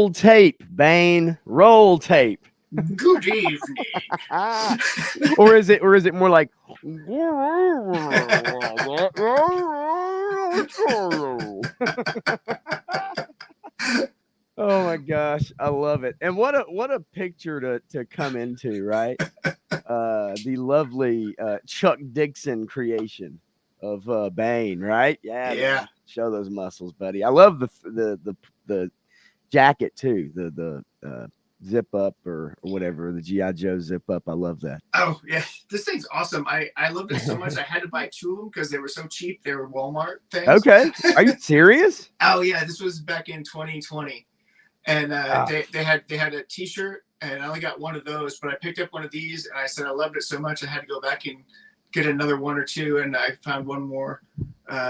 Roll tape, Bane. Roll tape. Good evening. Or is it more like Oh my gosh, I love it. And what a picture to come into, right? The lovely Chuck Dixon creation of Bane, right? Yeah, Yeah. man. Show those muscles, buddy. I love the jacket too. The zip up or whatever, the GI Joe zip up. I love that. Oh yeah, this thing's awesome. I loved it so much. I had to buy two of them because they were so cheap. They were Walmart things. Okay, are you serious? Oh yeah, this was back in 2020, and Ah, they had a T-shirt, and I only got one of those. But I picked up one of these, and I said I loved it so much I had to go back and get another one or two, and I found one more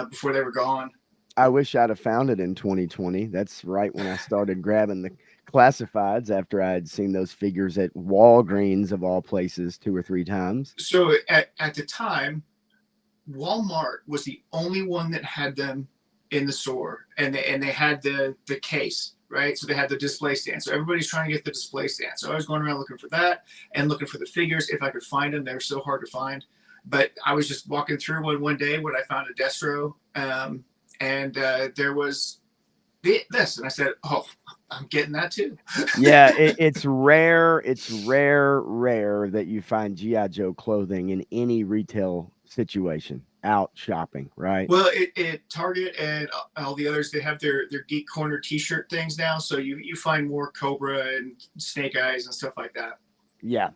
before they were gone. I wish I'd have found it in 2020. That's right when I started grabbing the classifieds after I had seen those figures at Walgreens of all places 2 or 3 times. So at the time, Walmart was the only one that had them in the store, and they had the case, right? So they had the display stand. So everybody's trying to get the display stand. So I was going around looking for that and looking for the figures if I could find them. They were so hard to find. But I was just walking through one day when I found a Destro, and there was this, and I said, "Oh, I'm getting that too." Yeah, it's rare. It's rare that you find GI Joe clothing in any retail situation out shopping, right? Well, it Target and all the others, they have their Geek Corner T-shirt things now, so you find more Cobra and Snake Eyes and stuff like that. Yeah.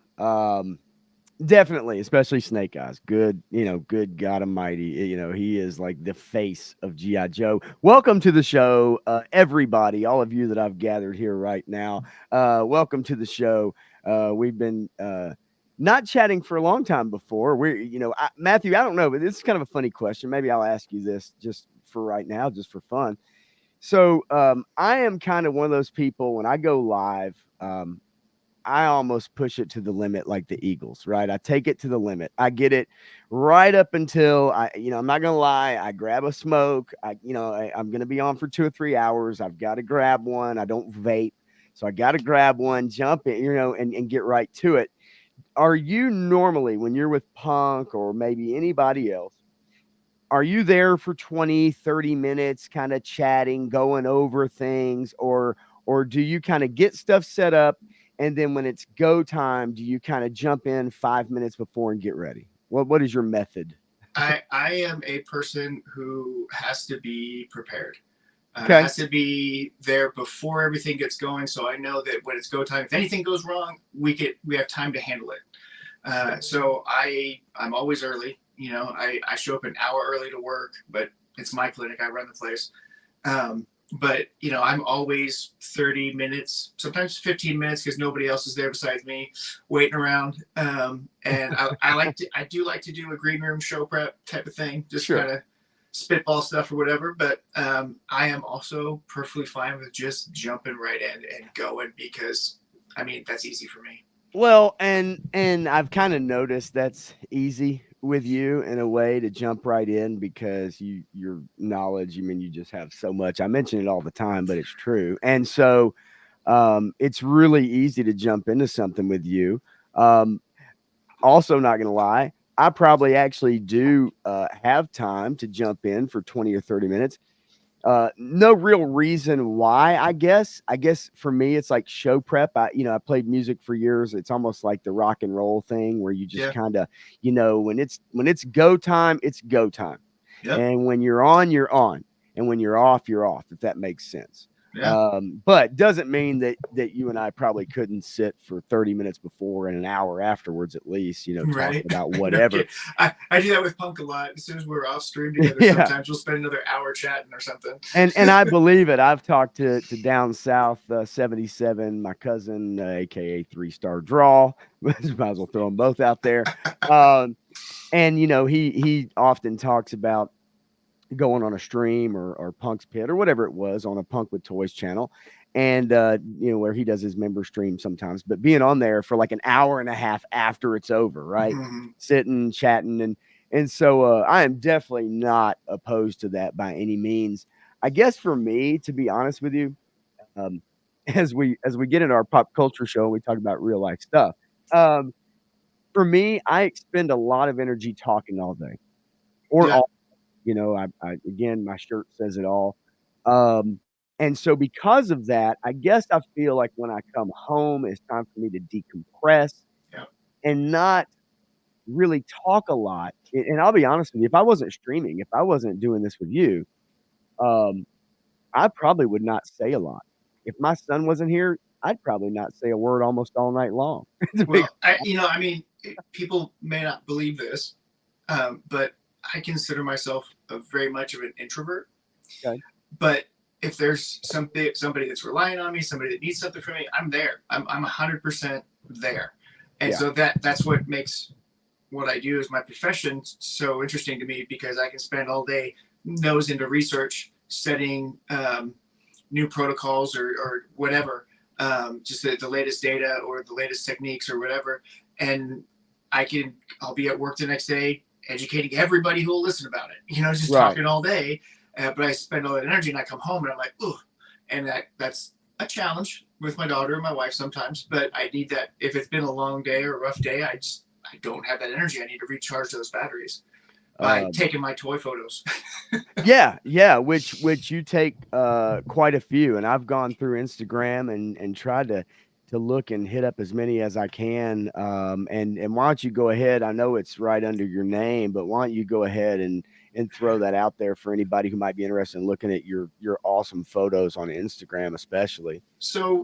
Definitely, especially Snake Eyes. Good, good God Almighty. He is like the face of G.I. Joe. Welcome to the show, everybody, all of you that I've gathered here right now. Welcome to the show. We've been not chatting for a long time before. Matthew, I don't know, but this is kind of a funny question. Maybe I'll ask you this just for right now, just for fun. So I am kind of one of those people when I go live. I almost push it to the limit like the Eagles, right? I take it to the limit. I get it right up until I'm not going to lie. I grab a smoke. I'm going to be on for 2 or 3 hours. I've got to grab one. I don't vape. So I got to grab one, jump in, and get right to it. Are you normally, when you're with Punk or maybe anybody else, are you there for 20, 30 minutes kind of chatting, going over things, or do you kind of get stuff set up and then when it's go time, do you kind of jump in 5 minutes before and get ready? What is your method? I am a person who has to be prepared. Okay. Has to be there before everything gets going, so I know that when it's go time, if anything goes wrong, we have time to handle it. So I'm always early. I show up an hour early to work, but it's my clinic. I run the place. But I'm always 30 minutes, sometimes 15 minutes, because nobody else is there besides me waiting around. And I do like to do a green room show prep type of thing, just Sure. kind of spitball stuff or whatever. But I am also perfectly fine with just jumping right in and going, because that's easy for me. Well, and I've kind of noticed that's easy with you in a way to jump right in because your knowledge, you just have so much. I mention it all the time, but it's true. And so it's really easy to jump into something with you. Also, not going to lie, I probably actually do have time to jump in for 20 or 30 minutes. No real reason why, I guess. I guess for me, it's like show prep. I played music for years. It's almost like the rock and roll thing where you just kind of, when it's go time, it's go time. Yep. And when you're on, you're on. And when you're off, if that makes sense. Yeah. But doesn't mean that you and I probably couldn't sit for 30 minutes before and an hour afterwards at least, talking Right. about whatever. I do that with Punk a lot. As soon as we're off stream together, sometimes we'll spend another hour chatting or something. And I believe it. I've talked to down south 77, my cousin, aka 3-Star Draw. Might as well throw them both out there. And he often talks about going on a stream or Punk's Pit or whatever it was on a Punk with Toys channel. And, where he does his member stream sometimes, but being on there for like an hour and a half after it's over, right? Mm-hmm. Sitting, chatting. And so I am definitely not opposed to that by any means. I guess for me, to be honest with you, as we get in our pop culture show and we talk about real life stuff. Um, for me, I expend a lot of energy talking all day or Yeah. all, I again, my shirt says it all. Um, and so because of that, I guess I feel like when I come home, it's time for me to decompress Yeah. and not really talk a lot. And I'll be honest with you, if I wasn't streaming, if I wasn't doing this with you, um, I probably would not say a lot. If my son wasn't here, I'd probably not say a word almost all night long. To be Well, I mean, people may not believe this, but I consider myself a very much of an introvert. okay. But if there's somebody that's relying on me, somebody that needs something from me, I'm there. I'm 100% there, and Yeah. so that's what makes what I do as my profession so interesting to me, because I can spend all day nose into research, studying new protocols or whatever, just the latest data or the latest techniques or whatever, and I'll be at work the next day educating everybody who will listen about it. Just Right. talking all day, but I spend all that energy and I come home and I'm like, ooh, and that's a challenge with my daughter and my wife sometimes. But I need that if it's been a long day or a rough day. I don't have that energy. I need to recharge those batteries by Um, taking my toy photos. yeah, which you take quite a few, and I've gone through Instagram and tried to look and hit up as many as I can. And why don't you go ahead? I know it's right under your name, but why don't you go ahead and throw that out there for anybody who might be interested in looking at your awesome photos on Instagram, especially. So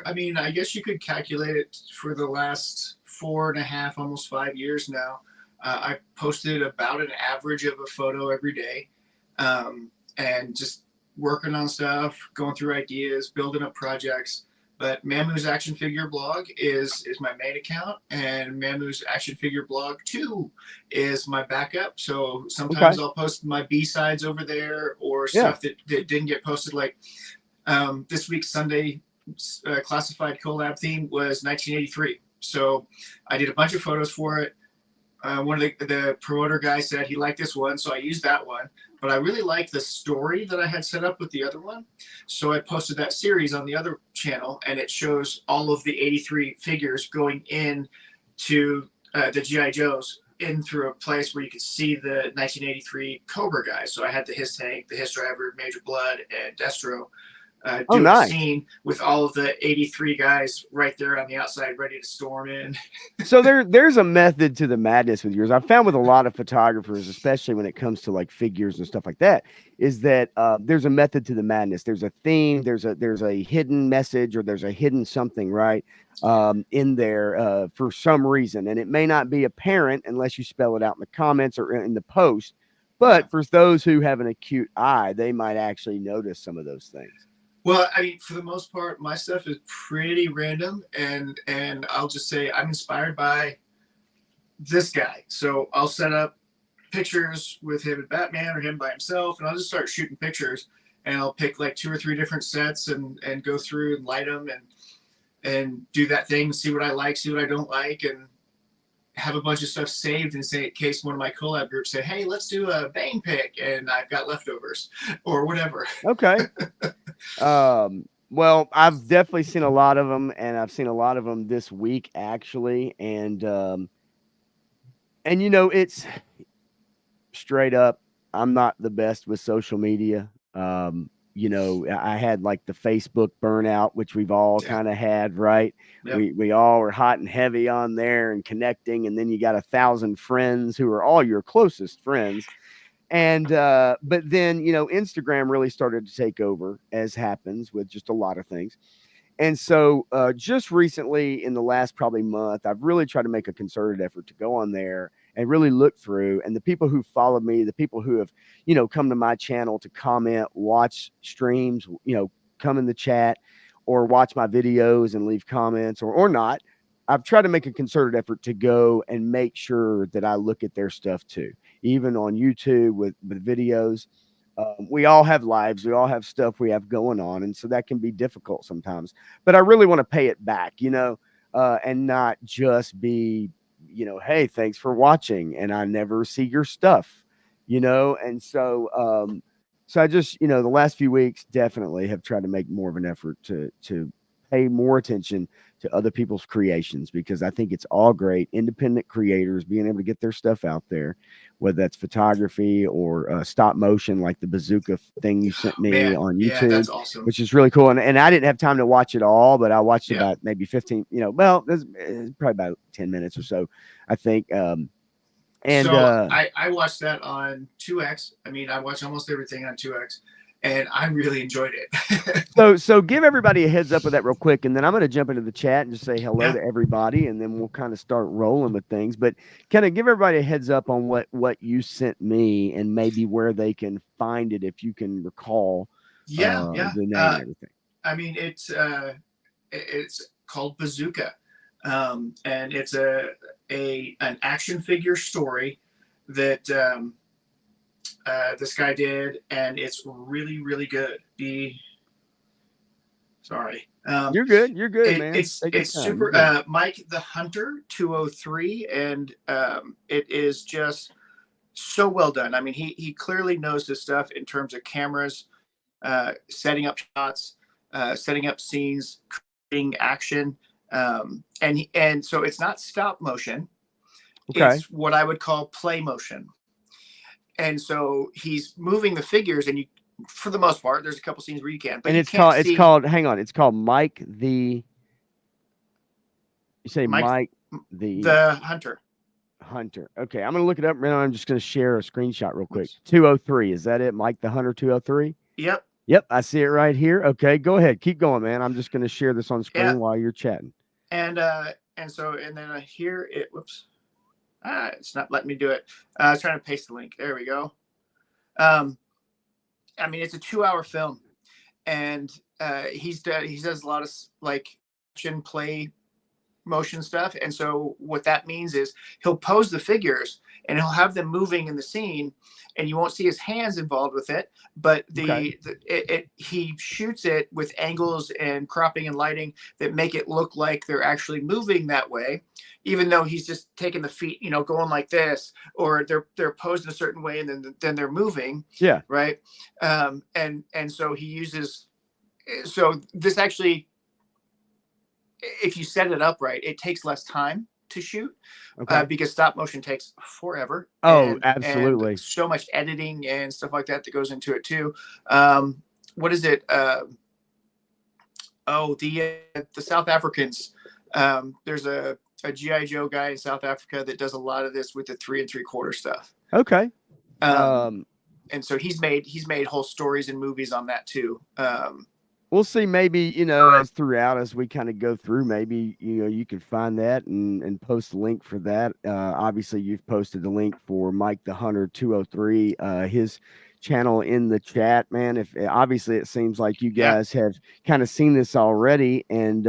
I mean, I guess you could calculate it for the last 4.5, almost 5 years now. I posted about an average of a photo every day, and just working on stuff, going through ideas, building up projects. But Mamu's Action Figure Blog is my main account, and Mamu's Action Figure Blog 2 is my backup. So Okay. sometimes I'll post my B sides over there, or Yeah. stuff that didn't get posted, like this week's Sunday classified collab theme was 1983. So I did a bunch of photos for it. One of the promoter guys said he liked this one, so I used that one. But I really liked the story that I had set up with the other one. So I posted that series on the other channel, and it shows all of the 83 figures going in to the G.I. Joes in through a place where you could see the 1983 Cobra guys. So I had the His Tank, the His Driver, Major Blood, and Destro Oh, doing a nice. scene with all of the 83 guys right there on the outside ready to storm in. So there's a method to the madness with yours. I've found with a lot of photographers, especially when it comes to like figures and stuff like that, is that there's a method to the madness. There's a theme, there's a hidden message, or there's a hidden something, right? In there for some reason. And it may not be apparent unless you spell it out in the comments or in the post. Yeah. But for those who have an acute eye, they might actually notice some of those things. Well, I mean, for the most part, my stuff is pretty random, and I'll just say I'm inspired by this guy. So I'll set up pictures with him and Batman, or him by himself, and I'll just start shooting pictures, and I'll pick like 2 or 3 different sets and go through and light them and do that thing, see what I like, see what I don't like, and have a bunch of stuff saved in case one of my collab groups say, hey, let's do a Bane pick, and I've got leftovers or whatever. Okay. Well, I've definitely seen a lot of them, and I've seen a lot of them this week actually, and it's straight up. I'm not the best with social media. I had like the Facebook burnout, which we've all Yeah. kind of had, right? Yep. We all were hot and heavy on there and connecting, and then you got 1,000 friends who are all your closest friends. And but then Instagram really started to take over, as happens with just a lot of things. And so just recently, in the last probably month, I've really tried to make a concerted effort to go on there and really look through. And the people who follow me, the people who have come to my channel to comment, watch streams, come in the chat, or watch my videos and leave comments, or not, I've tried to make a concerted effort to go and make sure that I look at their stuff too, even on YouTube with videos. We all have lives, we all have stuff we have going on, and so that can be difficult sometimes. But I really want to pay it back, and not just be, hey, thanks for watching, and I never see your stuff, And so So I just, the last few weeks definitely have tried to make more of an effort to pay more attention to other people's creations, because I think it's all great. Independent creators being able to get their stuff out there, whether that's photography or stop motion, like the bazooka thing you sent me Man, on yeah, YouTube, that's awesome. which is really cool. And I didn't have time to watch it all, but I watched Yeah. about maybe 15. Well, it's probably about 10 minutes or so, I think. And So I watched that on 2X. I mean, I watched almost everything on 2X, and I really enjoyed it. So give everybody a heads up with that real quick, and then I'm going to jump into the chat and just say hello Yeah. to everybody, and then we'll kind of start rolling with things. But kind of give everybody a heads up on what you sent me, and maybe where they can find it if you can recall Yeah, yeah. the name and everything. I mean, it's called Bazooka, and it's an action figure story that this guy did, and it's really really good. Sorry. You're good. You're good, man. It's Take your it's time. super. You're good. Mike the Hunter 203, and it is just so well done. I mean, he clearly knows his stuff in terms of cameras, setting up shots, setting up scenes, creating action, and so it's not stop motion. Okay. It's what I would call play motion. And so he's moving the figures, and you, for the most part, there's a couple scenes where you can, but And you it's can't called see. it's called hang on, it's called Mike the. You say Mike the Hunter. Hunter. Okay, I'm gonna look it up right now. I'm just gonna share a screenshot real quick. 203. Is that it? Mike the Hunter 203? Yep. Yep, I see it right here. Okay, go ahead. Keep going, man. I'm just gonna share this on screen while you're chatting. And then here it whoops. It's not letting me do it. I was trying to paste the link. There we go. I mean, it's a 2-hour film, and he does a lot of like action play motion stuff. And so what that means is he'll pose the figures and he'll have them moving in the scene, and you won't see his hands involved with it, but he shoots it with angles and cropping and lighting that make it look like they're actually moving that way, even though he's just taking the feet, going like this, or they're posed in a certain way, and then they're moving. Yeah. Right. And so he uses, so this actually, if you set it up right, it takes less time to shoot, because stop motion takes forever. Oh, absolutely. And so much editing and stuff like that goes into it too. What is it? The South Africans. There's a GI Joe guy in South Africa that does a lot of this with the 3 3/4 stuff. Okay. And so he's made whole stories and movies on that too. We'll see, maybe, as we kind of go through, maybe, you can find that and post a link for that. Obviously, you've posted the link for Mike the Hunter 203, his channel in the chat, man. If obviously it seems like you guys have kind of seen this already, and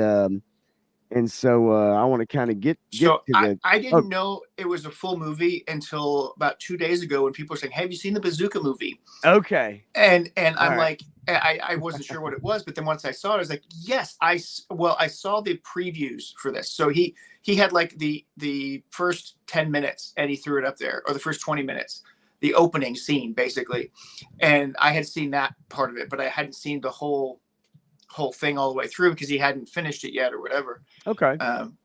so I want to kind of get so to the. I didn't know it was a full movie until about 2 days ago, when people were saying, "Have you seen the Bazooka movie?" Okay. And I'm like, I wasn't sure what it was, but then once I saw it, I was like, yes, I saw the previews for this. So he had like the first 10 minutes, and he threw it up there, or the first 20 minutes, the opening scene basically, and I had seen that part of it, but I hadn't seen the whole thing all the way through, because he hadn't finished it yet or whatever. Okay.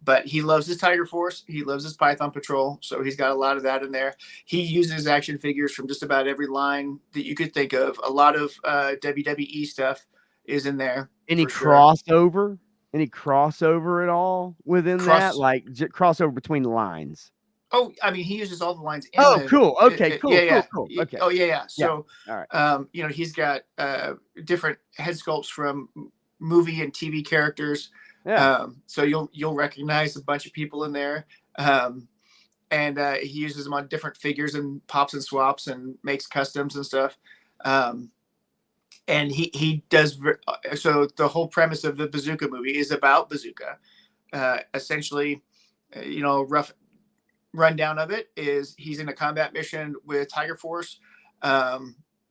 But he loves his Tiger Force. He loves his Python Patrol. So he's got a lot of that in there. He uses action figures from just about every line that you could think of. A lot of WWE stuff is in there. Any crossover? Any crossover at all within that? Like crossover between lines? Oh, I mean, he uses all the lines. Cool. Okay, cool. Cool. Okay. Oh, yeah. So, all right. He's got different head sculpts from movie and TV characters. Yeah. So you'll recognize a bunch of people in there. And he uses them on different figures and pops and swaps and makes customs and stuff. And he does. So the whole premise of the Bazooka movie is about Bazooka. Essentially, rough rundown of it is he's in a combat mission with Tiger Force.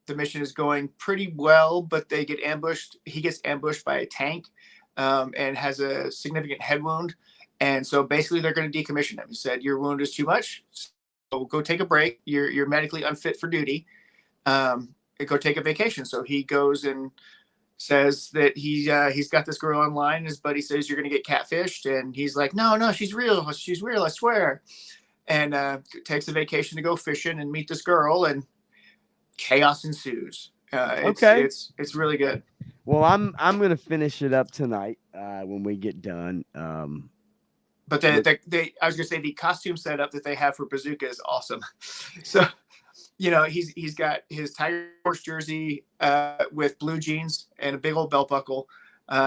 The mission is going pretty well, but they get ambushed. He gets ambushed by a tank, and has a significant head wound. And so basically they're going to decommission him. He said, "Your wound is too much, so go take a break. You're medically unfit for duty." go take a vacation. So he goes and says that he's got this girl online. His buddy says you're going to get catfished, and he's like, no, she's real, I swear. And takes a vacation to go fishing and meet this girl, and chaos ensues. It's really good. Well, I'm gonna finish it up tonight when we get done. But I was gonna say the costume setup that they have for Bazooka is awesome. So, he's got his Tiger Horse jersey with blue jeans and a big old belt buckle.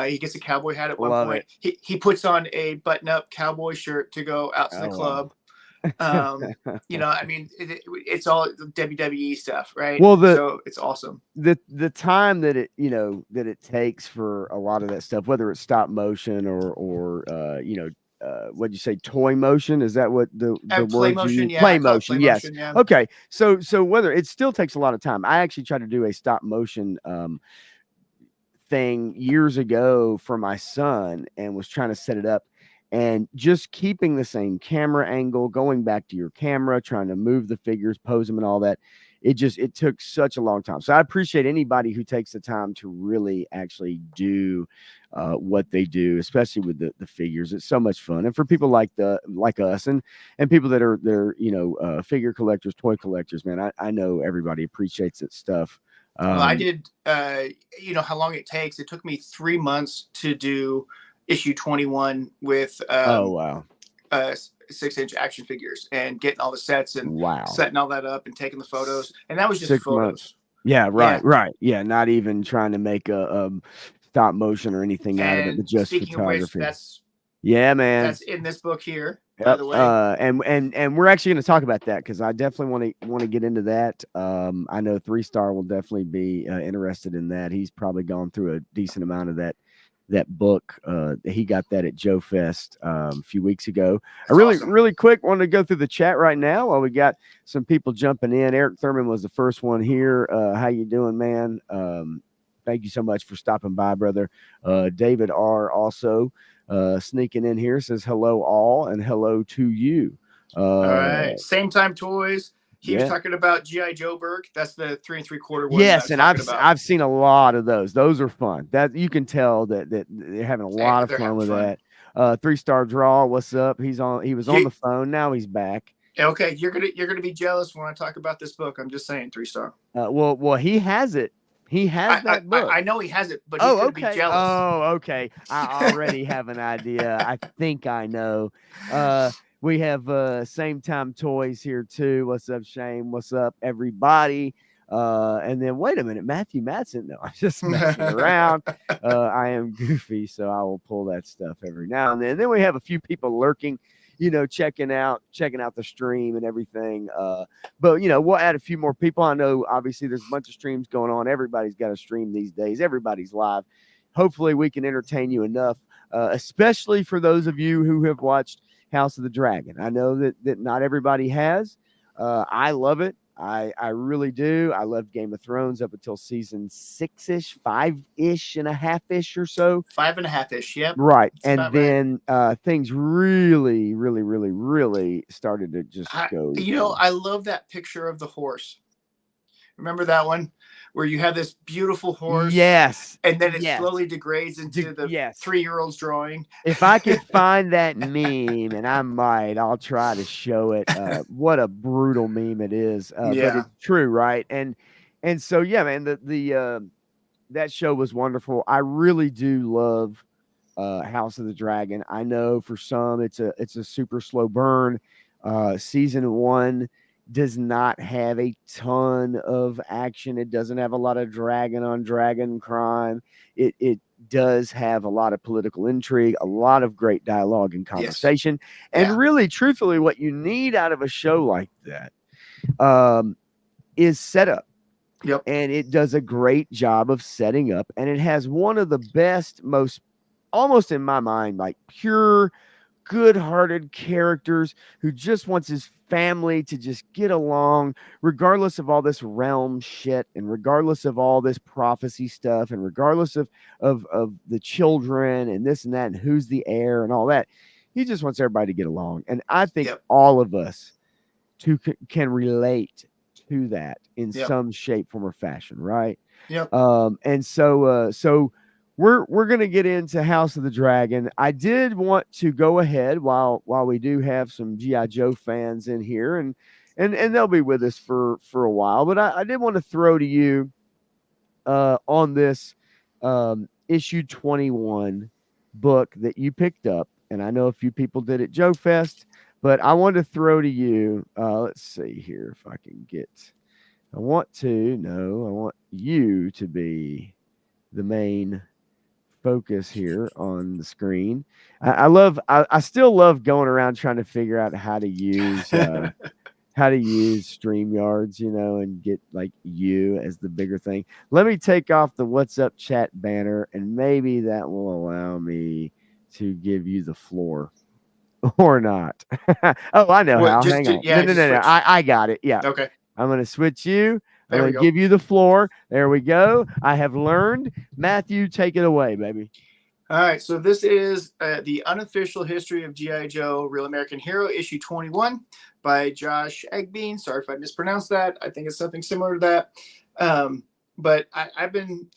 He gets a cowboy hat at one point. He puts on a button-up cowboy shirt to go out to the club. Wow. I mean, it's all WWE stuff, right? Well, so it's awesome. The time that it takes for a lot of that stuff, whether it's stop motion or what'd you say, toy motion? Is that what the play word motion? Yeah, play motion, yes. Motion, yeah. Okay, so whether it still takes a lot of time. I actually tried to do a stop motion thing years ago for my son and was trying to set it up. And just keeping the same camera angle, going back to your camera, trying to move the figures, pose them and all that. It took such a long time. So I appreciate anybody who takes the time to really actually do what they do, especially with the figures. It's so much fun. And for people like us and people that are figure collectors, toy collectors, man, I know everybody appreciates that stuff. Well, I did, how long it takes. It took me 3 months to do issue 21 with 6-inch action figures and getting all the sets and setting all that up and taking the photos. And that was just 6 photos. Months. Yeah, right. Yeah, not even trying to make a stop motion or anything out of it, but just photography. Yeah, man. That's in this book here, by the way. And we're actually going to talk about that because I definitely want to get into that. I know 3-Star will definitely be interested in that. He's probably gone through a decent amount of that book. He got that at Joe Fest a few weeks ago. That's awesome. Really quick wanted to go through the chat right now while we got some people jumping in. Eric Thurman was the first one here. How you doing, man? Thank you so much for stopping by, brother. David R also sneaking in here, says hello all and hello to you. All right, Same Time Toys. He was talking about G.I. Joe Berg. That's the 3 3/4 one. Yes, and I've seen a lot of those. Those are fun. That you can tell that they're having a lot of fun with that. 3-Star Draw, what's up? He was on the phone. Now he's back. Okay, you're gonna be jealous when I talk about this book. I'm just saying, 3-Star. Well, he has it. He has that book. I know he has it, but he's gonna be jealous. Oh, okay. I already have an idea. I think I know. We have Same Time Toys here too. What's up, Shane? What's up, everybody? And then wait a minute, Matthew Madsen. No, I'm just messing around. I am goofy, so I will pull that stuff every now and then. And then we have a few people lurking, checking out the stream and everything. But we'll add a few more people. I know obviously there's a bunch of streams going on. Everybody's got a stream these days. Everybody's live. Hopefully we can entertain you enough, especially for those of you who have watched House of the Dragon. I know that not everybody has. I love it. I really do. I loved Game of Thrones up until season 6-ish, 5-ish and a half-ish or so. 5.5-ish, yep. Right. And then things really, really, really, really started to just go. I love that picture of the horse. Remember that one? Where you have this beautiful horse. Yes. And then it slowly degrades into the 3-year-old's drawing. If I could find that meme, and I might, I'll try to show it. What a brutal meme it is. But it's true, right? And so, yeah, man, that show was wonderful. I really do love House of the Dragon. I know for some it's a super slow burn. Season 1 does not have a ton of action. It doesn't have a lot of dragon on dragon crime. It does have a lot of political intrigue, a lot of great dialogue and conversation. Yes. And really, truthfully, what you need out of a show like that is setup. Yep. And it does a great job of setting up. And it has one of the best, most, almost in my mind, like pure, good-hearted characters who just wants his family to just get along, regardless of all this realm shit and regardless of all this prophecy stuff and regardless of the children and this and that and who's the heir and all that. He just wants everybody to get along. And I think all of us can relate to that in Yep. some shape, form, or fashion, right? Yep. And so we're gonna get into House of the Dragon. I did want to go ahead while we do have some GI Joe fans in here, and they'll be with us for a while. But I did want to throw to you on this issue 21 book that you picked up, and I know a few people did at Joe Fest, but I want to throw to you. Let's see here if I can get. I want you to be the main focus here on the screen. I still love going around trying to figure out how to use StreamYards, and get like you as the bigger thing. Let me take off the What's Up chat banner, and maybe that will allow me to give you the floor or not. Oh, I know how. Hang on. No, no, no, no. Switch. I got it. Yeah. Okay. I'm going to switch you. I'm There we going to go. give you the floor. There we go. I have learned. Matthew, take it away, baby. All right, so this is the unofficial history of G.I. Joe Real American Hero, issue 21 by Josh Egbean. Sorry if I mispronounced that. I think it's something similar to that. But I've been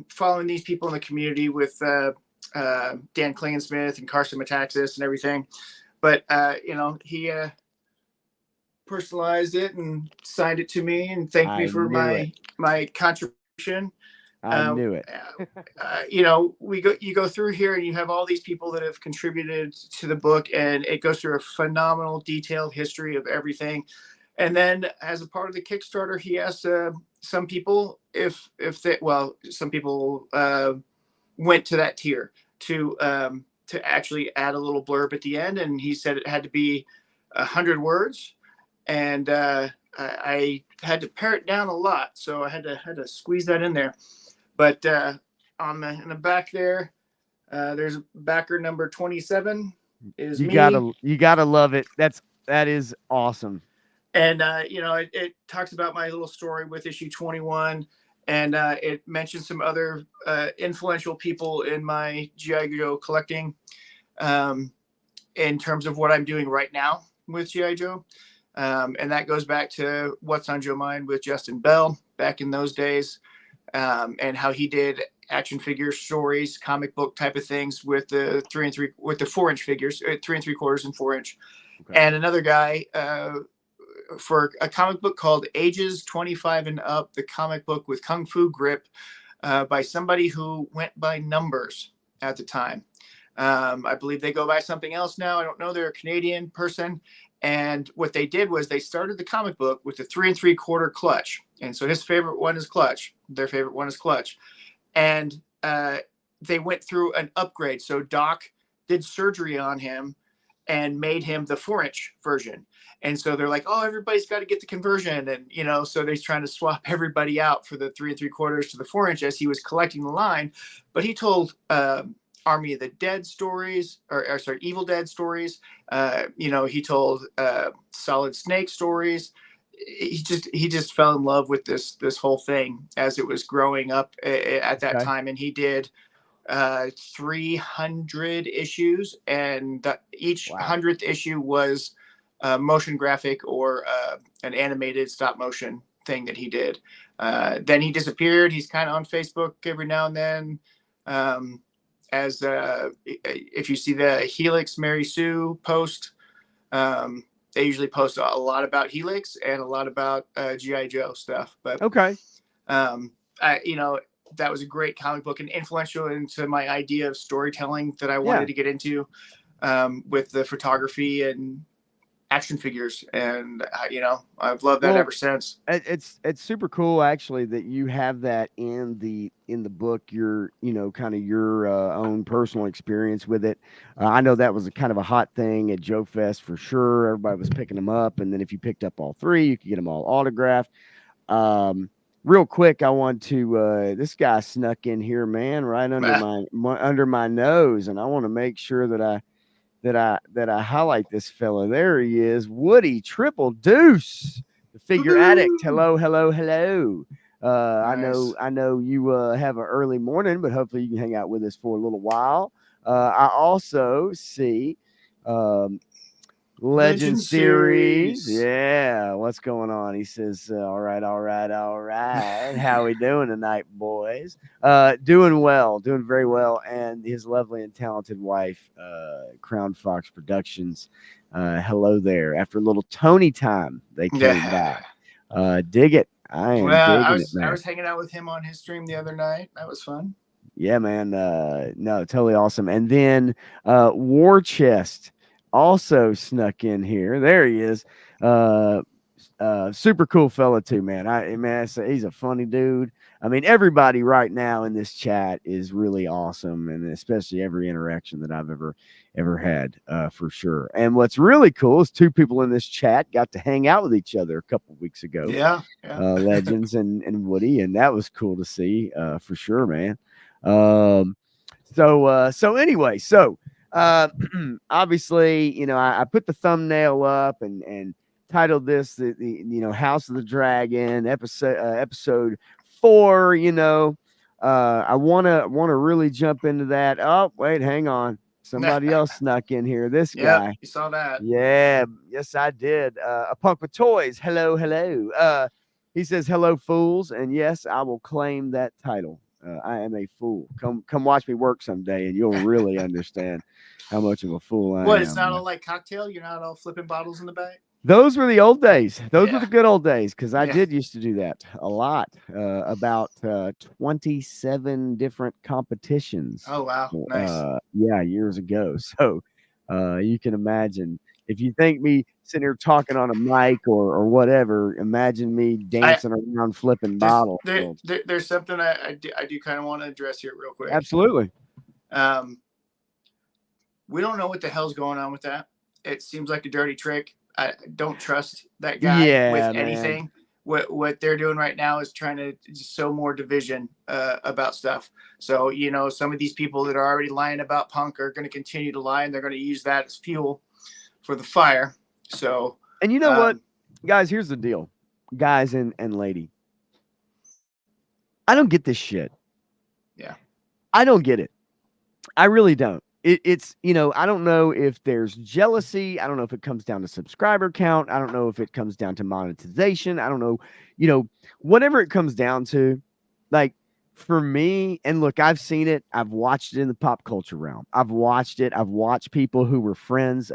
following these people in the community with Dan Klingensmith and Carson Metaxas and everything. But, he personalized it and signed it to me and thanked me for my contribution. I knew it. You go through here and you have all these people that have contributed to the book, and it goes through a phenomenal detailed history of everything. And then as a part of the Kickstarter, he asked some people some people went to that tier to actually add a little blurb at the end. And he said it had to be 100 words. And I had to pare it down a lot. So I had to squeeze that in there. But in the back there, there's backer number 27 is you me. You gotta love it. That is awesome. And it talks about my little story with issue 21, and it mentions some other influential people in my G.I. Joe collecting, in terms of what I'm doing right now with G.I. Joe. And that goes back to What's on Joe Mind with Justin Bell back in those days. And how he did action figure stories, comic book type of things with the 4-inch figures, 3 3/4 and 4-inch. Okay. And another guy for a comic book called Ages 25 and Up, the comic book with Kung Fu Grip, by somebody who went by Numbers at the time. I believe they go by something else now. I don't know. They're a Canadian person. And what they did was they started the comic book with the 3 3/4 clutch. And so his favorite one is clutch. Their favorite one is clutch. And they went through an upgrade. So Doc did surgery on him and made him the 4-inch version. And so they're like, oh, everybody's got to get the conversion. And, so they're trying to swap everybody out for the 3 3/4 to the 4-inch as he was collecting the line. But he told Army of the Dead stories, or sorry, Evil Dead stories. He told Solid Snake stories. He just fell in love with this whole thing as it was growing up at that time. And he did 300 issues, and each 100th issue was a motion graphic or an animated stop motion thing that he did. Then he disappeared. He's kind of on Facebook every now and then. As if you see the Helix Mary Sue post, they usually post a lot about Helix and a lot about G.I. Joe stuff. But okay, that was a great comic book and influential into my idea of storytelling that I wanted to get into, with the photography and action figures. And I've loved that ever since. It's super cool actually that you have that in the book, your kind of your own personal experience with it. I know that was a kind of a hot thing at Joe Fest for sure. Everybody was picking them up, and then if you picked up all 3, you could get them all autographed. Real quick, I want to this guy snuck in here, man, right under my nose, and I want to make sure that I highlight this fella. There he is, Woody Triple Deuce, the figure addict. Hello. Nice. I know you have an early morning, but hopefully you can hang out with us for a little while. I also see Legend series. Series. Yeah. What's going on? He says, all right, all right, all right. How we doing tonight, boys? Doing well, doing very well. And his lovely and talented wife, Crown Fox Productions. Hello there. After a little Tony time, they came Yeah. by. Dig it. I am Well, digging it, I man. was hanging out with him on his stream the other night. That was fun. Yeah, man. No, totally awesome. And then War Chest also snuck in here. There he is. Super cool fella too, man. He's a funny dude. I mean, everybody right now in this chat is really awesome, and especially every interaction that I've ever had, for sure. And what's really cool is two people in this chat got to hang out with each other a couple weeks ago. Yeah. Legends and Woody, and that was cool to see, for sure, man. So anyway, obviously, you know, I put the thumbnail up and titled this the House of the Dragon episode 4. You know, I wanna really jump into that. Oh wait, hang on, somebody else snuck in here. This guy. You saw that. Yeah, yes, I did. A punk with toys. Hello, hello. He says, "Hello, fools," and yes, I will claim that title. I am a fool. Come watch me work someday, and you'll really understand how much of a fool I am. What? It's not all like Cocktail. You're not all flipping bottles in the back. Those were the old days. Those were Yeah. the good old days, because I Yeah. did used to do that a lot. About 27 different competitions. Oh wow, nice. Yeah, years ago. So you can imagine, if you think me sitting here talking on a mic or whatever, imagine me dancing around flipping bottles. There's something I do kind of want to address here real quick. Absolutely. We don't know what the hell's going on with that. It seems like a dirty trick. I don't trust that guy with anything. What they're doing right now is trying to sow more division about stuff. So, you know, some of these people that are already lying about Punk are going to continue to lie, and they're going to use that as fuel for the fire. So, and you know what, guys, here's the deal, guys and lady. I don't get this shit. Yeah. I don't get it. I really don't. It's, you know, I don't know if there's jealousy. I don't know if it comes down to subscriber count. I don't know if it comes down to monetization. I don't know, you know, whatever it comes down to. Like, for me, and look, I've seen it. I've watched it in the pop culture realm. I've watched it. I've watched people who were friends.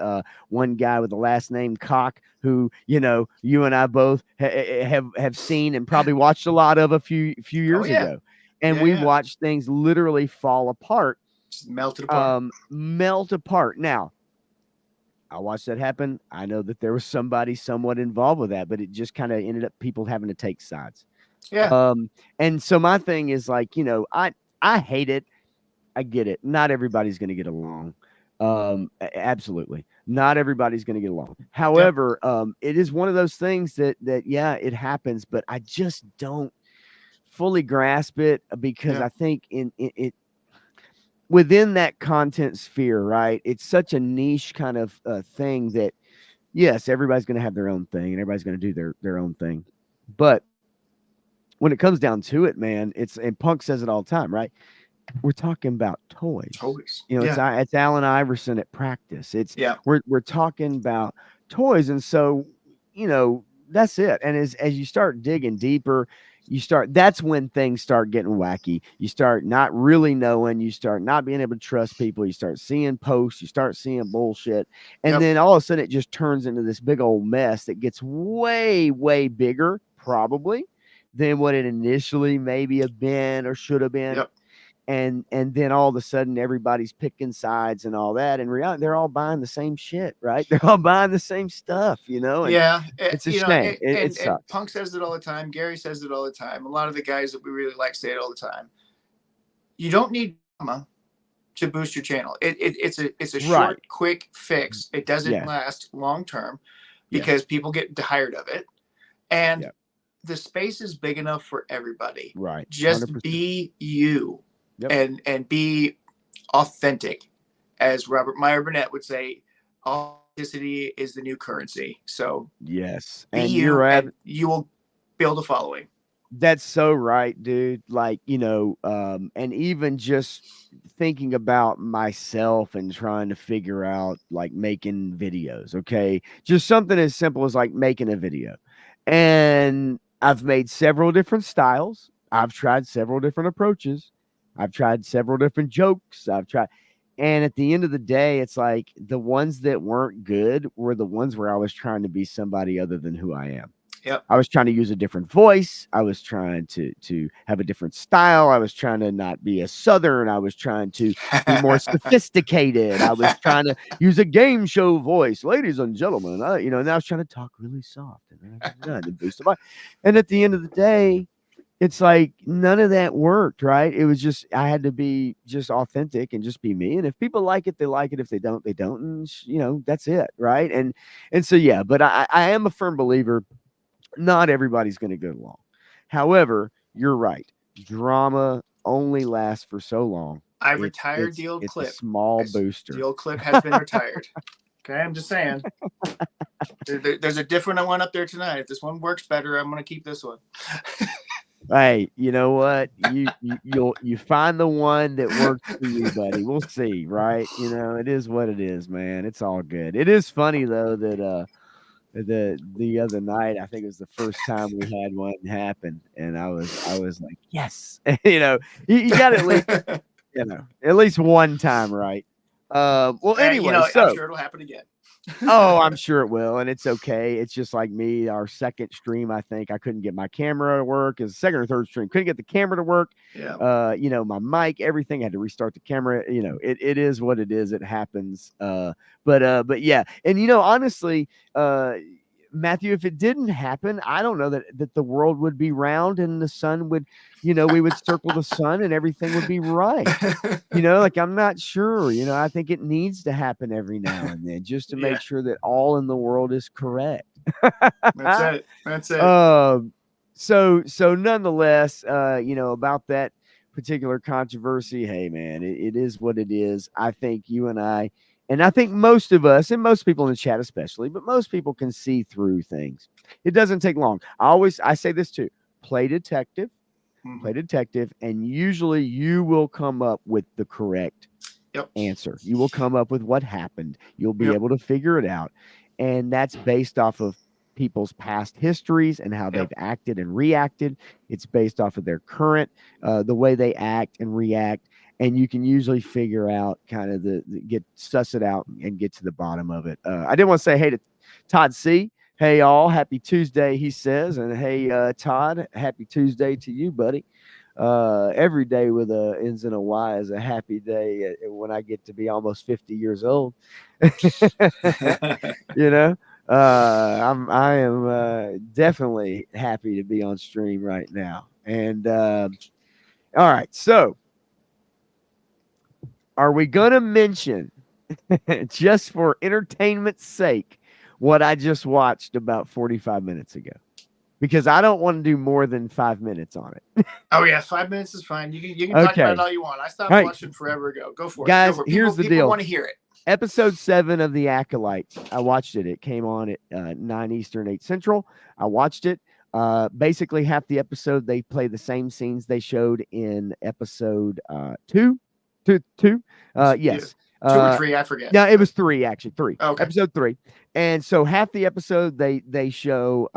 One guy with the last name Cock, who, you know, you and I both have seen and probably watched a lot of a few years ago. And we watched things literally fall apart. Just melt apart. Now, I watched that happen. I know that there was somebody somewhat involved with that, but it just kind of ended up people having to take sides. Yeah. And so my thing is, like, you know, I hate it. I get it. Not everybody's going to get along. Absolutely. Not everybody's going to get along. However, it is one of those things that yeah, it happens, but I just don't fully grasp it, because I think it within that content sphere, right? It's such a niche kind of thing that, yes, everybody's going to have their own thing and everybody's going to do their own thing. But when it comes down to it, man, and Punk says it all the time, right? We're talking about toys. You know, it's Allen Iverson at practice. We're talking about toys. And so, you know, that's it. And as you start digging deeper, that's when things start getting wacky. You start not really knowing, you start not being able to trust people, you start seeing posts, you start seeing bullshit, and then all of a sudden it just turns into this big old mess that gets way, way bigger, probably, than what it initially maybe have been or should have been. And then all of a sudden everybody's picking sides and all that. In reality, they're all buying the same shit, right? They're all buying the same stuff, you know? And it's a shame. It sucks. And Punk says it all the time. Gary says it all the time. A lot of the guys that we really like say it all the time. You don't need drama to boost your channel. It's a short, quick fix. It doesn't last long term because people get tired of it. And the space is big enough for everybody. Right. Just 100%. Be you. And be authentic, as Robert Meyer Burnett would say. Authenticity is the new currency. So yes, and you will build a following. That's so right, dude. Like, and even just thinking about myself and trying to figure out like making videos, okay? Just something as simple as like making a video. And I've made several different styles. I've tried several different approaches. I've tried several different jokes. And at the end of the day, it's like the ones that weren't good were the ones where I was trying to be somebody other than who I am. Yep. I was trying to use a different voice. I was trying to have a different style. I was trying to not be as southern. I was trying to be more sophisticated. I was trying to use a game show voice, ladies and gentlemen. And I was trying to talk really soft and boost them up. And at the end of the day, it's like none of that worked, right? It was just I had to be just authentic and just be me. And if people like it, they like it. If they don't, they don't. And that's it, right? And so yeah, but I am a firm believer not everybody's going to get along. However, you're right. Drama only lasts for so long. I retired the old It's clip. a small booster. The old clip has been retired. Okay, I'm just saying. There's a different one up there tonight. If this one works better, I'm going to keep this one. Hey, you know what? You find the one that works for you, buddy. We'll see, right? It is what it is, man. It's all good. It is funny though that the other night, I think it was the first time we had one happen, and I was like, yes, you got at least one time, right? Well, anyway, I'm so sure it'll happen again. Oh, I'm sure it will, and it's okay. It's just like me. Our second stream, I think I couldn't get my camera to work. It's second or third stream, couldn't get the camera to work. Yeah. My mic, everything. I had to restart the camera. It is what it is. It happens. But yeah, and honestly, Matthew, if it didn't happen, I don't know that the world would be round and the sun would, we would circle the sun and everything would be right. Like I'm not sure. I think it needs to happen every now and then just to make sure that all in the world is correct. That's it. So nonetheless, about that particular controversy, hey man, it is what it is. I think you and I think most of us, and most people in the chat especially, but most people can see through things. It doesn't take long. I say this too: play detective, and usually you will come up with the correct answer. You will come up with what happened. You'll be able to figure it out, and that's based off of people's past histories and how they've acted and reacted. It's based off of their current, the way they act and react. And you can usually figure out kind of suss it out and get to the bottom of it. I did want to say hey to Todd C. Hey, all. Happy Tuesday, he says. And hey, Todd, happy Tuesday to you, buddy. Every day with a ends in a Y is a happy day when I get to be almost 50 years old. I am definitely happy to be on stream right now. And all right, so are we going to mention, just for entertainment's sake, what I just watched about 45 minutes ago? Because I don't want to do more than 5 minutes on it. Oh, yeah. 5 minutes is fine. You can talk about it all you want. I stopped watching forever ago. Go for it. Guys, here's the deal. People want to hear it. Episode 7 of The Acolyte. I watched it. It came on at 9 Eastern, 8 Central. I watched it. Basically, half the episode, they play the same scenes they showed in episode 2. Yes. 2 or 3, I forget. Yeah, it was 3, actually. 3. Okay. Episode 3. And so half the episode, they show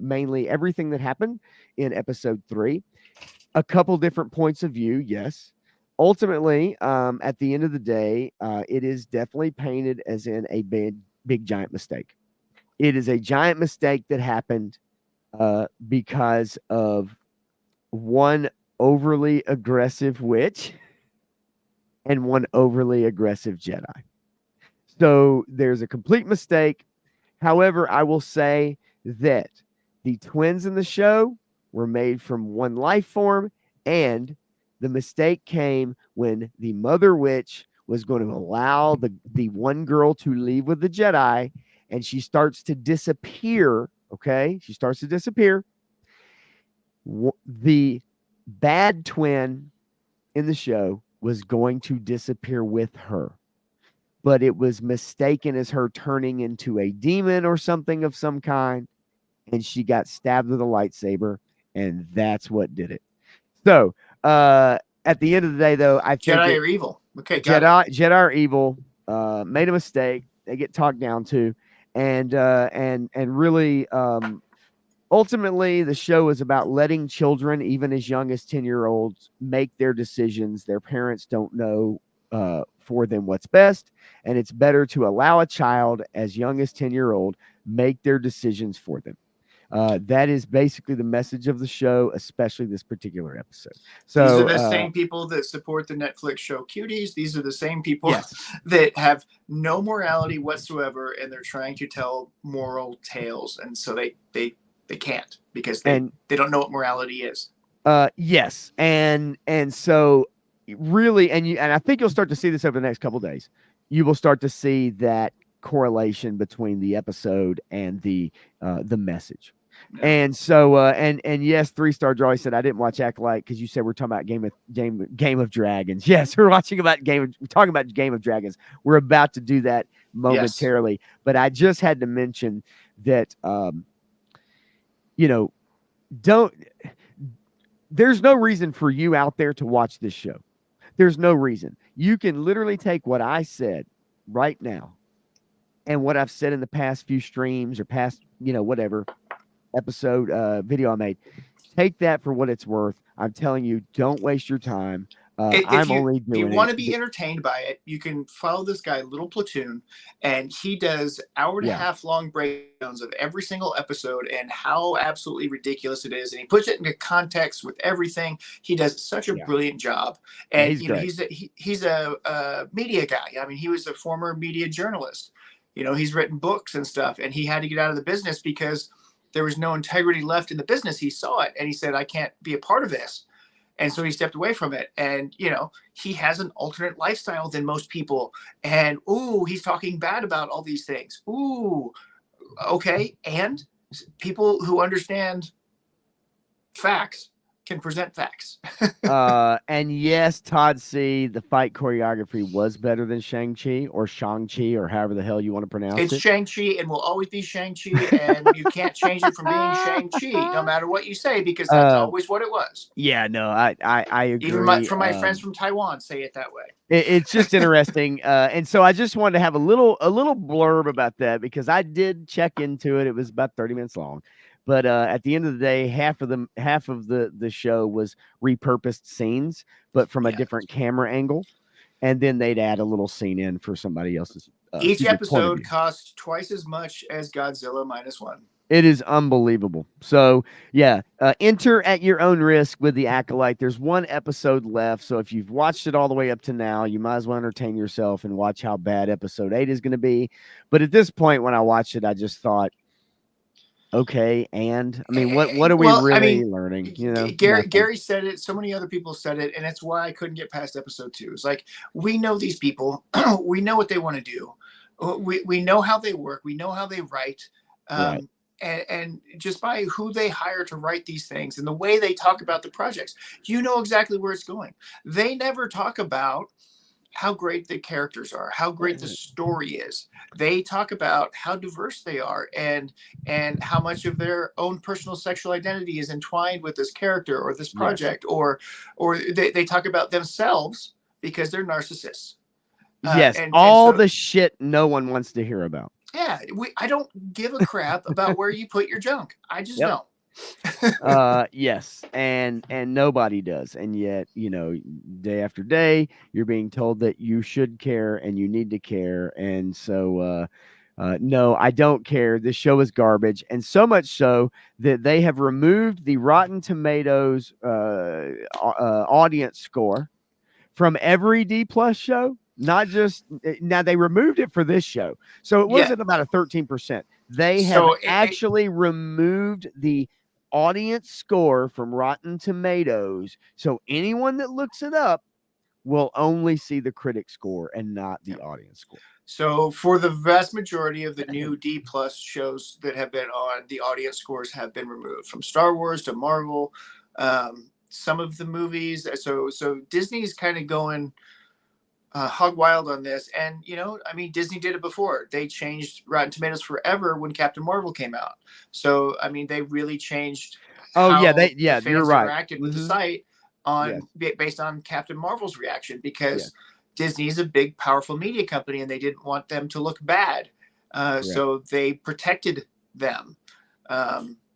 mainly everything that happened in episode 3. A couple different points of view, yes. Ultimately, at the end of the day, it is definitely painted as in a big giant mistake. It is a giant mistake that happened because of one overly aggressive witch and one overly aggressive Jedi. So there's a complete mistake. However, I will say that the twins in the show were made from one life form, and the mistake came when the mother witch was going to allow the one girl to leave with the Jedi, and she starts to disappear. Okay, she starts to disappear. The bad twin in the show was going to disappear with her, but it was mistaken as her turning into a demon or something of some kind, and she got stabbed with a lightsaber, and that's what did it. So, at the end of the day, though, I think Jedi that are evil. Okay, got it. Jedi are evil. Made a mistake. They get talked down to, and really, ultimately, the show is about letting children, even as young as 10-year-olds, make their decisions. Their parents don't know for them what's best, and it's better to allow a child as young as 10-year-old make their decisions for them. That is basically the message of the show, especially this particular episode. These are So, the same people that support the Netflix show Cuties. These are the same people yes, that have no morality whatsoever, and they're trying to tell moral tales, and so they can't because they don't know what morality is. Yes, and so really, and I think you'll start to see this over the next couple of days. You will start to see that correlation between the episode and the message. Yeah. And so, and yes, 3-star Joy said I didn't watch Acolyte because you said we're talking about Game of Dragons. Yes, we're talking about Game of Dragons. We're about to do that momentarily, but I just had to mention that, you know, don't. There's no reason for you out there to watch this show. There's no reason. You can literally take what I said right now and what I've said in the past few streams or past, whatever episode video I made. Take that for what it's worth. I'm telling you, don't waste your time. If you want to it. be entertained by it, you can follow this guy, Little Platoon, and he does hour and a half long breakdowns of every single episode and how absolutely ridiculous it is. And he puts it into context with everything. He does such a brilliant job. And he's a media guy. I mean, he was a former media journalist. He's written books and stuff, and he had to get out of the business because there was no integrity left in the business. He saw it and he said, I can't be a part of this. And so he stepped away from it. And, he has an alternate lifestyle than most people. And, he's talking bad about all these things. Okay. And people who understand facts can present facts. And yes, Todd C, the fight choreography was better than Shang-Chi or however the hell you want to pronounce it. It's Shang-Chi and will always be Shang-Chi, and you can't change it from being Shang-Chi no matter what you say, because that's always what it was. Yeah, no, I agree. Even my friends from Taiwan say it that way. It's just interesting. And so I just wanted to have a little blurb about that because I did check into it. It was about 30 minutes long. But at the end of the day, half of the show was repurposed scenes, but from a different camera angle, and then they'd add a little scene in for somebody else's. Each episode cost twice as much as Godzilla -1. It is unbelievable. So yeah, enter at your own risk with the Acolyte. There's one episode left, so if you've watched it all the way up to now, you might as well entertain yourself and watch how bad episode 8 is going to be. But at this point, when I watched it, I just thought, okay, and I mean, what are we learning? Gary said it. So many other people said it, and it's why I couldn't get past episode 2. It's like, we know these people, we know what they want to do, we know how they work, we know how they write, right. and just by who they hire to write these things and the way they talk about the projects, you know exactly where it's going. They never talk about how great the characters are, how great the story is. They talk about how diverse they are and how much of their own personal sexual identity is entwined with this character or this project, or they talk about themselves because they're narcissists. Yes, so, the shit no one wants to hear about. Yeah, I don't give a crap about where you put your junk. I just don't. Yes, and nobody does, and yet day after day you're being told that you should care and you need to care, and so no, I don't care. This show is garbage, and so much so that they have removed the Rotten Tomatoes audience score from every D+ show. Not just now, they removed it for this show, so it wasn't about a 13%. They have actually removed the audience score from Rotten Tomatoes, so anyone that looks it up will only see the critic score and not the audience score. So for the vast majority of the new D+ shows that have been on, the audience scores have been removed, from Star Wars to Marvel, some of the movies. So Disney's kind of going hog wild on this, and Disney did it before. They changed Rotten Tomatoes forever when Captain Marvel came out. So they really changed Oh yeah, how the you're fans right. interacted with the Hmm. site Yes, based on Captain Marvel's reaction, yes, because Disney is a big, powerful media company, and they didn't want them to look bad, correct. so they protected them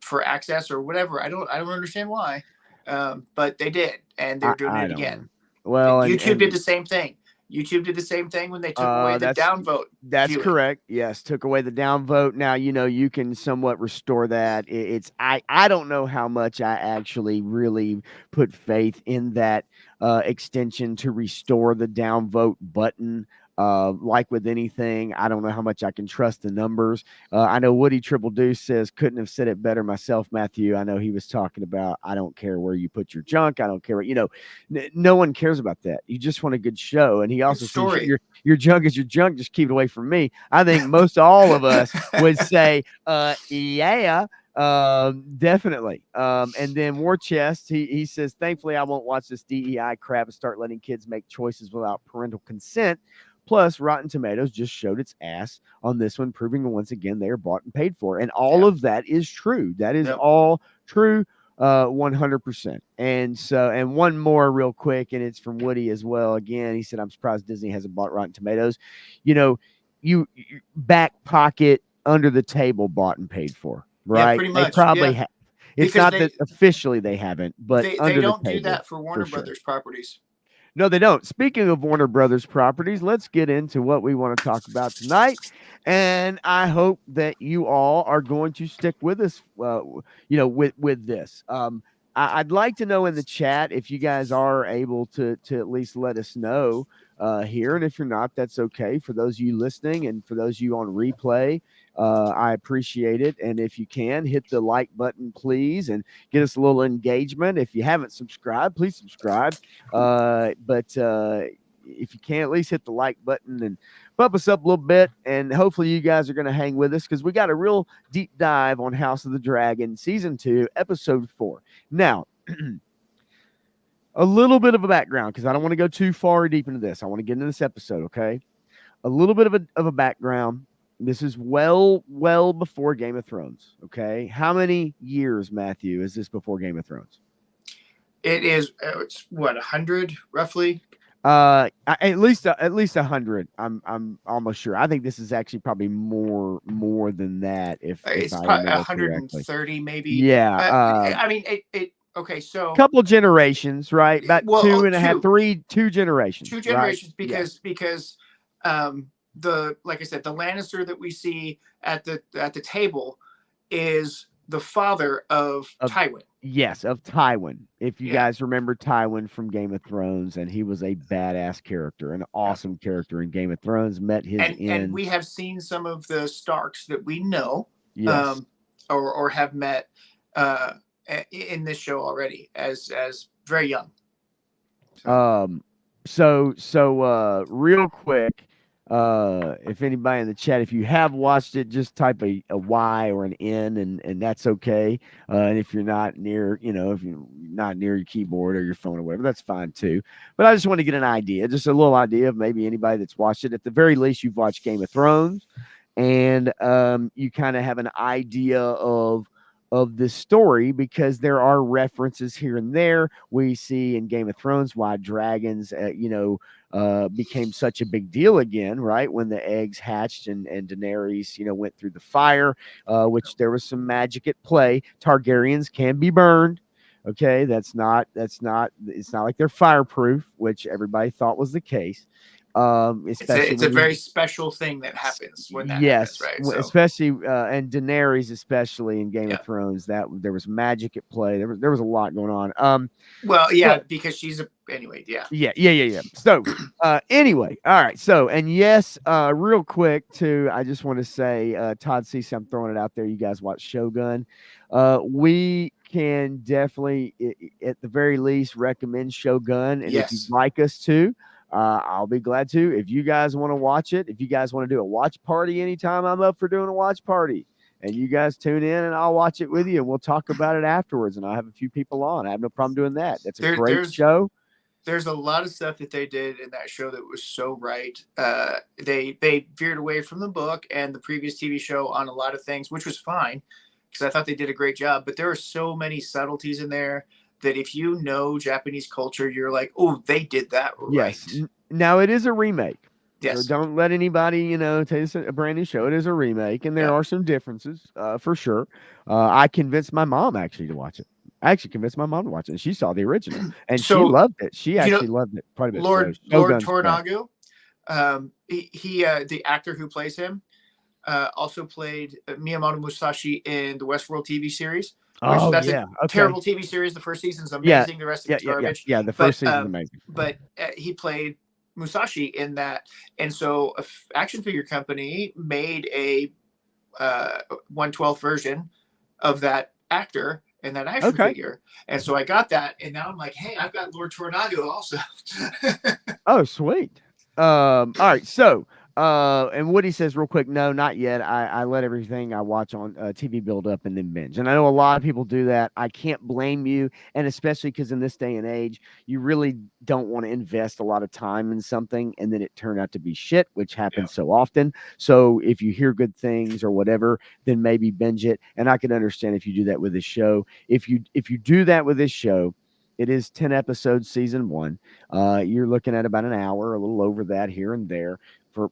for access or whatever. I don't understand why, but they did, and they're doing I it don't again. know. Well, YouTube did and the same thing. YouTube did the same thing when they took away the that's downvote viewing. correct. Yes, took away the downvote. Now you can somewhat restore that. It's I don't know how much I actually really put faith in that extension to restore the downvote button. Like with anything, I don't know how much I can trust the numbers. I know Woody Triple Deuce says couldn't have said it better myself, Matthew. I know he was talking about I don't care where you put your junk. I don't care what no one cares about that. You just want a good show. And he Good also says story. your junk is your junk. Just keep it away from me. I think most all of us would say, yeah, definitely. And then War Chest, he says, thankfully, I won't watch this DEI crap and start letting kids make choices without parental consent. Plus, Rotten Tomatoes just showed its ass on this one, proving once again they are bought and paid for. And all Yeah. of that is true. That is Yep. all true. 100%. And one more real quick, and it's from Woody as well. Again, he said, I'm surprised Disney hasn't bought Rotten Tomatoes. You know, you back pocket under the table bought and paid for, Yeah, right? pretty They much. probably Yeah, have. It's because not that officially they haven't, but they under the don't do table that for for Warner sure. Brothers properties. No, they don't. Speaking of Warner Brothers properties, let's get into what we want to talk about tonight. And I hope that you all are going to stick with us, with this. I'd like to know in the chat if you guys are able to at least let us know here. And if you're not, that's okay. For those of you listening and for those of you on replay, I appreciate it. And if you can, hit the like button, please, and get us a little engagement. If you haven't subscribed, please subscribe. But if you can, at least hit the like button and bump us up a little bit. And hopefully, you guys are going to hang with us because we got a real deep dive on House of the Dragon, season 2, episode 4. Now, a little bit of a background because I don't want to go too far deep into this. I want to get into this episode, okay? A little bit of a background. This is well before Game of Thrones, okay? How many years, Matthew, is this before Game of Thrones? It is. It's what, 100 roughly. At least 100. I'm almost sure. I think this is actually probably more than that. If It's I probably remember correctly. 130 maybe. Yeah. I mean, it. Okay, so Couple generations, right? About well, two and a half, two generations, two right? generations Yes. because the like I said, the Lannister that we see at the table is the father of Tywin. Yes, of Tywin. If you Yeah. guys remember Tywin from Game of Thrones, and he was a badass character, an awesome character in Game of Thrones. Met his And end. we have seen some of the Starks that we know, Yes. or have met in this show already as very young. So real quick, if anybody in the chat, if you have watched it, just type a Y or an N, and that's okay. And if you're not near, if you're not near your keyboard or your phone or whatever, that's fine too. But I just want to get an idea, just a little idea of maybe anybody that's watched it. At the very least, you've watched Game of Thrones, and you kind of have an idea of this story because there are references here and there. We see in Game of Thrones why dragons, became such a big deal again, right? When the eggs hatched and Daenerys, went through the fire, which there was some magic at play. Targaryens can be burned. Okay, it's not like they're fireproof, which everybody thought was the case. Especially it's a very special thing that happens when that yes, happens, right? So, especially and Daenerys, especially in Game yeah. of Thrones, that there was magic at play. There was a lot going on. Well, yeah, because she's anyway, yeah. Yeah. So, anyway, all right. So, and yes, real quick too, I just want to say, Todd Cease, I'm throwing it out there. You guys watch Shogun. We can definitely, at the very least, recommend Shogun, and if you'd like us to, I'll be glad to. If you guys want to watch it, if you guys want to do a watch party anytime, I'm up for doing a watch party. And you guys tune in and I'll watch it with you and we'll talk about it afterwards. And I'll have a few people on. I have no problem doing that. That's a great show. There's a lot of stuff that they did in that show that was so right. They veered away from the book and the previous TV show on a lot of things, which was fine. because I thought they did a great job. But there are so many subtleties in there that if you know Japanese culture, you're like, oh, they did that right. Yes. Now it is a remake. So Yes. don't let anybody, tell you it's a brand new show. It is a remake, and there Yeah. are some differences, for sure. I convinced my mom actually to watch it. I actually convinced my mom to watch it, and she saw the original, and she So loved it. She you know, actually loved it quite a bit. So Lord Shogun's correct. Tornagu, the actor who plays him, also played Miyamoto Musashi in the Westworld TV series, which Oh that's a yeah, okay, terrible TV series. The first season's yeah, amazing. The rest of yeah, it's yeah, yeah, garbage. yeah. The But first season's amazing. he played Musashi in that, and so action figure company made a 1/12 version of that actor and that action Okay. figure. And so I got that, and now I'm like, hey, I've got Lord Tornado also. Oh, sweet. All right. So, and Woody says real quick, no, not yet. I let everything I watch on TV build up and then binge. And I know a lot of people do that. I can't blame you. And especially because in this day and age, you really don't want to invest a lot of time in something and then it turned out to be shit, which Yeah. happens so often. So if you hear good things or whatever, then maybe binge it. And I can understand if you do that with this show. If you do that with this show, it is 10 episodes, season one. You're looking at about an hour, a little over that here and there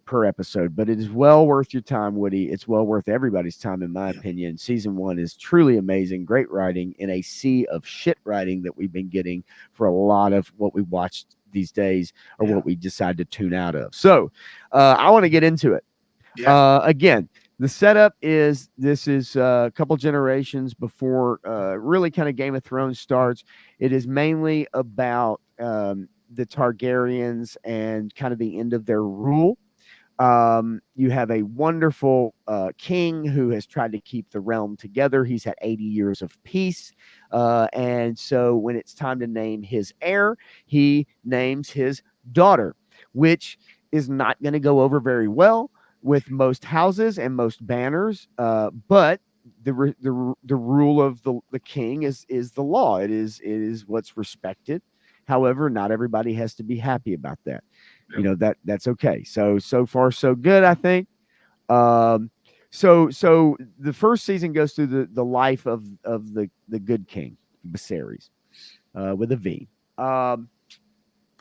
per episode, but it is well worth your time, Woody. It's well worth everybody's time, in my opinion. Season one is truly amazing, great writing in a sea of shit writing that we've been getting for a lot of what we watched these days or what we decide to tune out of. So I want to get into it. Again, the setup is this is a couple generations before really kind of Game of Thrones starts. It is mainly about the Targaryens and kind of the end of their rule. You have a wonderful king who has tried to keep the realm together. He's had 80 years of peace. And so when it's time to name his heir, he names his daughter, which is not going to go over very well with most houses and most banners. But the rule of the king is the law. It is what's respected. However, not everybody has to be happy about that. That's okay. So far so good, I think. So the first season goes through the life of the good king Viserys, with a V.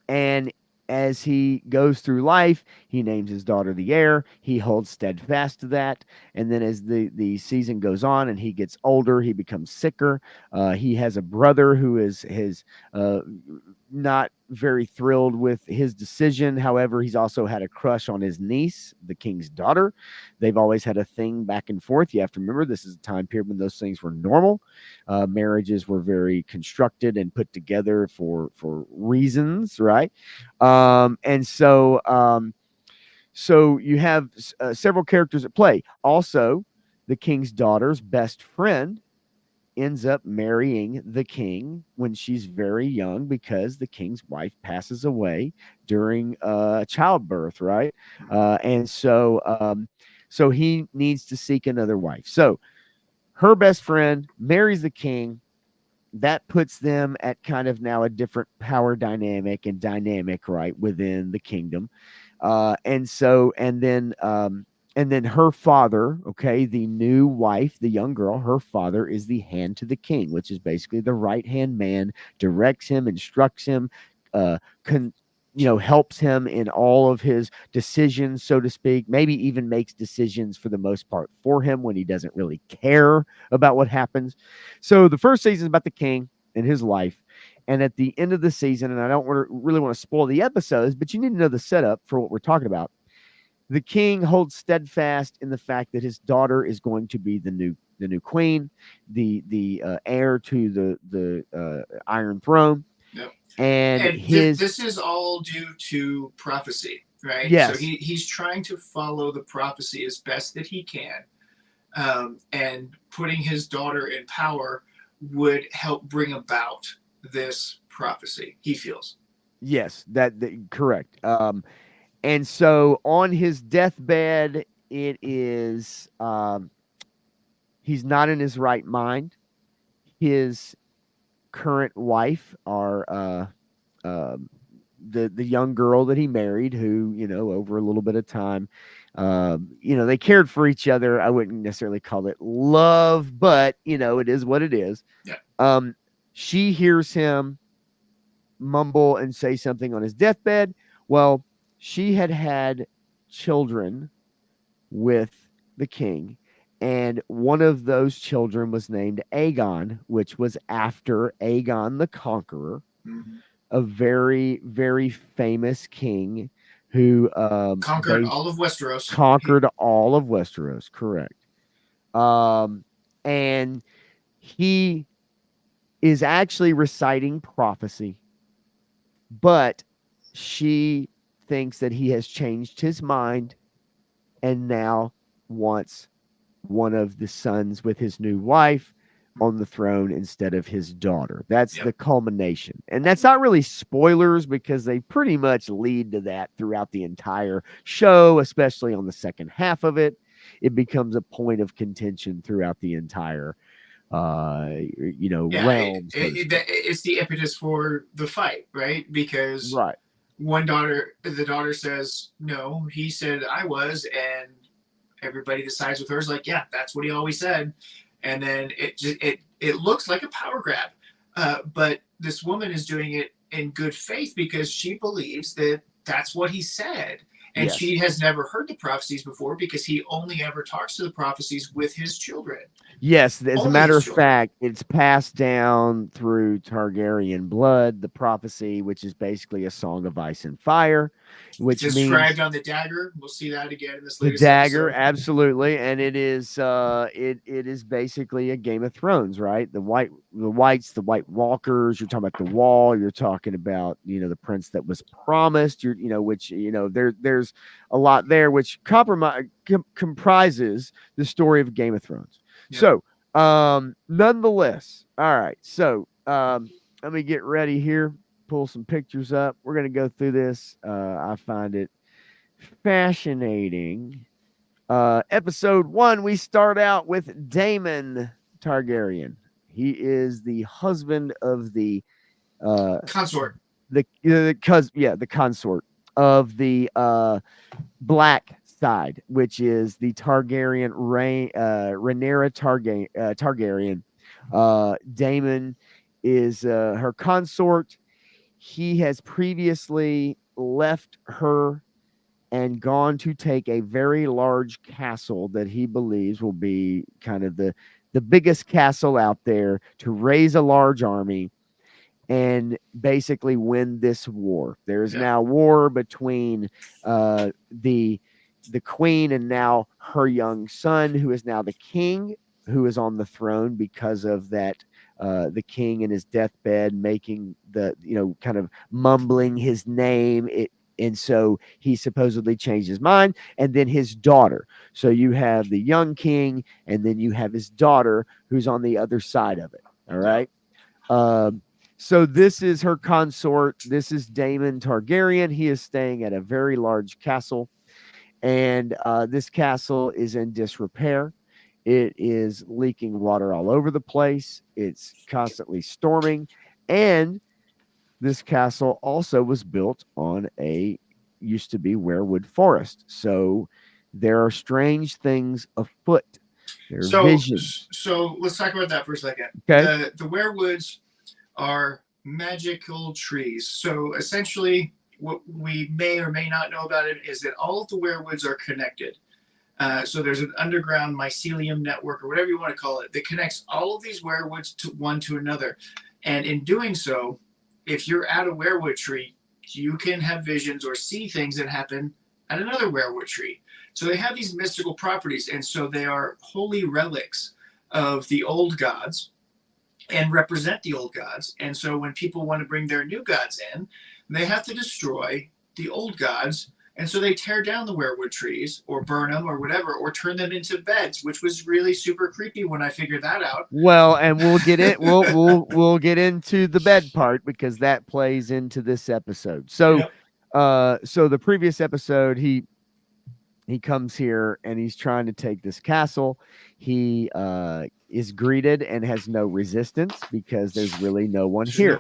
And as he goes through life, he names his daughter the heir. He holds steadfast to that. And then as the season goes on and he gets older, he becomes sicker. He has a brother who is not very thrilled with his decision. However, he's also had a crush on his niece, the king's daughter. They've always had a thing back and forth. You have to remember this is a time period when those things were normal. Marriages were very constructed and put together for reasons, right? So you have several characters at play. Also, the king's daughter's best friend ends up marrying the king when she's very young because the king's wife passes away during childbirth, right? So he needs to seek another wife. So her best friend marries the king. That puts them at kind of now a different power dynamic, right, within the kingdom. And then her father, okay, the new wife, the young girl, her father is the hand to the king, which is basically the right hand man, directs him, instructs him, uh, helps him in all of his decisions, so to speak, maybe even makes decisions for the most part for him when he doesn't really care about what happens. So the first season is about the king and his life. And at the end of the season, and I don't really want to spoil the episodes, but you need to know the setup for what we're talking about. The king holds steadfast in the fact that his daughter is going to be the new queen, the heir to the Iron Throne. Yep. And this is all due to prophecy, right? Yes. So he's trying to follow the prophecy as best that he can, and putting his daughter in power would help bring about this prophecy. He feels. Yes, that correct. And so on his deathbed, it is he's not in his right mind. His current wife are the young girl that he married, who over a little bit of time They cared for each other. I wouldn't necessarily call it love, but it is what it is. Yeah. She hears him mumble and say something on his deathbed. Well, she had children with the king, and one of those children was named Aegon, which was after Aegon the Conqueror, a very, very famous king who conquered all of Westeros. Conquered all of Westeros, correct. And he is actually reciting prophecy, but she thinks that he has changed his mind and now wants one of the sons with his new wife on the throne instead of his daughter. That's the culmination. And that's not really spoilers because they pretty much lead to that throughout the entire show, especially on the second half of it. It becomes a point of contention throughout the entire realm. It's the impetus for the fight, right? Because the daughter says, no, he said I was, and everybody decides with her is like, yeah, that's what he always said. And then it looks like a power grab. But this woman is doing it in good faith because she believes that that's what he said. And she has never heard the prophecies before because he only ever talks to the prophecies with his children. Yes, as a matter of fact, it's passed down through Targaryen blood, the prophecy, which is basically a song of ice and fire, which it's described on the dagger. We'll see that again in this latest dagger, episode. absolutely, and it is it is basically a Game of Thrones, right? The White Walkers. You're talking about the Wall. You're talking about the prince that was promised. There's a lot there, which comprises the story of Game of Thrones. Yeah. So, nonetheless, all right. So, let me get ready here. Pull some pictures up. We're going to go through this. I find it fascinating. Episode 1, we start out with Daemon Targaryen. He is the husband of the consort. The consort of the black side, which is the Targaryen Rhaenyra Targaryen. Daemon is her consort. He has previously left her and gone to take a very large castle that he believes will be kind of the biggest castle out there to raise a large army and basically win this war. There is now war between the queen and now her young son, who is now the king, who is on the throne because of that. The king in his deathbed making kind of mumbling his name. And so he supposedly changed his mind. And then his daughter. So you have the young king, and then you have his daughter who's on the other side of it. All right. So this is her consort. This is Daemon Targaryen. He is staying at a very large castle. And this castle is in disrepair. It is leaking water all over the place. It's constantly storming. And this castle also was built on used to be weirwood forest. So there are strange things afoot. There are visions. So let's talk about that for a second. Okay. The weirwoods are magical trees. So essentially, what we may or may not know about it is that all of the weirwoods are connected. So there's an underground mycelium network, or whatever you want to call it, that connects all of these weirwoods one to another. And in doing so, if you're at a weirwood tree, you can have visions or see things that happen at another weirwood tree. So they have these mystical properties, and so they are holy relics of the old gods and represent the old gods. And so when people want to bring their new gods in, they have to destroy the old gods. And so they tear down the weirwood trees or burn them or whatever, or turn them into beds, which was really super creepy when I figured that out. Well, and we'll get it. We'll get into the bed part because that plays into this episode. So, so the previous episode, he he comes here and he's trying to take this castle. He is greeted and has no resistance because there's really no one There's here.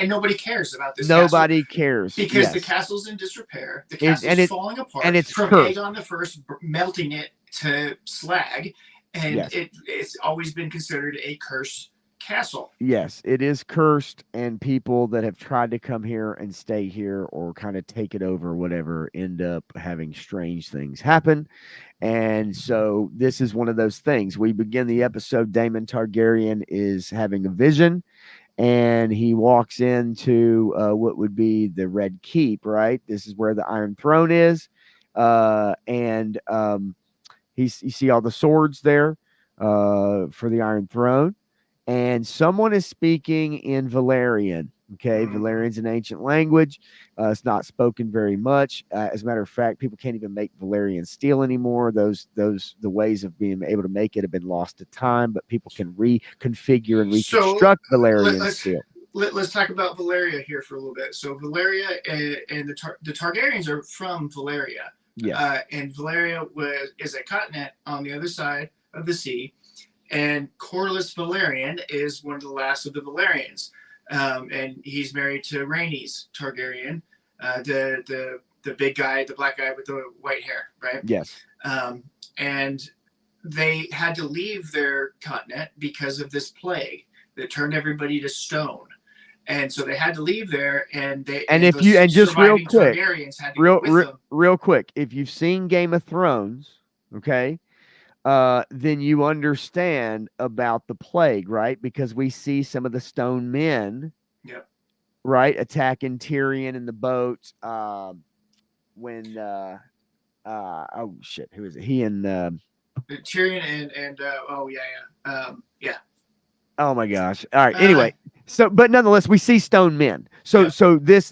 nobody cares about this castle Nobody cares. because the Yes. castle's in disrepair. The It, castle's and it falling and apart it's from cursed. Aegon the First melting it to slag, and Yes. it's always been considered a cursed castle. Yes, it is cursed, and people that have tried to come here and stay here or kind of take it over, whatever, end up having strange things happen. And so this is one of those things. We begin the episode. Daemon Targaryen is having a vision, and he walks into what would be the Red Keep, right? This is where the Iron Throne is. And you see all the swords there for the Iron Throne. And someone is speaking in Valerian. Okay, Valerian's an ancient language. It's not spoken very much. As a matter of fact, people can't even make Valerian steel anymore. The ways of being able to make it have been lost to time, but people can reconfigure and reconstruct Valerian steel. Let's talk about Valeria here for a little bit. So Valeria and the Targaryens are from Valeria. Yes. And Valeria is a continent on the other side of the sea. And Corlys Velaryon is one of the last of the Velaryons. And he's married to Rhaenys Targaryen, the big guy, the black guy with the white hair, right? Yes. And they had to leave their continent because of this plague that turned everybody to stone. And so they had to leave there, and just real quick, Targaryens had to go with them. real quick, if you've seen Game of Thrones, okay, then you understand about the plague, right? Because we see some of the stone men, right, attacking Tyrion in the boat. When oh shit, who is it? He and Tyrion and oh my gosh! All right. Anyway, so but nonetheless, we see stone men. So this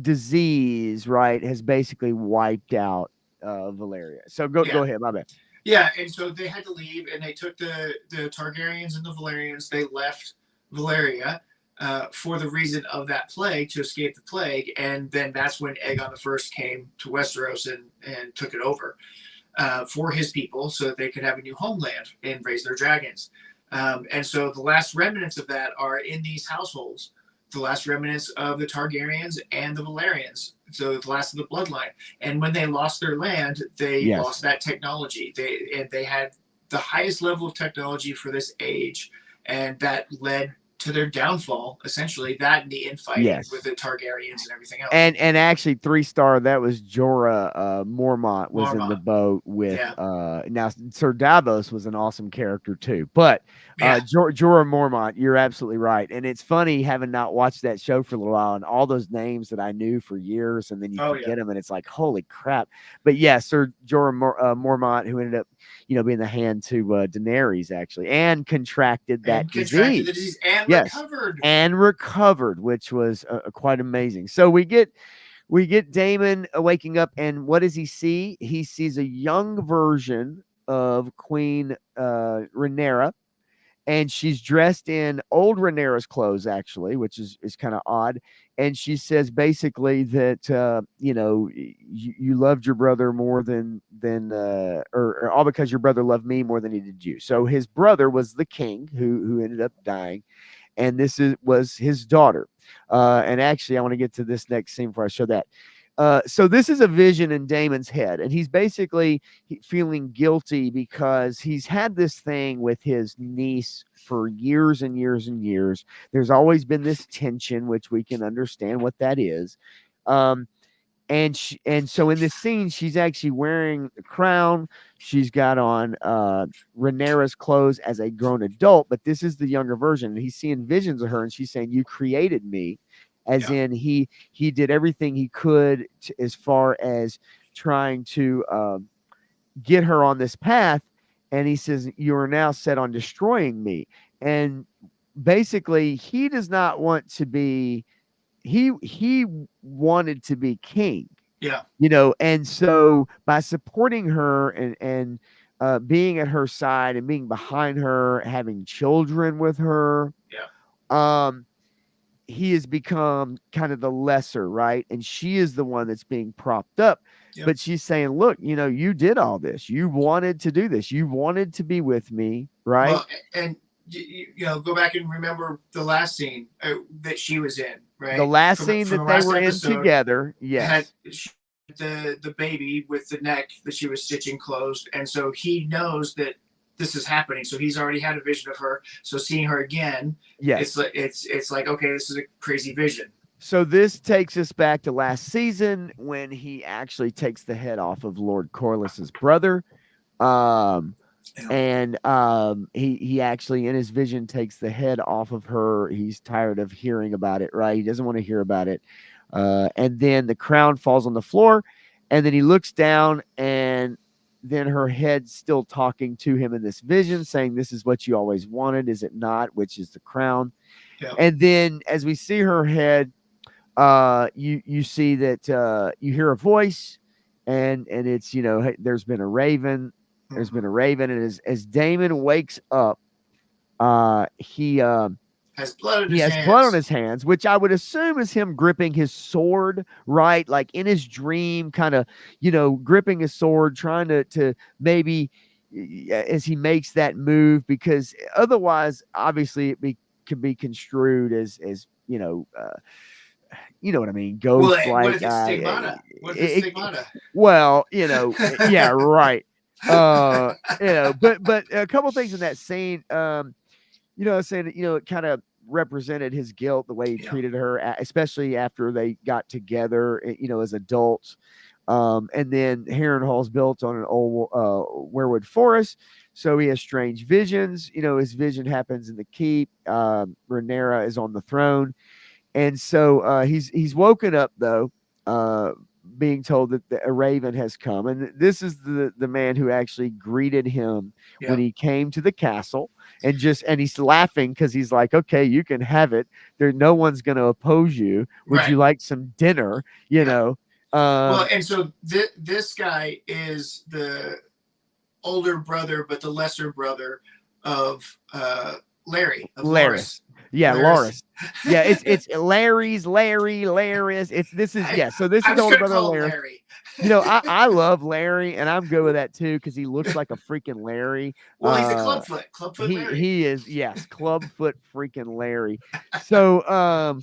disease, right, has basically wiped out Valeria. So go ahead, my bad. Yeah, and so they had to leave, and they took the Targaryens and the Velaryons. They left Valeria for the reason of that plague, to escape the plague, and then that's when Aegon the First came to Westeros and took it over for his people, so that they could have a new homeland and raise their dragons. And so the last remnants of that are in these households, the last remnants of the Targaryens and the Velaryons. So the last of the bloodline. And when they lost their land, they lost that technology. They had the highest level of technology for this age, and that led to their downfall, essentially. That and the infighting with the Targaryens and everything else. And actually, 3-star, that was Jorah Mormont was in the boat with now Sir Davos was an awesome character too. But Jorah Mormont, you're absolutely right. And it's funny having not watched that show for a little while, and all those names that I knew for years, and then you forget them, and it's like, holy crap. But yeah, Sir Jorah Mormont, who ended up, being the hand to Daenerys, actually, and contracted that disease. And recovered, which was quite amazing. So we get Daemon waking up, and what does he see? He sees a young version of Queen Rhaenyra, and she's dressed in old Rhaenyra's clothes, actually, which is kind of odd. And she says basically that you loved your brother more than or all because your brother loved me more than he did you. So his brother was the king who ended up dying, and this was his daughter. And actually, I want to get to this next scene before I show that. So this is a vision in Daemon's head, and he's basically feeling guilty because he's had this thing with his niece for years and years and years. There's always been this tension, which we can understand what that is. And so in this scene, she's actually wearing a crown. She's got on Rhaenyra's clothes as a grown adult, but this is the younger version. And he's seeing visions of her, and she's saying, "You created me." As in he did everything he could as far as trying to get her on this path. And he says, "You are now set on destroying me." And basically, he does not want to be, he wanted to be king. Yeah. And so by supporting her and being at her side and being behind her, having children with her, he has become kind of the lesser, right? And she is the one that's being propped up. Yep. But she's saying, look, you did all this. You wanted to do this. You wanted to be with me, right? Well, and go back and remember the last scene that she was in, right? The last scene that they were in together, yes. Had the baby with the neck that she was stitching closed, and so he knows that this is happening. So he's already had a vision of her. So seeing her again, yes, it's like, okay, this is a crazy vision. So this takes us back to last season when he actually takes the head off of Lord Corliss's brother. He actually in his vision takes the head off of her. He's tired of hearing about it, right? He doesn't want to hear about it. And then the crown falls on the floor, and then he looks down, and then her head's still talking to him in this vision, saying, "This is what you always wanted, is it not?" Which is the crown. Yep. And then as we see her head, you see that you hear a voice, and it's hey, there's been a raven. There's been a raven, and as Daemon wakes up, he has blood. Blood on his hands, which I would assume is him gripping his sword, right? Like in his dream, kind of gripping his sword, trying to maybe as he makes that move, because otherwise, obviously, can be construed as you know what I mean, ghost like. What if it's stigmata? What if it's stigmata? Well, yeah, right. But a couple things in that scene, saying it kind of represented his guilt, the way he treated her, especially after they got together, as adults. And then Harrenhal's built on an old weirwood forest, so he has strange visions. His vision happens in the keep. Rhaenyra is on the throne, and so he's woken up though, being told that a raven has come, and this is the man who actually greeted him when he came to the castle, and he's laughing because he's like, okay, you can have it. No one's going to oppose you. Would you like some dinner? Well, and so this guy is the older brother, but the lesser brother of Larry. Of Larys. Yeah, Loras. Yeah, it's Larry's, Larys. This is older brother Larry. I love Larry, and I'm good with that too, because he looks like a freaking Larry. Well, he's a Clubfoot Larry. He is, yes, Clubfoot freaking Larry. So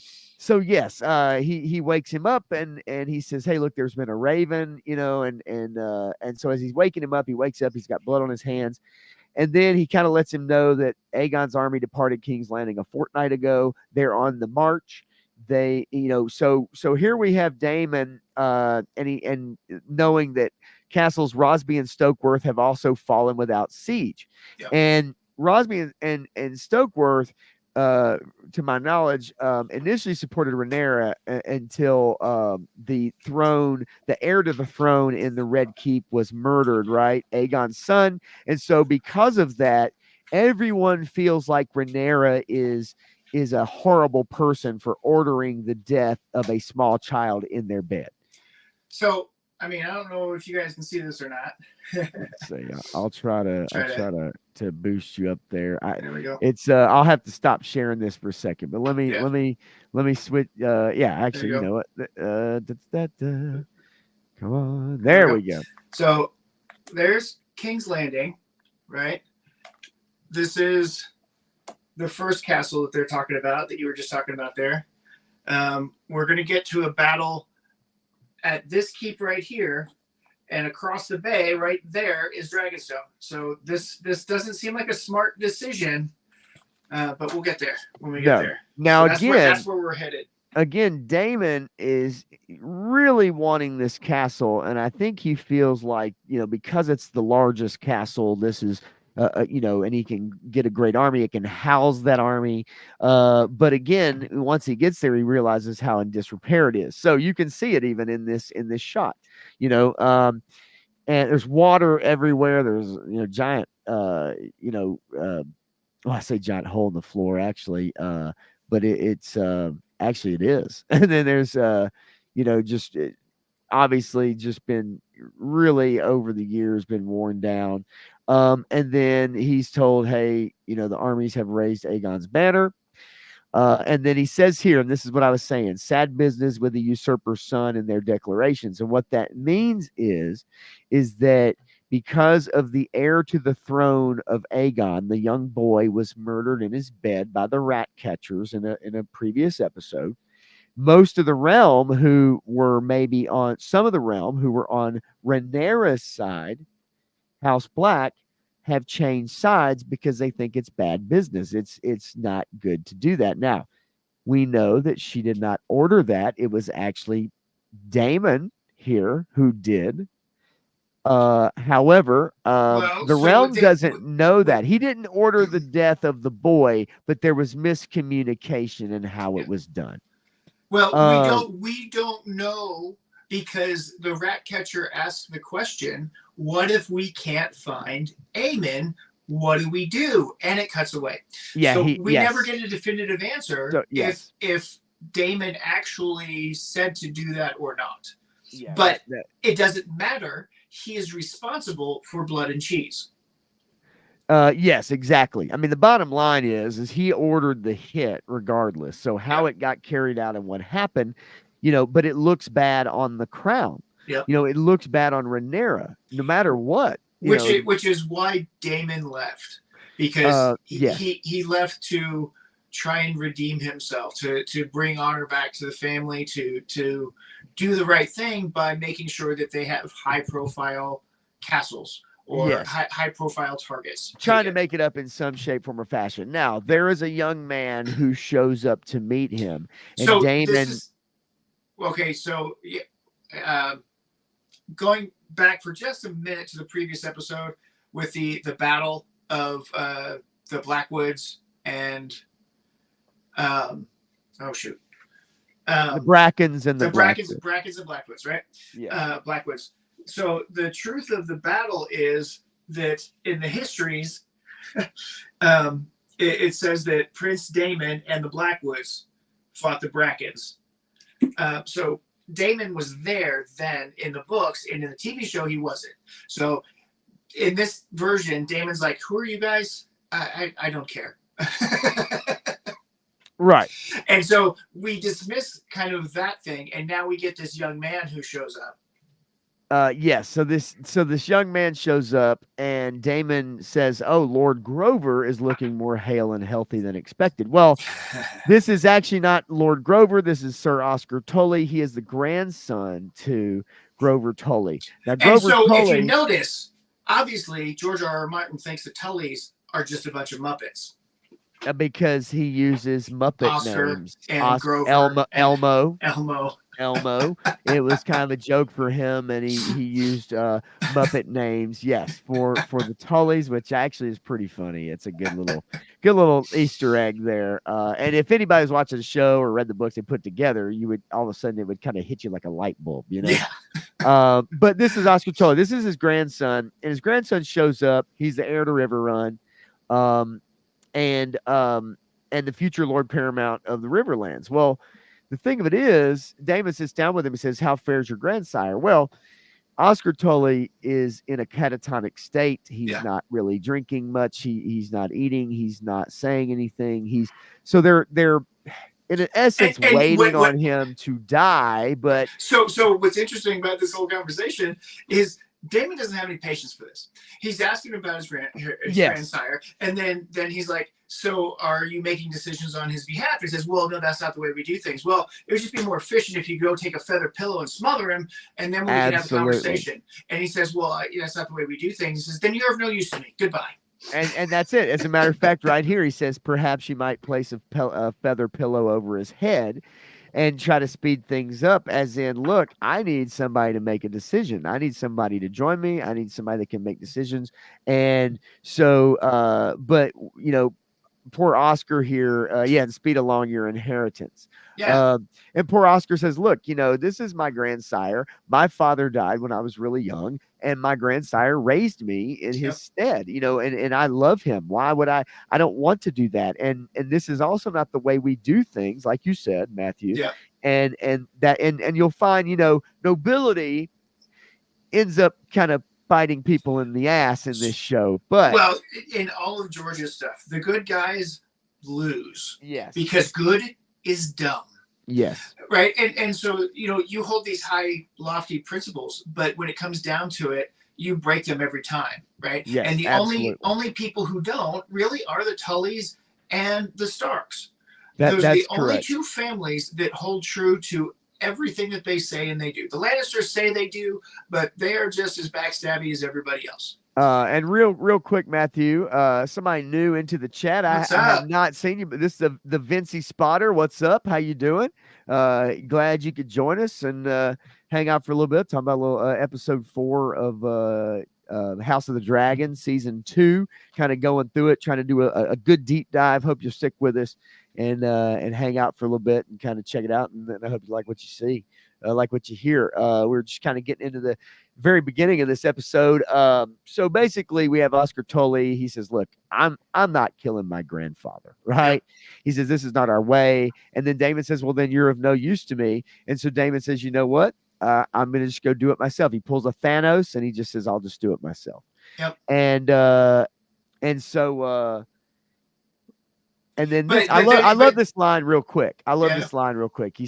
yes, he wakes him up, and he says, "Hey, look, there's been a raven," and so as he's waking him up, he wakes up, he's got blood on his hands. And then he kind of lets him know that Aegon's army departed King's Landing a fortnight ago. They're on the march. They, so here we have Daemon, and knowing that castles Rosby and Stokeworth have also fallen without siege. Yep. And Rosby and Stokeworth, to my knowledge, initially supported Rhaenyra until the heir to the throne in the Red Keep was murdered, right? Aegon's son. And so because of that, everyone feels like Rhaenyra is a horrible person for ordering the death of a small child in their bed. So, I mean, I don't know if you guys can see this or not. Let's see. I'll try to boost you up there. There we go. It's I'll have to stop sharing this for a second, but let me switch. Actually, you know what? Come on, there we go. So there's King's Landing, right? This is the first castle that they're talking about, that you were just talking about there. We're going to get to a battle at this keep right here, and across the bay right there is Dragonstone. So this doesn't seem like a smart decision, but we'll get there when we get there. Now, so that's where we're headed. Again, Daemon is really wanting this castle, and I think he feels like, because it's the largest castle, this is and he can get a great army. It can house that army. But again, once he gets there, he realizes how in disrepair it is. So you can see it even in this shot, and there's water everywhere. There's, giant, I say giant hole in the floor actually. But it's actually it is. And then there's, obviously just been really over the years been worn down. And then he's told, hey, the armies have raised Aegon's banner. And then he says here, and this is what I was saying, sad business with the usurper's son and their declarations. And what that means is that because of the heir to the throne of Aegon, the young boy was murdered in his bed by the rat catchers in a previous episode. Most of the realm who were maybe on some of the realm who were on Rhaenyra's side, House Black, have changed sides because they think it's bad business. It's not good to do that. Now, we know that she did not order that. It was actually Daemon here who did. However, Well, the so realm doesn't know that. He didn't order the death of the boy, but there was miscommunication in how it was done. Well, we don't know, because the rat catcher asked the question, what if we can't find Aemon? What do we do? And it cuts away. Yeah, so we never get a definitive answer So, yes. if Daemon actually said to do that or not. Yeah, But it doesn't matter. He is responsible for blood and cheese. Yes, exactly. I mean, the bottom line is he ordered the hit regardless. So how it got carried out and what happened, but it looks bad on the crown. Yep. It looks bad on Rhaenyra, no matter what. Which is why Daemon left, because he left to try and redeem himself, to bring honor back to the family, to do the right thing by making sure that they have high profile castles or high profile targets. Trying to make it up in some shape, form, or fashion. Now, there is a young man who shows up to meet him. And so Daemon. Going back for just a minute to the previous episode with the battle of the Blackwoods and the Brackens and the Brackens and Blackwoods, right? Yeah. Blackwoods. So the truth of the battle is that in the histories, it says that Prince Daemon and the Blackwoods fought the Brackens. So Daemon was there then in the books, and in the TV show he wasn't. So in this version, Daemon's like, "Who are you guys? I don't care." Right. And so we dismiss kind of that thing, and now we get this young man who shows up. Yes. So this young man shows up, and Daemon says, "Oh, Lord Grover is looking more hale and healthy than expected." Well, this is actually not Lord Grover. This is Sir Oscar Tully. He is the grandson to Grover Tully. Now, Grover Tully, if you notice, obviously George R.R. Martin thinks the Tullys are just a bunch of Muppets. Because he uses Muppet Oscar names. And Grover Elmo. It was kind of a joke for him, and he used Muppet names. Yes, for the Tullys, which actually is pretty funny. It's a good little Easter egg there. And if anybody's watching the show or read the books they put together, you would all of a sudden it would kind of hit you like a light bulb, Yeah. But this is Oscar Tully. This is his grandson, and his grandson shows up. He's the heir to River Run. And the future Lord Paramount of the Riverlands. Well, the thing of it is, Daemon sits down with him and says, "How fares your grandsire?" Well, Oscar Tully is in a catatonic state. He's not really drinking much. He's not eating. He's not saying anything. So they're in essence waiting on him to die. But so what's interesting about this whole conversation is Daemon doesn't have any patience for this. He's asking about his grandsire, and then he's like, "So are you making decisions on his behalf?" He says, "Well, no, that's not the way we do things." Well, it would just be more efficient if you go take a feather pillow and smother him, and then we can have a conversation. And he says, "Well, that's not the way we do things." He says, "Then you're of no use to me. Goodbye." And that's it. As a matter of fact, right here, he says, "Perhaps you might place a feather pillow over his head and try to speed things up," as in, look, I need somebody to make a decision. I need somebody to join me. I need somebody that can make decisions. And so, but, poor Oscar here, and speed along your inheritance. Yeah. And poor Oscar says, "Look, this is my grandsire. My father died when I was really young, and my grandsire raised me in his stead, and I love him. Why would I don't want to do that. And this is also not the way we do things, like you said, Matthew. Yeah. And you'll find, nobility ends up kind of biting people in the ass in this show. But well, in all of George's stuff, the good guys lose Yes. because good is dumb. Yes. Right. And so, you hold these high, lofty principles, but when it comes down to it, you break them every time. Right. Yes, And the absolutely. only people who don't really are the Tullys and the Starks. Those are That's the only correct. two families that hold true to everything that they say and they do. The Lannisters say they do, but they are just as backstabby as everybody else. And real quick, Matthew, somebody new into the chat. I have not seen you, but this is the Vincey Spotter. What's up? How you doing? Glad you could join us and hang out for a little bit. Talking about a little episode 4 of House of the Dragon season 2. Kind of going through it, trying to do a good deep dive. Hope you'll stick with us and hang out for a little bit and kind of check it out. And then I hope you like what you see, like what you hear. We're just kind of getting into the very beginning of this episode. So basically we have Oscar Tully. He says, look, I'm not killing my grandfather, right? He says, this is not our way. And then Daemon says, well, then you're of no use to me. And so Daemon says, you know what? I'm going to just go do it myself. He pulls a Thanos and he just says, I'll just do it myself. Yep. And so and then I love this line real quick. I love this line real quick.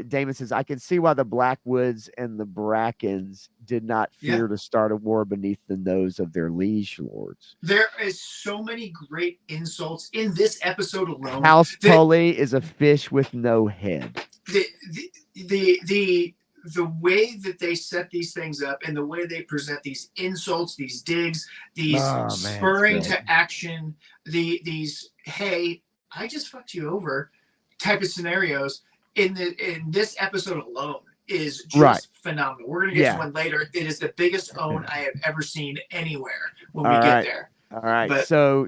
Daemon says, I can see why the Blackwoods and the Brackens did not fear to start a war beneath the nose of their liege lords. There is so many great insults in this episode alone. House Tully is a fish with no head. The way that they set these things up and the way they present these insults, these digs, these spurring to action, these hey, I just fucked you over type of scenarios in this episode alone is just phenomenal. We're gonna get to one later. It is the biggest own I have ever seen anywhere when we get there. All right. But, so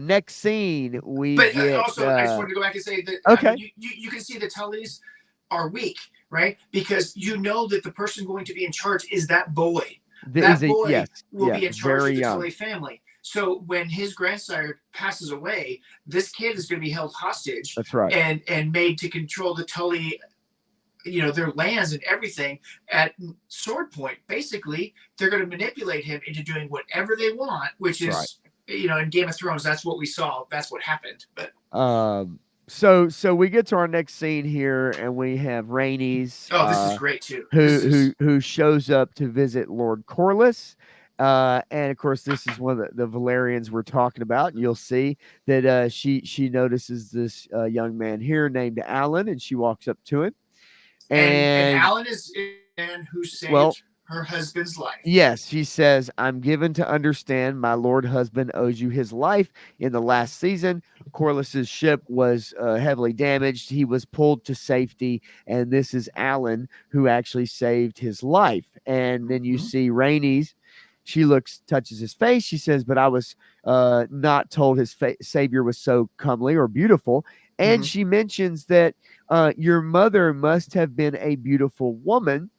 next scene also I just wanted to go back and say that I mean, you can see the Tullys are weak, right? Because you know that the person going to be in charge is that boy. That boy will be in charge of the Tully family. So when his grandsire passes away, this kid is going to be held hostage. That's right. And made to control the Tully, their lands and everything at sword point. Basically, they're going to manipulate him into doing whatever they want, which is, in Game of Thrones, that's what we saw. That's what happened. But so we get to our next scene here, and we have Rhaenys. Oh, this is great too. Who shows up to visit Lord Corlys. And of course, this is one of the Valerians we're talking about. You'll see that she notices this young man here named Alan, and she walks up to him. And Alan is in who saved her husband's life. Yes, she says, I'm given to understand my lord husband owes you his life. In the last season, Corlys's ship was heavily damaged. He was pulled to safety, and this is Alan who actually saved his life. And then you see Rhaenys. She touches his face. She says, but I was not told his savior was so comely or beautiful. And she mentions that your mother must have been a beautiful woman.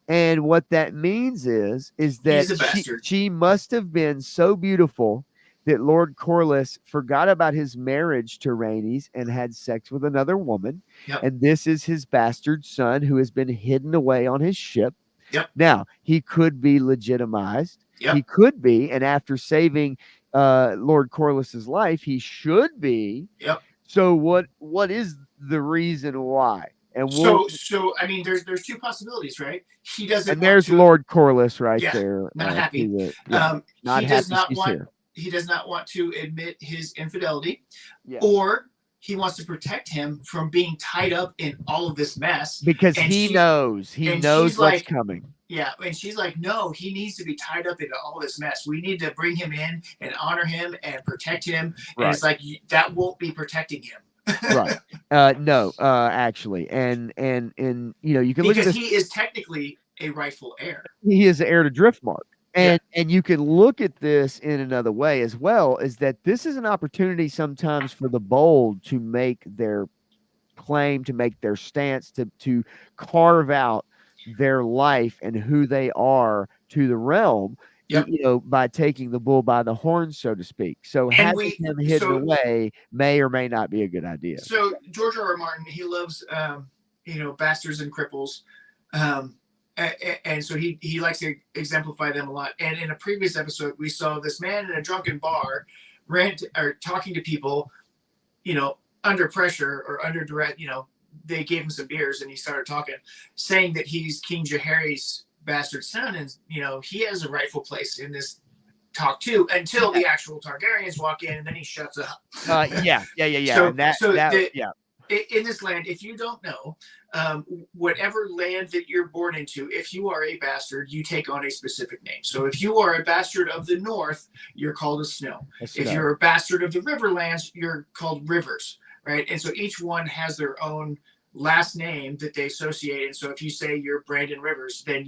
And what that means is that she must have been so beautiful that Lord Corlys forgot about his marriage to Rhaenys and had sex with another woman. Yep. And this is his bastard son who has been hidden away on his ship. Yep. Now, he could be legitimized. Yep. He could be. And after saving Lord Corlys's life, he should be. Yep. So what is the reason why? And so I mean, there's two possibilities, right? He doesn't. And there's Lord Corlys right there. Not happy. Not he happy does not want. Here. He does not want to admit his infidelity, yeah. or he wants to protect him from being tied up in all of this mess because he knows what's coming. Yeah, and she's like, no, he needs to be tied up into all this mess. We need to bring him in and honor him and protect him. And it's like that won't be protecting him. Right. No, actually. And you can look at this. He is technically a rightful heir. He is the heir to Driftmark. And you can look at this in another way as well, is that this is an opportunity sometimes for the bold to make their claim, to make their stance, to carve out their life and who they are to the realm. By taking the bull by the horns, so to speak. So having him hidden away may or may not be a good idea. So George R. R. Martin, he loves, bastards and cripples. And so he likes to exemplify them a lot. And in a previous episode, we saw this man in a drunken bar talking to people under pressure or under direct, they gave him some beers and he started talking, saying that he's King Jaehaerys bastard son, and he has a rightful place in this talk too, until the actual Targaryens walk in, and then he shuts up. Yeah. So, and that yeah. In this land, if you don't know, whatever land that you're born into, if you are a bastard, you take on a specific name. So if you are a bastard of the North, you're called a Snow. If you're a bastard of the Riverlands, you're called Rivers, right? And so each one has their own last name that they associate. And so if you say you're Brandon Rivers, then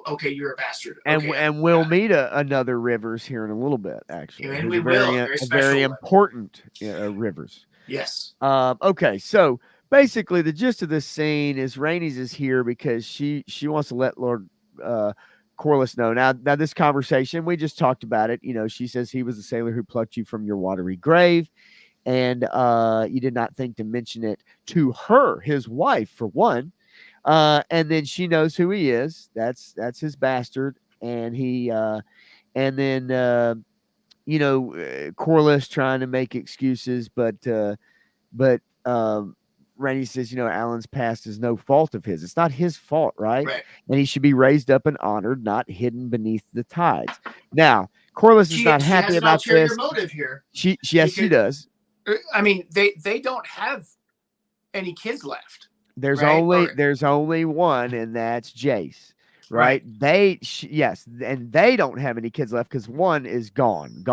okay, you're a bastard. Okay, and we'll meet another Rivers here in a little bit, actually. And we will. Very important Rivers. Yes. Okay, so basically the gist of this scene is Rhaenys is here because she wants to let Lord Corlys know. Now this conversation, we just talked about it. She says he was the sailor who plucked you from your watery grave, and you did not think to mention it to her, his wife, for one. And then she knows who he is. That's his bastard, and he and then Corlys trying to make excuses, but Rhaenys says, Alan's past is no fault of his. It's not his fault, right? And he should be raised up and honored, not hidden beneath the tides. Now, Corlys is not happy about this. Motive here. She does. I mean, they don't have any kids left. There's only one, and that's Jace. Right? And they don't have any kids left because one is gone.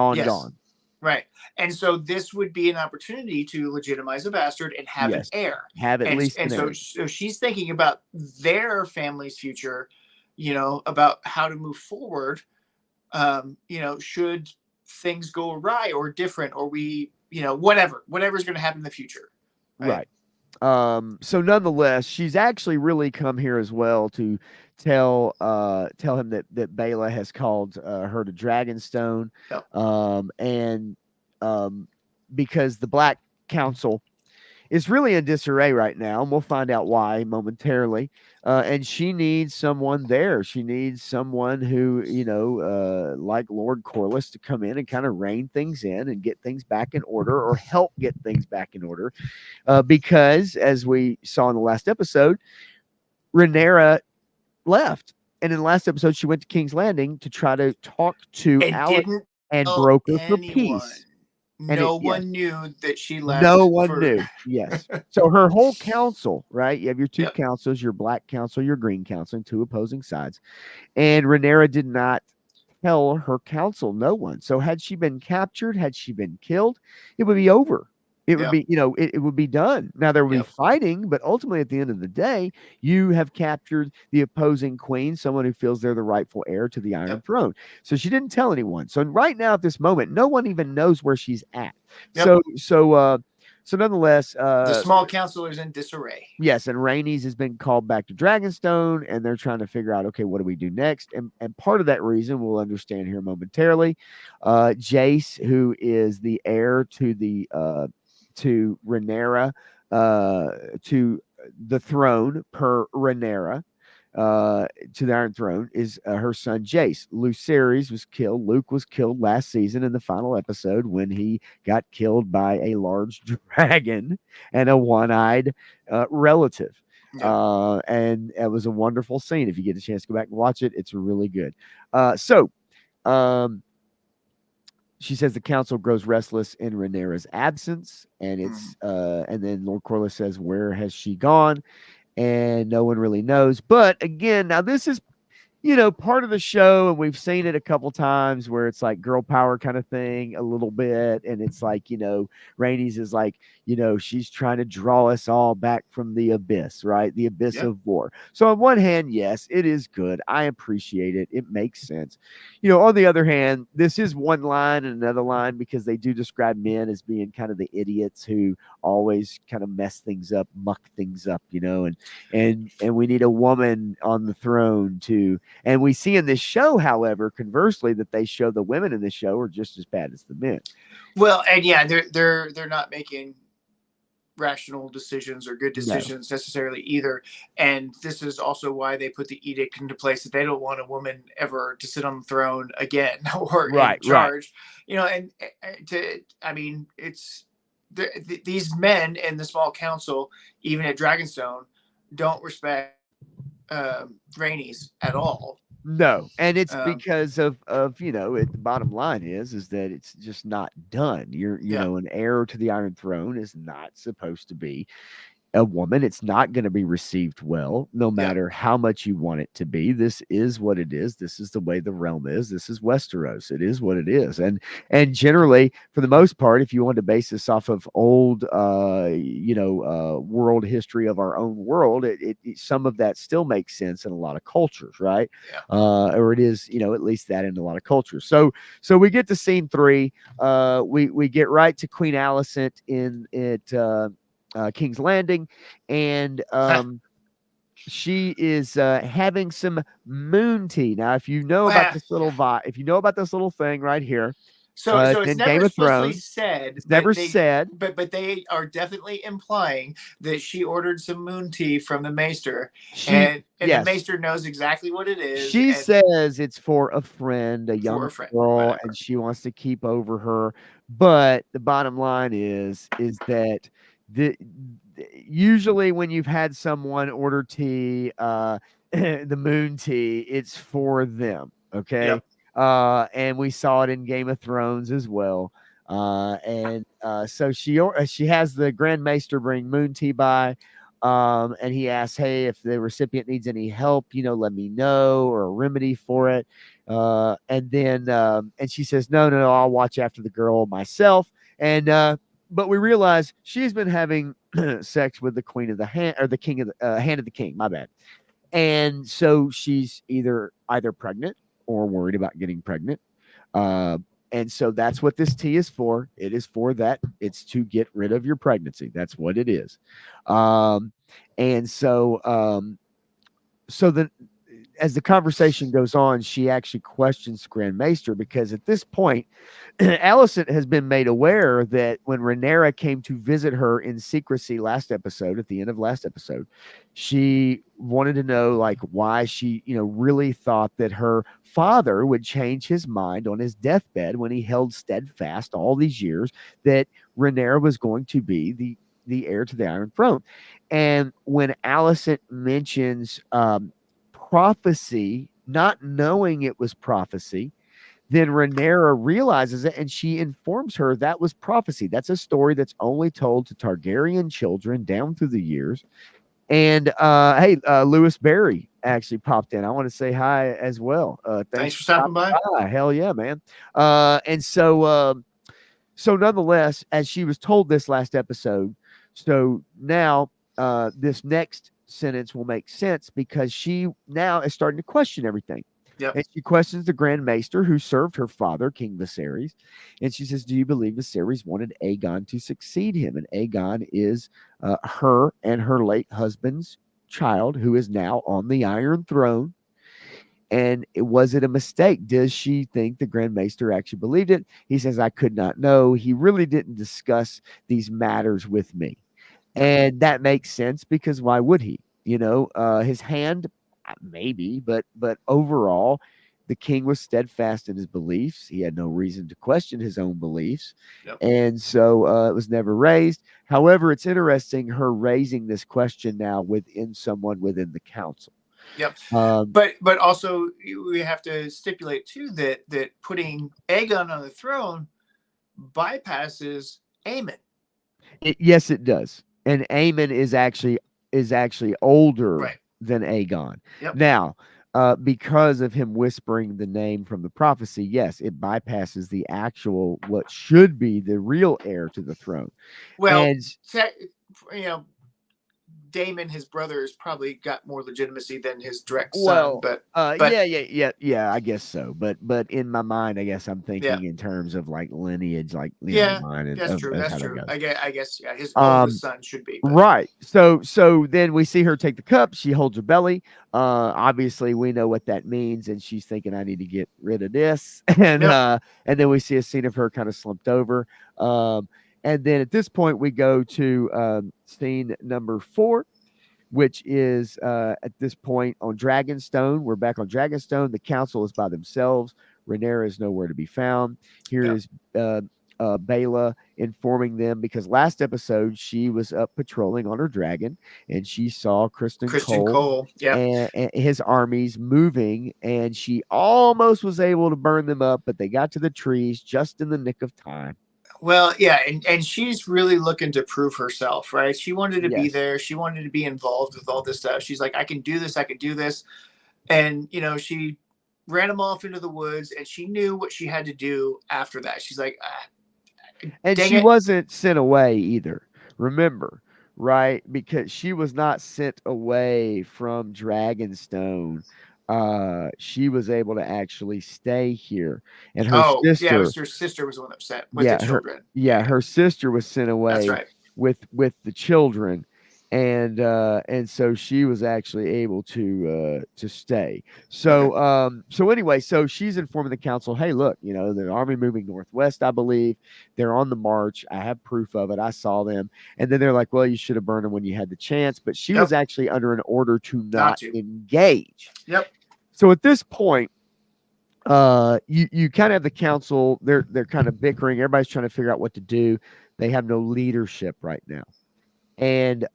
Right. And so this would be an opportunity to legitimize a bastard and have an heir. Have at least an heir. So she's thinking about their family's future, about how to move forward. Should things go awry or different, or we, whatever's going to happen in the future. Right. So nonetheless, she's actually really come here as well to tell him that Baela has called her to Dragonstone. And because the Black Council is really in disarray right now, and we'll find out why momentarily. And she needs someone there. She needs someone who, like Lord Corlys, to come in and kind of rein things in and get things back in order, or help get things back in order. Because, as we saw in the last episode, Rhaenyra left. And in the last episode, she went to King's Landing to try to talk to Alan and broker for peace. No one knew that she left. No one knew. Yes. So her whole council, right? You have your two councils, your Black Council, your Green Council, and two opposing sides. And Rhaenyra did not tell her council, no one. So had she been captured, had she been killed, it would be over. It would be, it would be done. Now there would be fighting, but ultimately at the end of the day, you have captured the opposing queen, someone who feels they're the rightful heir to the Iron Throne. So she didn't tell anyone. So right now at this moment, no one even knows where she's at. So nonetheless, the small council is in disarray. Yes, and Rhaenys has been called back to Dragonstone, and they're trying to figure out, okay, what do we do next? And part of that reason we'll understand here momentarily. Jace, who is the heir to the to Rhaenyra, to the throne per Rhaenyra, to the Iron Throne, is her son Jace. Lucerys was killed. Luke was killed last season in the final episode when he got killed by a large dragon and a one-eyed relative. And it was a wonderful scene. If you get a chance to go back and watch it, it's really good. She says the council grows restless in Rhaenyra's absence, and and then Lord Corlys says, where has she gone? And no one really knows. But again, now this is, part of the show, and we've seen it a couple times where it's like girl power kind of thing a little bit. And it's like, Rhaenys is like, she's trying to draw us all back from the abyss, right? The abyss of war. So on one hand, yes, it is good. I appreciate it. It makes sense. On the other hand, this is one line and another line, because they do describe men as being kind of the idiots who always kind of mess things up, muck things up, and we need a woman on the throne to. And we see in this show, however, conversely, that they show the women in this show are just as bad as the men. Well, and they're not making rational decisions or good decisions necessarily either. And this is also why they put the edict into place that they don't want a woman ever to sit on the throne again or in charge. these men in the small council, even at Dragonstone, don't respect Rhaenys at all. No, and it's Um, because of the bottom line is that it's just not done. yeah, An heir to the Iron Throne is not supposed to be a woman. It's not going to be received well, no yeah, matter how much you want it to be. This is what it is. This is the way the realm is. This is Westeros. It is what it is. And generally, for the most part, if you want to base this off of old, world history of our own world, some of that still makes sense in a lot of cultures, right? yeah. Or it is, at least that in a lot of cultures. So we get to scene 3. We get right to Queen Alicent in it. King's Landing, and she is having some moon tea. Now, if you know about this little if you know about this little thing right here, so it's it's in never Game of explicitly Thrones. said. It's never they, said, but they are definitely implying that she ordered some moon tea from the Maester, yes, the Maester knows exactly what it is. she and says it's for a friend, a young for a friend, girl, whatever. and she wants to keep over her. But the bottom line is that the usually when you've had someone order tea, the moon tea, it's for them. Okay. Yep. And we saw it in Game of Thrones as well. So she has the Grand Maester bring moon tea by. And he asks, hey, if the recipient needs any help, let me know, or a remedy for it. And she says, no, I'll watch after the girl myself. But we realize she's been having sex with the queen of the hand, or the king of the hand of the king. My bad. And so she's either pregnant or worried about getting pregnant. And so that's what this tea is for. It is for that. It's to get rid of your pregnancy. That's what it is. And so then as the conversation goes on, she actually questions the Grand Maester, because at this point, Alicent has been made aware that when Rhaenyra came to visit her in secrecy at the end of last episode, she wanted to know why she, really thought that her father would change his mind on his deathbed when he held steadfast all these years that Rhaenyra was going to be the heir to the Iron Throne. And when Alicent mentions prophecy, not knowing it was prophecy, then Rhaenyra realizes it, and she informs her that was prophecy. That's a story that's only told to Targaryen children down through the years. And hey, Lewis Berry actually popped in. I want to say hi as well. Thanks for stopping by. Hell yeah, man. So nonetheless, as she was told this last episode, so now this next sentence will make sense, because she now is starting to question everything. Yep. And she questions the Grand Maester who served her father, King Viserys. And she says, do you believe Viserys wanted Aegon to succeed him? And Aegon is her and her late husband's child, who is now on the Iron Throne. And was it a mistake? Does she think the Grand Maester actually believed it? He says, I could not know. He really didn't discuss these matters with me. And that makes sense, because why would he? His hand, maybe, but overall, the king was steadfast in his beliefs. He had no reason to question his own beliefs. Yep. And so it was never raised. However, it's interesting her raising this question now within someone within the council. Yep. But also we have to stipulate too that putting Aegon on the throne bypasses Aemon. Yes, it does. And Aemon is actually older than Aegon. Yep. Now, because of him whispering the name from the prophecy, yes, it bypasses the actual, what should be the real heir to the throne. Well, Daemon, his brother, has probably got more legitimacy than his direct son. But yeah, I guess so. But in my mind, I guess I'm thinking in terms of lineage, that's true. That's true. I guess his oldest son should be. But. Right. So then we see her take the cup. She holds her belly. Obviously, we know what that means, and she's thinking, I need to get rid of this. And then we see a scene of her kind of slumped over. And then at this point, we go to scene number 4, which is at this point on Dragonstone. We're back on Dragonstone. The council is by themselves. Rhaenyra is nowhere to be found. Here is Bela, informing them because last episode she was up patrolling on her dragon and she saw Kristen Christian Cole Cole. Yep. and his armies moving, and she almost was able to burn them up, but they got to the trees just in the nick of time. Well, yeah, and she's really looking to prove herself, right? She wanted to be Yes. there. She wanted to be involved with all this stuff. She's like, I can do this. I can do this. And, she ran them off into the woods, and she knew what she had to do after that. She's like, And dang she it. wasn't sent away either. Remember, right? Because she was not sent away from Dragonstone. She was able to actually stay here, and her Oh, yeah, it was sister, her sister was the one upset with the children. her sister was sent away. That's right. with the children, and so she was actually able to stay. So anyway, so she's informing the council, hey, look, the army moving northwest, I believe they're on the march. I have proof of it. I saw them. And then they're like, well, you should have burned them when you had the chance. But she was actually under an order to not engage. Yep. So at this point, you kind of have the council, they're kind of bickering, everybody's trying to figure out what to do. They have no leadership right now. And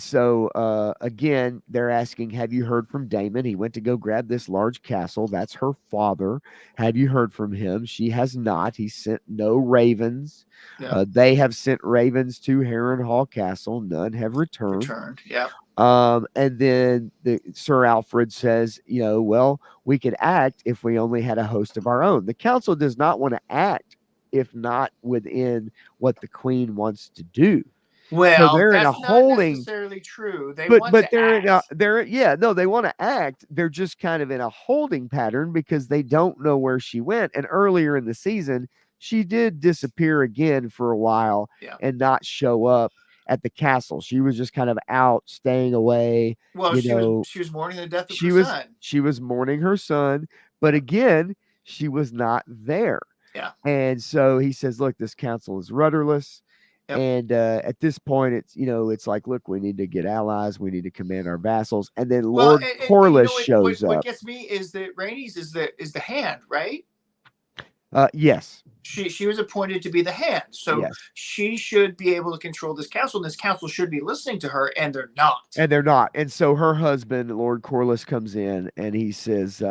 so again, they're asking, have you heard from Daemon? He went to go grab this large castle. That's her father. Have you heard from him? She has not. He sent no ravens. They have sent ravens to Harrenhal Castle. None have returned. Yeah. And then Sir Alfred says, well, we could act if we only had a host of our own. The council does not want to act if not within what the queen wants to do. Well, so they're that's in a holding. Not necessarily true. They but want but to act. They want to act. They're just kind of in a holding pattern because they don't know where she went. And earlier in the season, she did disappear again for a while and not show up at the castle. She was just kind of out, staying away. Well, she was mourning the death of her son. She was mourning her son, but again, she was not there. Yeah. And so he says, look, this council is rudderless. Yep. And at this point, it's like, look, we need to get allies. We need to command our vassals. And then Lord Corlys shows up. What gets me is that Rhaenys is the hand, right? Yes. She was appointed to be the hand, so she should be able to control this council, and this council should be listening to her, and they're not. And so her husband, Lord Corlys, comes in and he says,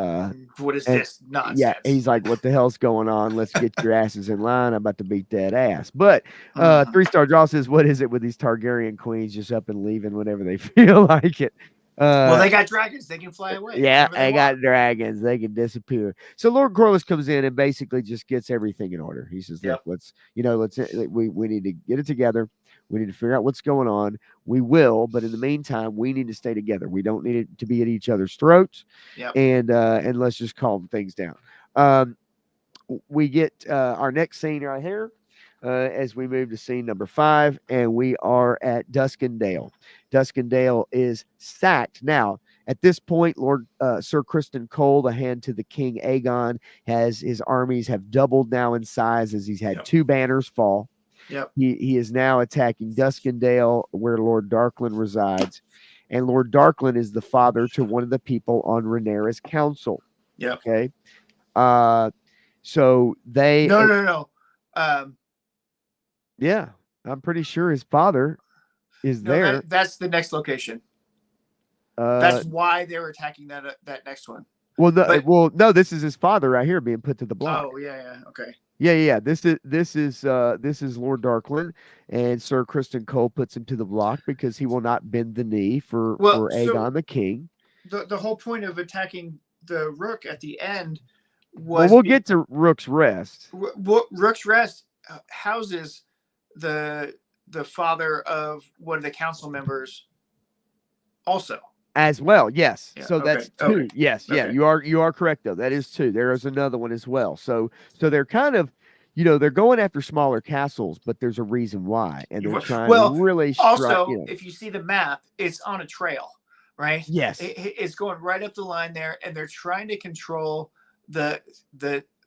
what is this nonsense? Yeah, he's like, what the hell's going on? Let's get your asses in line. I'm about to beat that ass. But 3-star Draw says, what is it with these Targaryen queens just up and leaving whenever they feel like it? Well, they got dragons. They can fly away. Yeah, they got dragons. They can disappear. So Lord Corlys comes in and basically just gets everything in order. He says, look, we need to get it together. We need to figure out what's going on. We will, but in the meantime, we need to stay together. We don't need it to be at each other's throats. And let's just calm things down. We get our next scene right here. As we move to scene number 5, and we are at Duskendale. Duskendale is sacked. Now, at this point, Sir Criston Cole, the hand to the King Aegon, his armies have doubled now in size as he's had 2 banners fall. Yep. He is now attacking Duskendale, where Lord Darklyn resides. And Lord Darklyn is the father to one of the people on Rhaenyra's council. Yep. Okay. So they... No. Yeah, I'm pretty sure his father is there. That's the next location. That's why they're attacking that next one. Well, no, this is his father right here being put to the block. Oh, yeah, okay. Yeah. This is Lord Darklyn, and Sir Criston Cole puts him to the block because he will not bend the knee for Aegon the King. The whole point of attacking the Rook at the end was. Well, we'll get to Rook's Rest. Rook's Rest houses the father of one of the council members also as well. Yes. So okay. That's 2. Okay. Yes. Okay. Yeah, you are correct though. That is 2. There is another one as well. So they're kind of, they're going after smaller castles, but there's a reason why, and they're trying to really also if you see the map, it's on a trail, right? Yes. It's going right up the line there, and they're trying to control the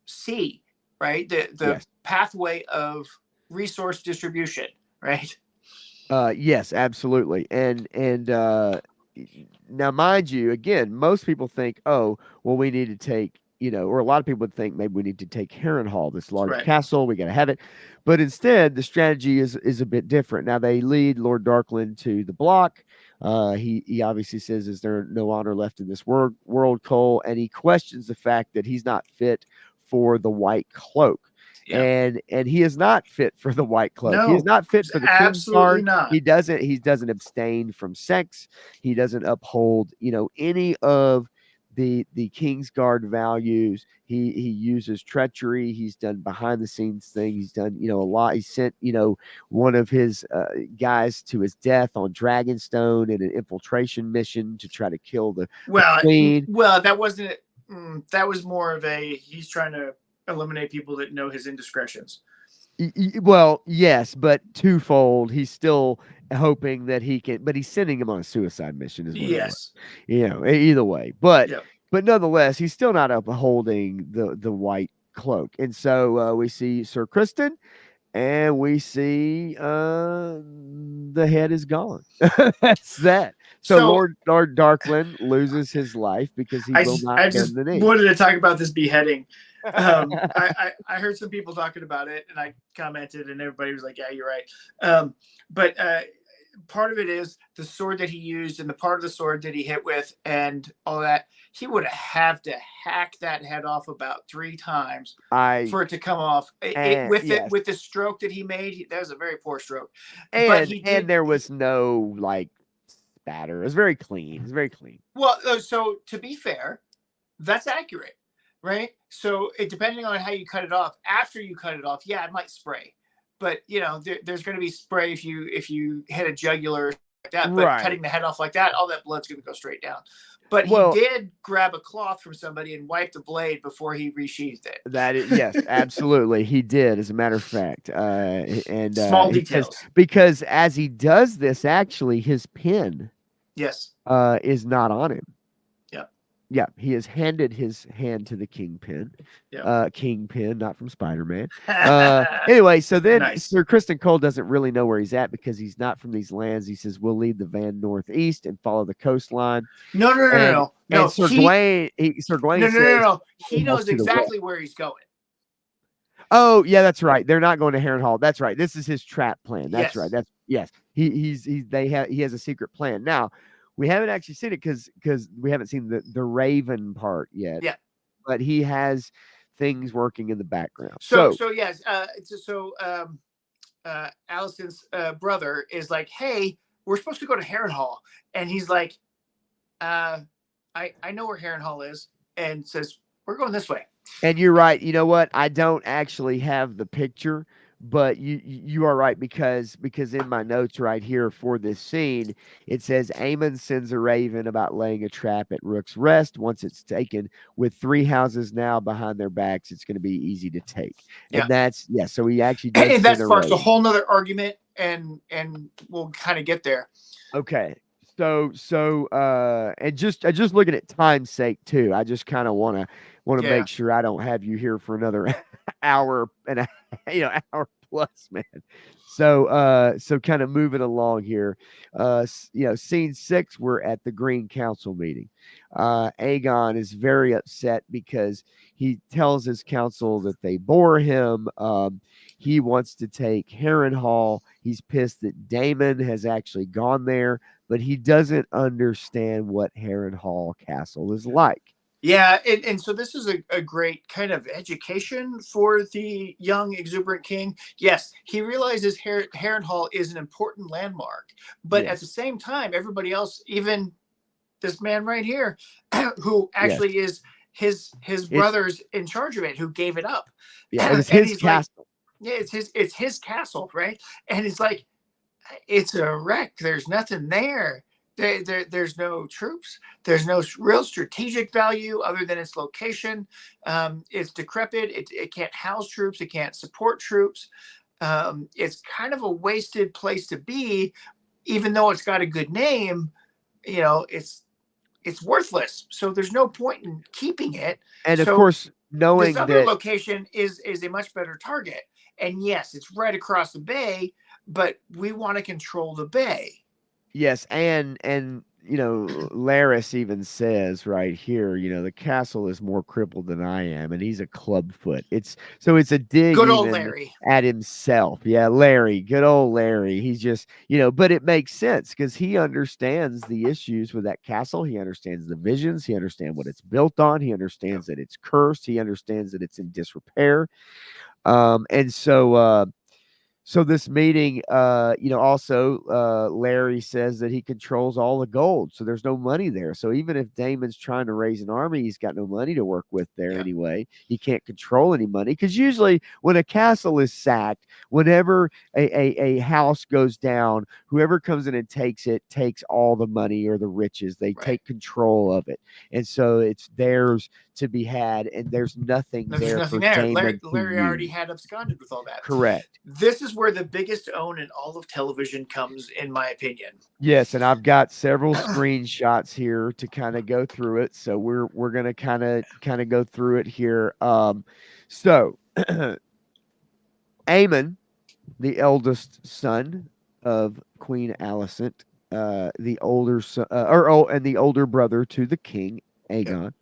sea, right? The pathway of resource distribution, right? Yes, absolutely. And now, mind you, again, most people think, oh, well, we need to take or a lot of people would think maybe we need to take Harrenhal, this large Right. castle. We got to have it. But instead, the strategy is a bit different. Now, they lead Lord Darkland to the block. He obviously says, "Is there no honor left in this world, Cole?" And he questions the fact that he's not fit for the white cloak. Yeah. And he is not fit for the white cloak. He is No, not fit for the absolutely Kingsguard. not. He doesn't abstain from sex. He doesn't uphold, any of the Kingsguard values. He uses treachery. He's done behind the scenes thing. He's done, a lot. He sent, one of his guys to his death on Dragonstone in an infiltration mission to try to kill the queen. Well, that wasn't it. That was more of he's trying to eliminate people that know his indiscretions. Well, yes, but twofold. He's still hoping that he can, but he's sending him on a suicide mission. Yes, either way, but yep. but nonetheless, he's still not upholding the white cloak, and so we see Sir Criston, and we see the head is gone. That's that. So Lord Darkland loses his life because he will not bend the knee. Wanted to talk about this beheading. I heard some people talking about it, and I commented, and everybody was like, "Yeah, you're right." But part of it is the sword that he used, and the part of the sword that he hit with, and all that. He would have to hack that head off about 3 times for it to come off. With the stroke that he made, that was a very poor stroke. And there was no spatter. It was very clean. Well, so to be fair, that's accurate. Right. So depending on how you cut it off, after you cut it off, yeah, it might spray, but there's going to be spray if you hit a jugular like that. But cutting the head off like that, all that blood's going to go straight down. But he did grab a cloth from somebody and wipe the blade before he resheathed it. That is, yes, absolutely, he did. As a matter of fact, and small details. Because as he does this, actually, his pin, yes, is not on him. Yeah, he has handed his hand to the Kingpin. Kingpin, not from Spider-Man. Anyway, so then Sir Criston Cole doesn't really know where he's at because he's not from these lands. He says, "We'll lead the van northeast and follow the coastline." No. And Sir Gawain No. He knows exactly where he's going. Oh, yeah, that's right. They're not going to Harrenhal. That's right. This is his trap plan. That's right. He has a secret plan. Now, we haven't actually seen it because we haven't seen the Raven part yet. Yeah, but he has things working in the background. So yes. Allison's brother is like, "Hey, we're supposed to go to Harrenhal," and he's like, "I know where Harrenhal is," and says, "We're going this way." And you're right. You know what? I don't actually have the picture. But you are right because in my notes right here for this scene, it says Aemon sends a raven about laying a trap at Rook's Rest. Once it's taken, with 3 houses now behind their backs, it's going to be easy to take. And so he actually does. And that sparks a whole nother argument, and we'll kind of get there. Okay. So and just looking at time's sake too, I just kind of want to make sure I don't have you here for another hour and hour plus, man. So kind of moving along here. Scene 6, we're at the Green Council meeting. Aegon is very upset because he tells his council that they bore him. He wants to take Harrenhal. He's pissed that Daemon has actually gone there, but he doesn't understand what Harrenhal Castle is like. Yeah, and so this is a great kind of education for the young, exuberant king. Yes, he realizes Harrenhal is an important landmark, but at the same time, everybody else, even this man right here, who actually is his brother's in charge of it, who gave it up. Yeah, it's his castle. It's his castle, right? And it's like, it's a wreck. There's nothing there. There's no troops. There's no real strategic value other than its location. It's decrepit. It can't house troops. It can't support troops. It's kind of a wasted place to be, even though it's got a good name. It's worthless. So there's no point in keeping it. And of course, knowing this other location is a much better target. And yes, it's right across the bay, but we want to control the bay. Yes, and Laris even says right here, the castle is more crippled than I am, and he's a clubfoot. It's a dig Good old even Larry. at himself. Yeah, Larry, good old Larry. He's just, but it makes sense because he understands the issues with that castle. He understands the visions. He understands what it's built on. He understands that it's cursed. He understands that it's in disrepair. And so this meeting, also Larry says that he controls all the gold, so there's no money there. So even if Damon's trying to raise an army, he's got no money to work with there anyway. He can't control any money because usually when a castle is sacked, whenever a house goes down, whoever comes in and takes it takes all the money or the riches. They take control of it, and so it's theirs to be had, and there's nothing there for Damon. Larry already had absconded with all that. Correct. This is where the biggest own in all of television comes, in my opinion. Yes, and I've got several screenshots here to kind of go through it. So we're gonna kind of go through it here. So Aemon, the eldest son of Queen Alicent, the older son, and the older brother to the king Aegon.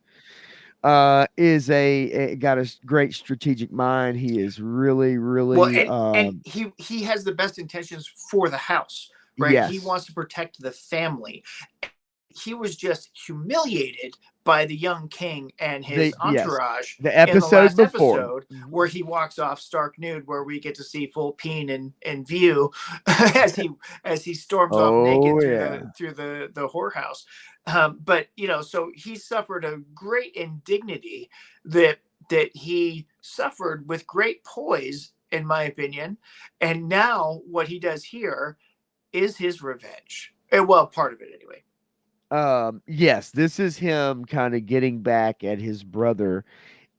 Is got a great strategic mind. He is really, and he has the best intentions for the house, right? Yes. He wants to protect the family. He was just humiliated by the young king and his entourage. The episode before, episode where he walks off stark nude, where we get to see full peen in view as he storms off naked through the whorehouse. But so he suffered a great indignity that he suffered with great poise, in my opinion. And now what he does here is his revenge. Well, part of it anyway. Yes, this is him kind of getting back at his brother,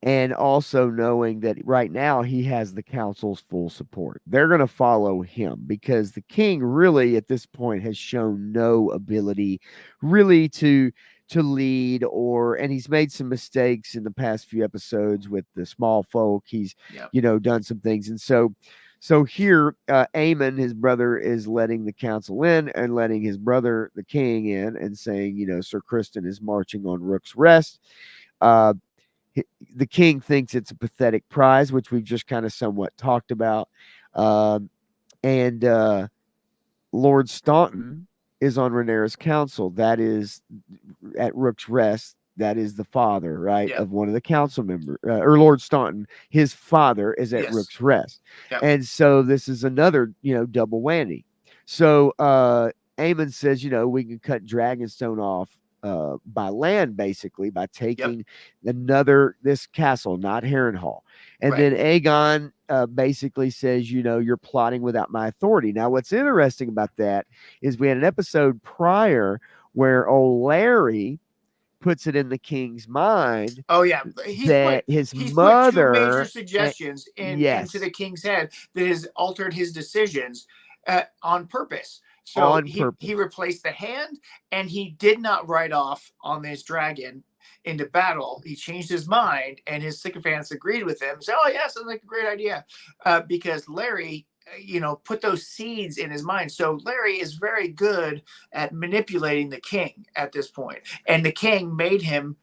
and also knowing that right now he has the council's full support. They're going to follow him because the king really at this point has shown no ability really to lead, and he's made some mistakes in the past few episodes with the small folk. He's done some things, and so here, Aemon, his brother, is letting the council in and letting his brother, the king, in and saying, Sir Criston is marching on Rook's Rest. The king thinks it's a pathetic prize, which we've just kind of somewhat talked about. And Lord Staunton is on Rhaenyra's council. That is at Rook's Rest. That is the father, right, of one of the council members, or Lord Staunton. His father is at Rook's Rest. Yep. And so this is another, double whammy. So Aemon says, we can cut Dragonstone off by land, basically, by taking this castle, not Harrenhal. And then Aegon basically says, you're plotting without my authority. Now, what's interesting about that is we had an episode prior where old Larry puts it in the king's mind. Oh yeah, he's mother put two major suggestions into the king's head that has altered his decisions on purpose. So he replaced the hand, and he did not ride off on this dragon into battle. He changed his mind, and his sycophants agreed with him. Said, "Oh yeah, sounds like a great idea," because Larry, put those seeds in his mind. So Larry is very good at manipulating the king at this point, and the king made him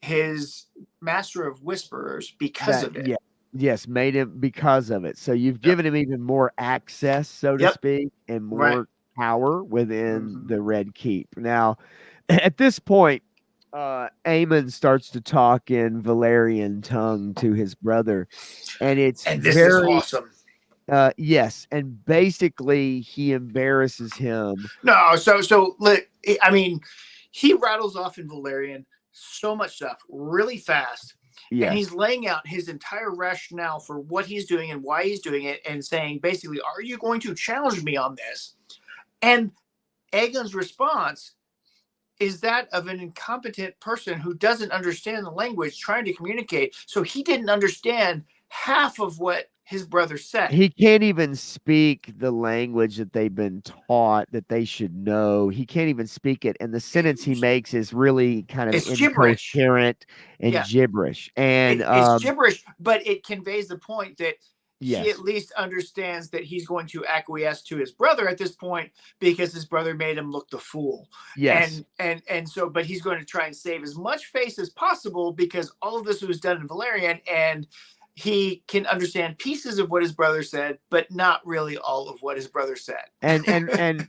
his master of whisperers because of it. Yeah. Yes, made him because of it. So you've given him even more access, so to speak, and more power within the Red Keep. Now, at this point, Aemon starts to talk in Valyrian tongue to his brother, and this is awesome. Yes, and basically he embarrasses him. No, so I mean, he rattles off in Valyrian so much stuff really fast. Yes. And he's laying out his entire rationale for what he's doing and why he's doing it, and saying basically, are you going to challenge me on this? And Aegon's response is that of an incompetent person who doesn't understand the language trying to communicate. So he didn't understand half of what his brother said. He can't even speak the language that they've been taught that they should know. He can't even speak it. And the sentence he makes is really kind of incoherent and gibberish. And it's gibberish, but it conveys the point that he at Yes. least understands that he's going to acquiesce to his brother at this point because his brother made him look the fool. Yes. And so, but he's going to try and save as much face as possible because all of this was done in Valerian, and he can understand pieces of what his brother said, but not really all of what his brother said. And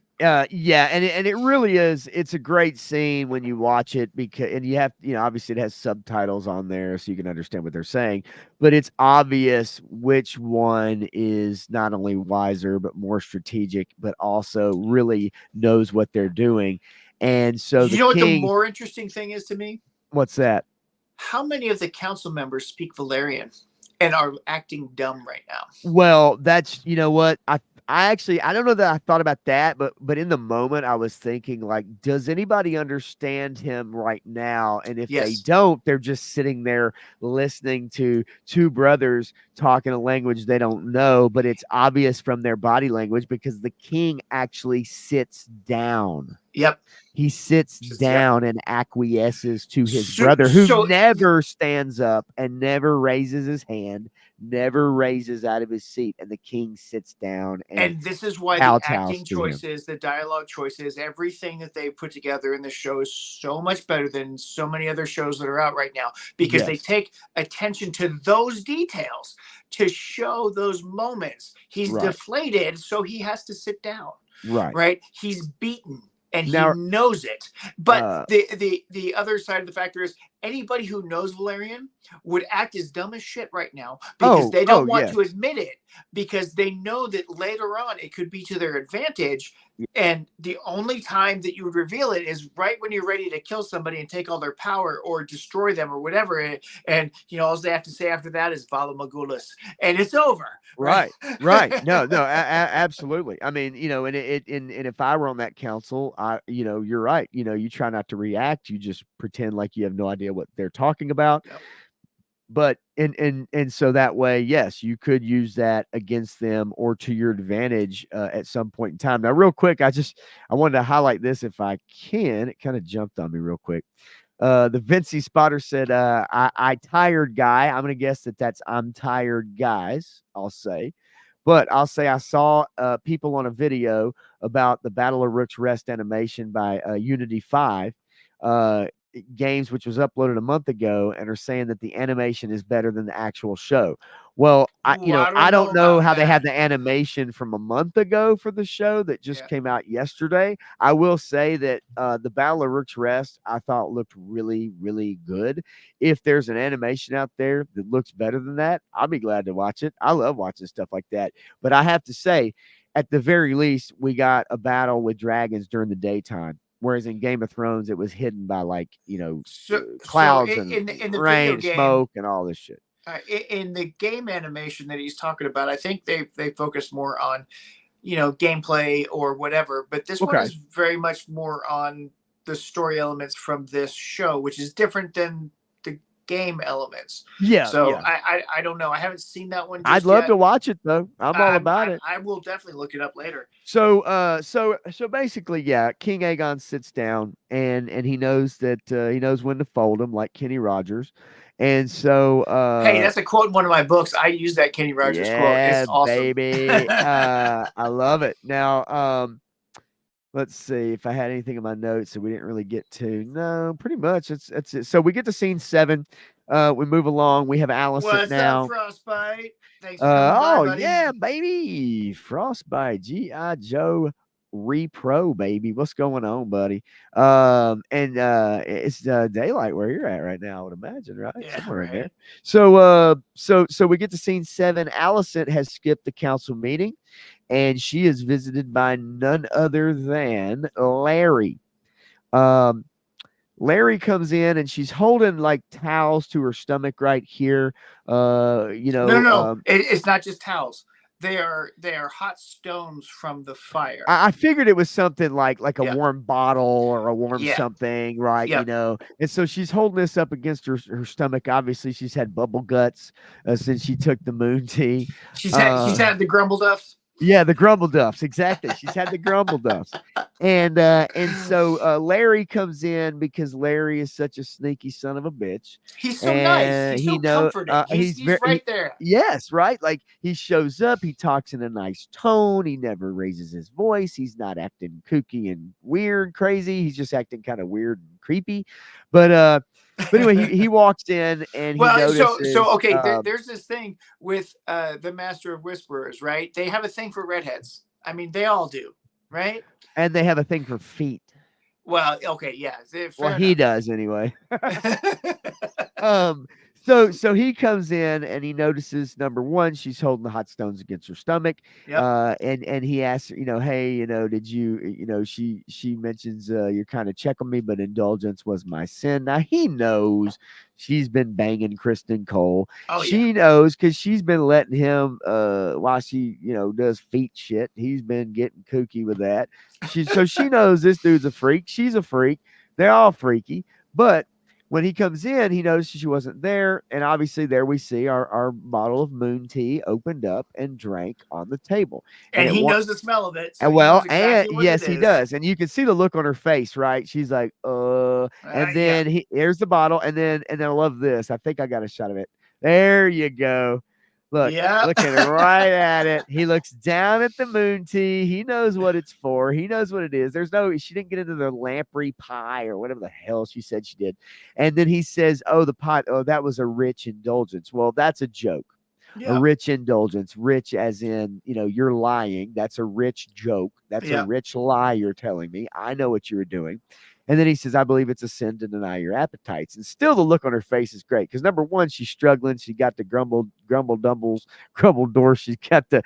yeah, and it really is. It's a great scene when you watch it because, and you have, obviously it has subtitles on there so you can understand what they're saying, but it's obvious which one is not only wiser but more strategic, but also really knows what they're doing. And so You the know what the king, more interesting thing is to me? what's that? How many of the council members speak Valerian and are acting dumb right now? Well, that's, you know what? I actually, I don't know that I thought about that, but in the moment I was thinking, like, does anybody understand him right now? And if they Yes. don't, they're just sitting there listening to two brothers talking a language they don't know, but it's obvious from their body language because the king actually sits down. Yep. He sits Just, down and acquiesces to his So- brother, who so- never stands up and never raises his hand, never raises out of his seat, and the king sits down And this is why the kowtows acting to him. choices, the dialogue choices, everything that they put together in the show is so much better than so many other shows that are out right now because they Yes. take attention to those details to show those moments. He's Right. deflated, so he has to sit down. Right. Right? He's beaten and Now- he knows it. But the other side of the factor is anybody who knows Valerian would act as dumb as shit right now because they don't want to yes. admit it because they know that later on it could be to their advantage. And the only time that you would reveal it is right when you're ready to kill somebody and take all their power or destroy them or whatever. And all they have to say after that is Vala Magulus, and it's over. Right. Right. No, absolutely. I mean, and if I were on that council, you're right. You try not to react. You just pretend like you have no idea what they're talking about. Yep. But and so that way, yes, you could use that against them or to your advantage at some point in time. Now, real quick, I wanted to highlight this if I can. It kind of jumped on me real quick. The Vinci spotter said, I tired guy. I'm gonna guess that's I'm tired guys, I'll say. But I'll say I saw people on a video about the Battle of Rook's Rest animation by Unity 5 games, which was uploaded a month ago, and are saying that the animation is better than the actual show. Well, I don't know how they have the animation from a month ago for the show that just came out yesterday. I will say that the Battle of Rook's Rest I thought looked really, really good. If there's an animation out there that looks better than that, I'll be glad to watch it. I love watching stuff like that. But I have to say, at the very least, we got a battle with dragons during the daytime. Whereas in Game of Thrones, it was hidden by clouds and in the rain, video game, smoke, and all this shit. In the game animation that he's talking about, I think they focus more on, gameplay or whatever. But this one is very much more on the story elements from this show, which is different than the game elements. Yeah. So yeah. I don't know. I haven't seen that one. I'd love to watch it though. I'm all about it. I will definitely look it up later. So basically, yeah, King Aegon sits down and he knows that he knows when to fold him, like Kenny Rogers. And so hey, that's a quote in one of my books. I use that Kenny Rogers quote. It's awesome. Baby. I love it. Now, let's see if I had anything in my notes that we didn't really get to. No, pretty much. That's it. So we get to scene 7. We move along. We have Alicent What's now. up, Frostbite? Thanks for coming by, buddy. Yeah, baby. Frostbite, G.I. Joe Repro, baby. What's going on, buddy? And it's daylight where you're at right now, I would imagine, right? Yeah, somewhere in right. there. So we get to scene 7. Alicent has skipped the council meeting, and she is visited by none other than Larry. Larry comes in and she's holding like towels to her stomach right here. No. It's not just towels. They are hot stones from the fire. I figured it was something like a warm bottle or a warm something, right? Yep. And so she's holding this up against her stomach. Obviously, she's had bubble guts since she took the moon tea. She's had the grumble duffs. Yeah, the grumble duffs, exactly. She's had the grumble duffs. And so Larry comes in because Larry is such a sneaky son of a bitch. He's so nice. And He's so comforting. he's He's very right there. yes, right? Like he shows up, he talks in a nice tone, he never raises his voice, he's not acting kooky and weird, crazy. He's just acting kind of weird and creepy. But anyway, he walks in and he Well, notices okay. There's this thing with the Master of Whisperers, right? They have a thing for redheads. I mean, they all do, right? and they have a thing for feet. Well, okay, yeah, Well, fair he enough. does anyway. um so he comes in and he notices number one, she's holding the hot stones against her stomach. Yep. And he asks her, hey, did you, she mentions, you're kind of checking me, but indulgence was my sin. Now he knows she's been banging Kristen Cole. Oh yeah. She knows because she's been letting him, while she, does feet shit, he's been getting kooky with that. So she knows this dude's a freak, she's a freak, they're all freaky. But when he comes in, he notices she wasn't there. And obviously, there we see our bottle of moon tea opened up and drank on the table. And he knows the smell of it. So he knows exactly what yes, it he is. does. And you can see the look on her face, right? She's like, and then here's the bottle. And then I love this. I think I got a shot of it. There you go. Look, looking right at it. He looks down at the moon tea. He knows what it's for. He knows what it is. She didn't get into the lamprey pie or whatever the hell she said she did. And then he says, the pot, that was a rich indulgence. Well, that's a joke. Yeah. A rich indulgence, rich as in, you're lying. That's a rich joke. That's a rich lie you're telling me. I know what you were doing. And then he says, I believe it's a sin to deny your appetites. And still the look on her face is great. Because number one, she's struggling. She got the grumble door. She got the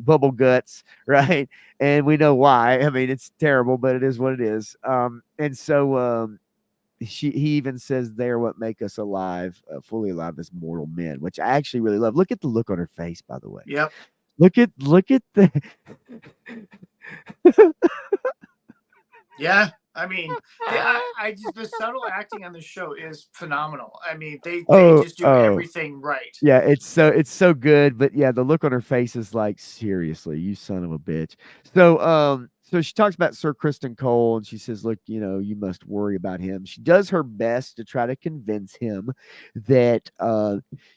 bubble guts, right? And we know why. I mean, it's terrible, but it is what it is. And so he even says there, what make us alive, fully alive as mortal men, which I actually really love. Look at the look on her face, by the way. Yep. Look at the yeah. I mean, the subtle acting on the show is phenomenal. I mean, they just do everything right. Yeah, it's so good. But yeah, the look on her face is like, seriously, you son of a bitch. So she talks about Sir Kristen Cole and she says, look, you must worry about him. She does her best to try to convince him that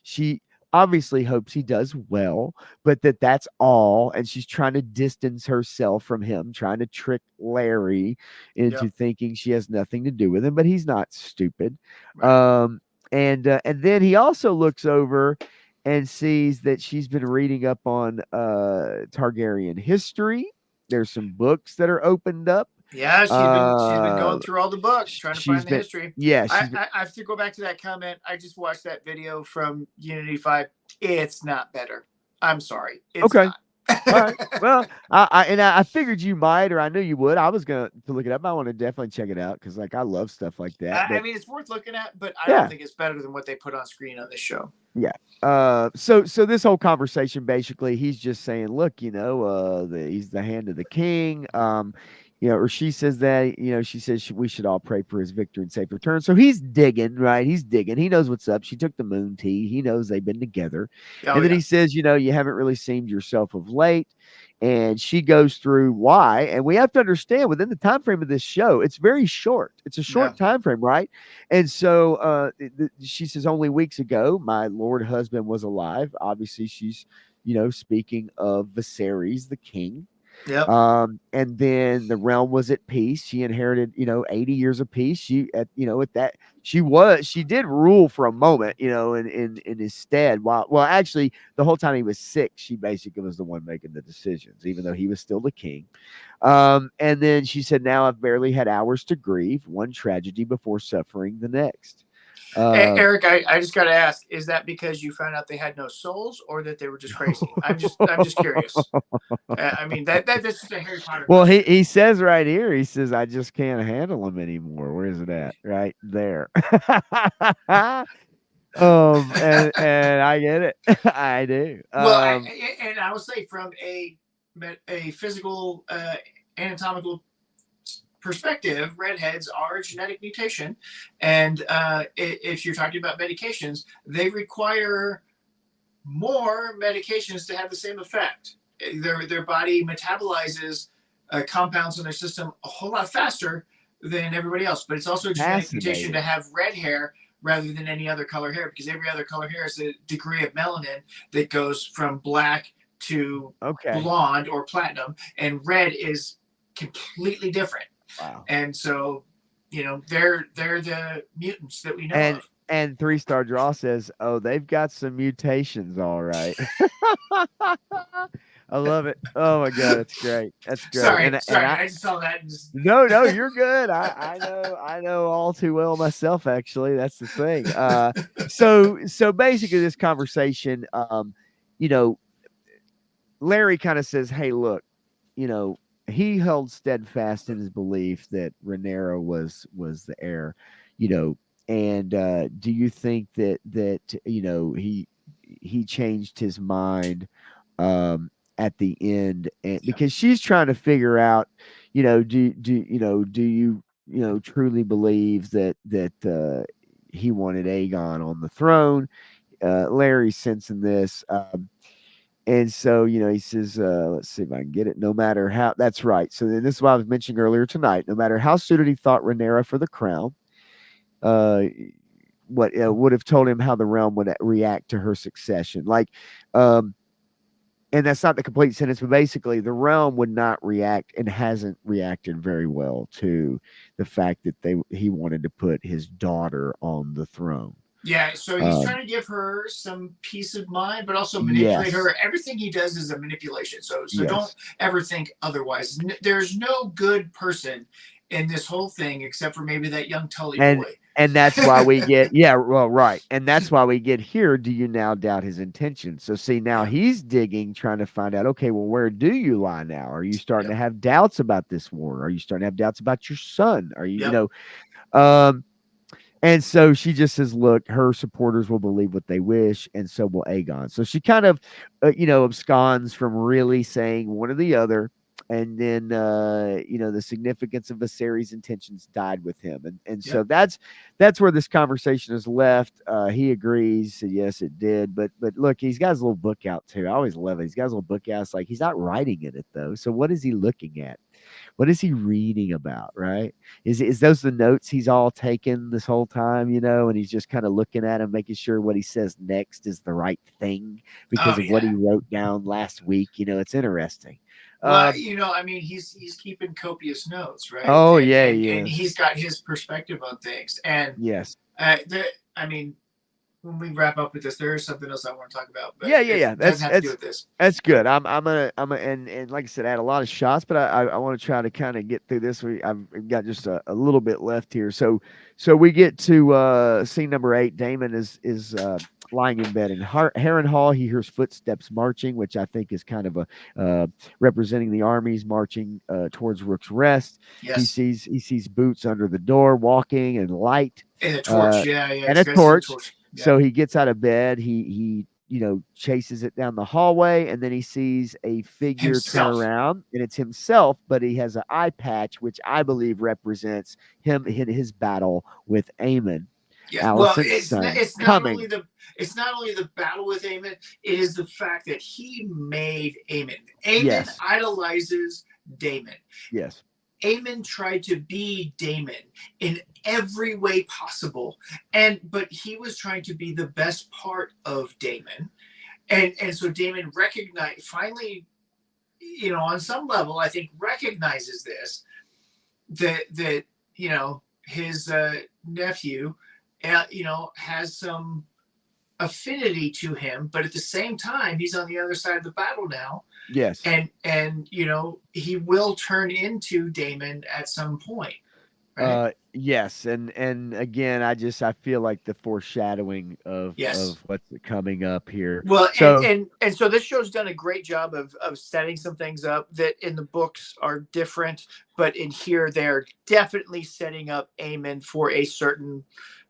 she obviously hopes he does well, but that's all. And she's trying to distance herself from him, trying to trick Larry into thinking she has nothing to do with him, but he's not stupid. Right. And then he also looks over and sees that she's been reading up on Targaryen history. There's some books that are opened up. Yeah, she's been going through all the books, trying to find the history. Yeah, I have to go back to that comment. I just watched that video from Unity 5. It's not better. I'm sorry. It's okay. Not. All right. Well, I figured you might, or I knew you would. I was going to look it up. I want to definitely check it out because, I love stuff like that. I mean, it's worth looking at, but I don't think it's better than what they put on screen on this show. Yeah. So this whole conversation, basically, he's just saying, look, he's the hand of the king. Or she says that, she says we should all pray for his victory and safe return. So he's digging, right? He's digging. He knows what's up. She took the moon tea. He knows they've been together. And then he says, you haven't really seemed yourself of late. And she goes through why. And we have to understand within the time frame of this show, it's very short. It's a short time frame, right? And so she says, only weeks ago, my Lord husband was alive. Obviously, she's, speaking of Viserys, the king. Yep. And then the realm was at peace. She inherited, 80 years of peace. She did rule for a moment, in his stead. Actually, the whole time he was sick, she basically was the one making the decisions, even though he was still the king. And then she said, now I've barely had hours to grieve, one tragedy before suffering the next. Eric, I just got to ask, is that because you found out they had no souls or that they were just crazy? I'm just curious. I mean, that's just a Harry Potter. Well, he says right here, he says, I just can't handle them anymore. Where is it at? Right there. And I get it. I do. Well, and I will say from a physical, anatomical perspective, redheads are a genetic mutation, and if you're talking about medications, they require more medications to have the same effect. Their body metabolizes compounds in their system a whole lot faster than everybody else. But it's also a genetic mutation to Fascinating. have red hair rather than any other color hair, because every other color hair is a degree of melanin that goes from black to Okay. blonde or platinum, and red is completely different. Wow. And so, they're the mutants that we know And of. and 3-Star Draw says, "Oh, they've got some mutations, all right." I love it. Oh my god, that's great. That's great. Sorry, And sorry, I I just saw that and just no, you're good. I know all too well myself, actually. That's the thing. So basically this conversation, you know, Larry kind of says, "Hey, look, you know, he held steadfast in his belief that Rhaenyra was the heir, you know, and do you think that he changed his mind at the end, and yeah, because she's trying to figure out, do you truly believe that he wanted Aegon on the throne? Larry's sensing this. And so, he says, let's see if I can get it. No matter how, that's right. So then this is what I was mentioning earlier tonight. No matter how suited he thought Rhaenyra for the crown, uh, what would have told him how the realm would react to her succession. Um, and that's not the complete sentence, but basically, the realm would not react and hasn't reacted very well to the fact that he wanted to put his daughter on the throne. yeah. So he's Um, trying to give her some peace of mind, but also manipulate yes, her. Everything he does is a manipulation. So don't yes. ever think otherwise. There's no good person in this whole thing except for maybe that young Tully And boy. and that's why we get yeah, well, right. And that's why we get here. Do you now doubt his intentions? So see, now Yep, he's digging, trying to find out, okay, well, where do you lie now? Are you starting to yep, have doubts about this war? Are you starting to have doubts about your son? Are you, yep. um, and so she just says, look, her supporters will believe what they wish, and so will Aegon. So she kind of, absconds from really saying one or the other. And then, the significance of Viserys' intentions died with him, and so Yep. that's where this conversation is left. He agrees, yes, it did, but look, he's got his little book out too. I always love it. He's got his little book out. It's like he's not writing in it though. So what is he looking at? What is he reading about? Right? Is those the notes he's all taken this whole time, and he's just kind of looking at him, making sure what he says next is the right thing because Oh of what yeah. he wrote down last week. It's interesting. Well, Um, I mean, he's keeping copious notes, right? oh And yeah, and he and is. he's got his perspective on things. And Yes. I mean, when we wrap up with this, there is something else I want to talk about, but Yeah, yeah, it yeah. doesn't That's have to do that's with this. that's good. And like I said, I had a lot of shots, but I want to try to kind of get through this. I've got just a little bit left here. So we get to scene number 8. Damon is lying in bed in Harrenhal. He hears footsteps marching, which I think is kind of a representing the armies marching towards Rook's Rest. Yes. He sees boots under the door, walking and light, And a torch. uh, Yeah, yeah. and This a guy's a torch. torch. Yeah. So he gets out of bed. He chases it down the hallway, and then he sees a figure turn Himself. around, and it's himself, but he has an eye patch, which I believe represents him in his battle with Aemon, Yeah. Well, Alicent's son, it's not only coming. the battle with Aemon, it is the fact that he made Aemon. Aemon Yes, idolizes Daemon. yes, Aemon tried to be Daemon in every way possible, but he was trying to be the best part of Daemon, and so Daemon finally, on some level, I think recognizes this, that his nephew, has some affinity to him, but at the same time, he's on the other side of the battle now, yes. and he will turn into Daemon at some point, right? Yes, and again, I feel like the foreshadowing of Yes. what's coming up here. Well, and So and and so this show's done a great job of setting some things up that in the books are different, but in here they're definitely setting up Aemon for a certain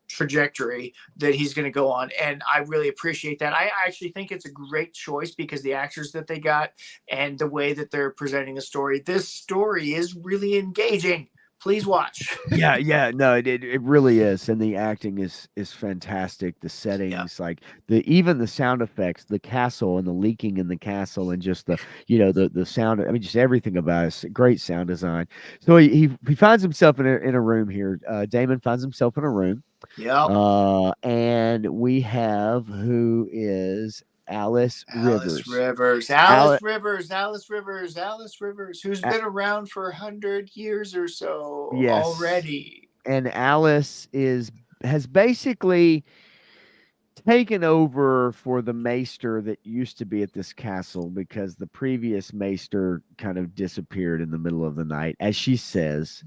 trajectory that he's going to go on, and I really appreciate that. I actually think it's a great choice because the actors that they got and the way that they're presenting the story. This story is really engaging. Please watch. Yeah, no, it really is, and the acting is fantastic. The Yeah. settings, like even the sound effects, the castle and the leaking in the castle, and just the the sound. I mean, just everything about it. Great sound design. So he finds himself in a room here. Damon finds himself in a room, Yep. and we have who is Alice Alice Rivers. Rivers, Alice, Alice Rivers, Alice Rivers, Alice Rivers, who's been around for 100 years or so yes, already. and Alice has basically taken over for the maester that used to be at this castle because the previous maester kind of disappeared in the middle of the night, as she says.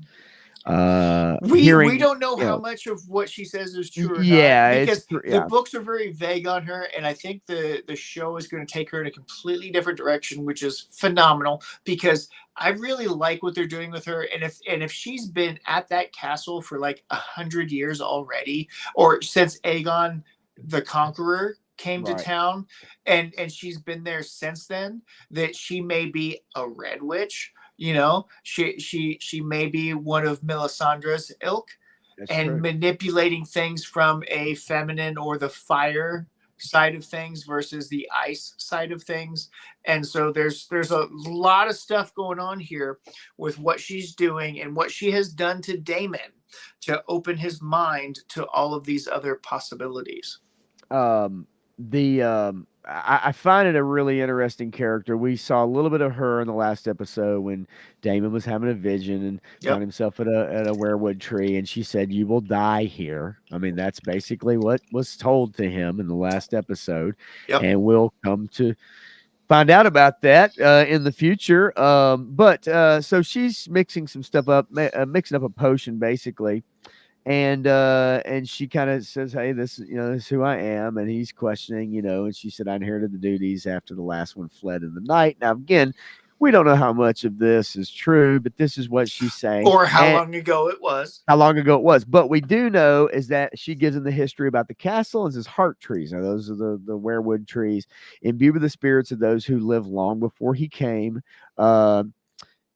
We Hearing, don't know you how know, much of what she says is true or not yeah, because the yeah, books are very vague on her, and I think the show is going to take her in a completely different direction, which is phenomenal because I really like what they're doing with her. And if she's been at that castle for like 100 years already, or since Aegon the Conqueror came to right. town, and she's been there since then, that she may be a red witch. She may be one of Melisandre's ilk That's and true. manipulating things from a feminine or the fire side of things versus the ice side of things. And so there's a lot of stuff going on here with what she's doing and what she has done to Damon to open his mind to all of these other possibilities. I find it a really interesting character. We saw a little bit of her in the last episode when Damon was having a vision and found Yep. himself at a werewood tree, and she said, "You will die here." I mean, that's basically what was told to him in the last episode, Yep. and we'll come to find out about that in the future. But so she's mixing some stuff up, mixing up a potion basically, and she kind of says, "Hey, this is who I am," and he's questioning, and she said, "I inherited the duties after the last one fled in the night." Now, again, we don't know how much of this is true, but this is what she's saying, Or how and long ago it was. how long ago it was. But we do know is that she gives him the history about the castle and says heart trees. Now, those are the werewood trees, imbued with the spirits of those who lived long before he came. Uh,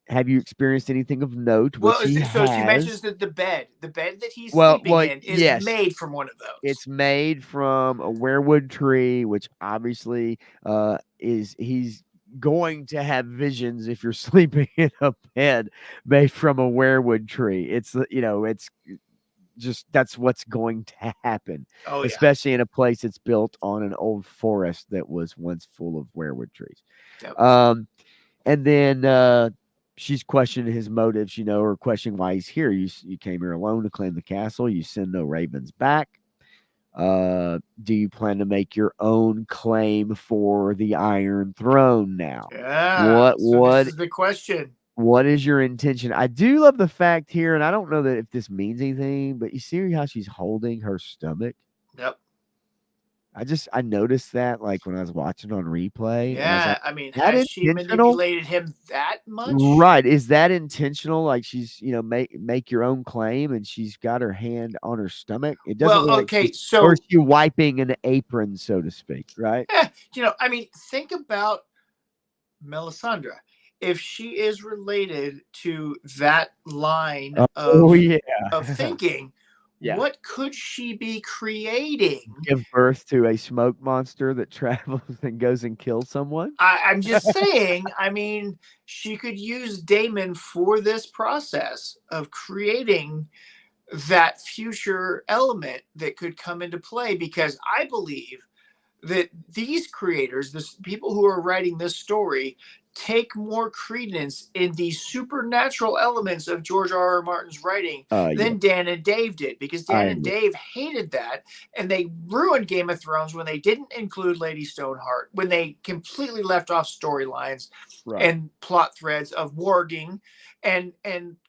have you experienced anything of note? Which Well, he so she mentions has. that the bed that he's sleeping Well, in is yes, made from one of those. it's made from a werewood tree, which obviously is he's going to have visions if you're sleeping in a bed made from a werewood tree. It's just that's what's going to happen, Oh yeah. especially in a place that's built on an old forest that was once full of werewood trees. Yep. And then she's questioning his motives, or questioning why he's here. You came here alone to claim the castle. You send no ravens back. Do you plan to make your own claim for the Iron Throne now? Yeah. What So this what is the question. what is your intention? I do love the fact here, and I don't know that if this means anything, but you see how she's holding her stomach. Yep. I noticed that like when I was watching on replay, and I was like, Yeah. I mean, that has she intentional? manipulated him that much? Right. Is that intentional? Like she's, make your own claim and she's got her hand on her stomach. It doesn't Well, look like okay. or is So, she wiping an apron, so to speak, right? I mean, think about Melisandre. If she is related to that line Oh yeah. of thinking, Yeah. what could she be creating? Give birth to a smoke monster that travels and goes and kills someone. I'm just saying, I mean, she could use Damon for this process of creating that future element that could come into play because I believe that these creators, this people who are writing this story, take more credence in the supernatural elements of George R. R. Martin's writing Yeah, than Dan and Dave did, because I Dan and agree. Dave hated that, and they ruined Game of Thrones when they didn't include Lady Stoneheart, when they completely left off storylines Right. and plot threads of warging, and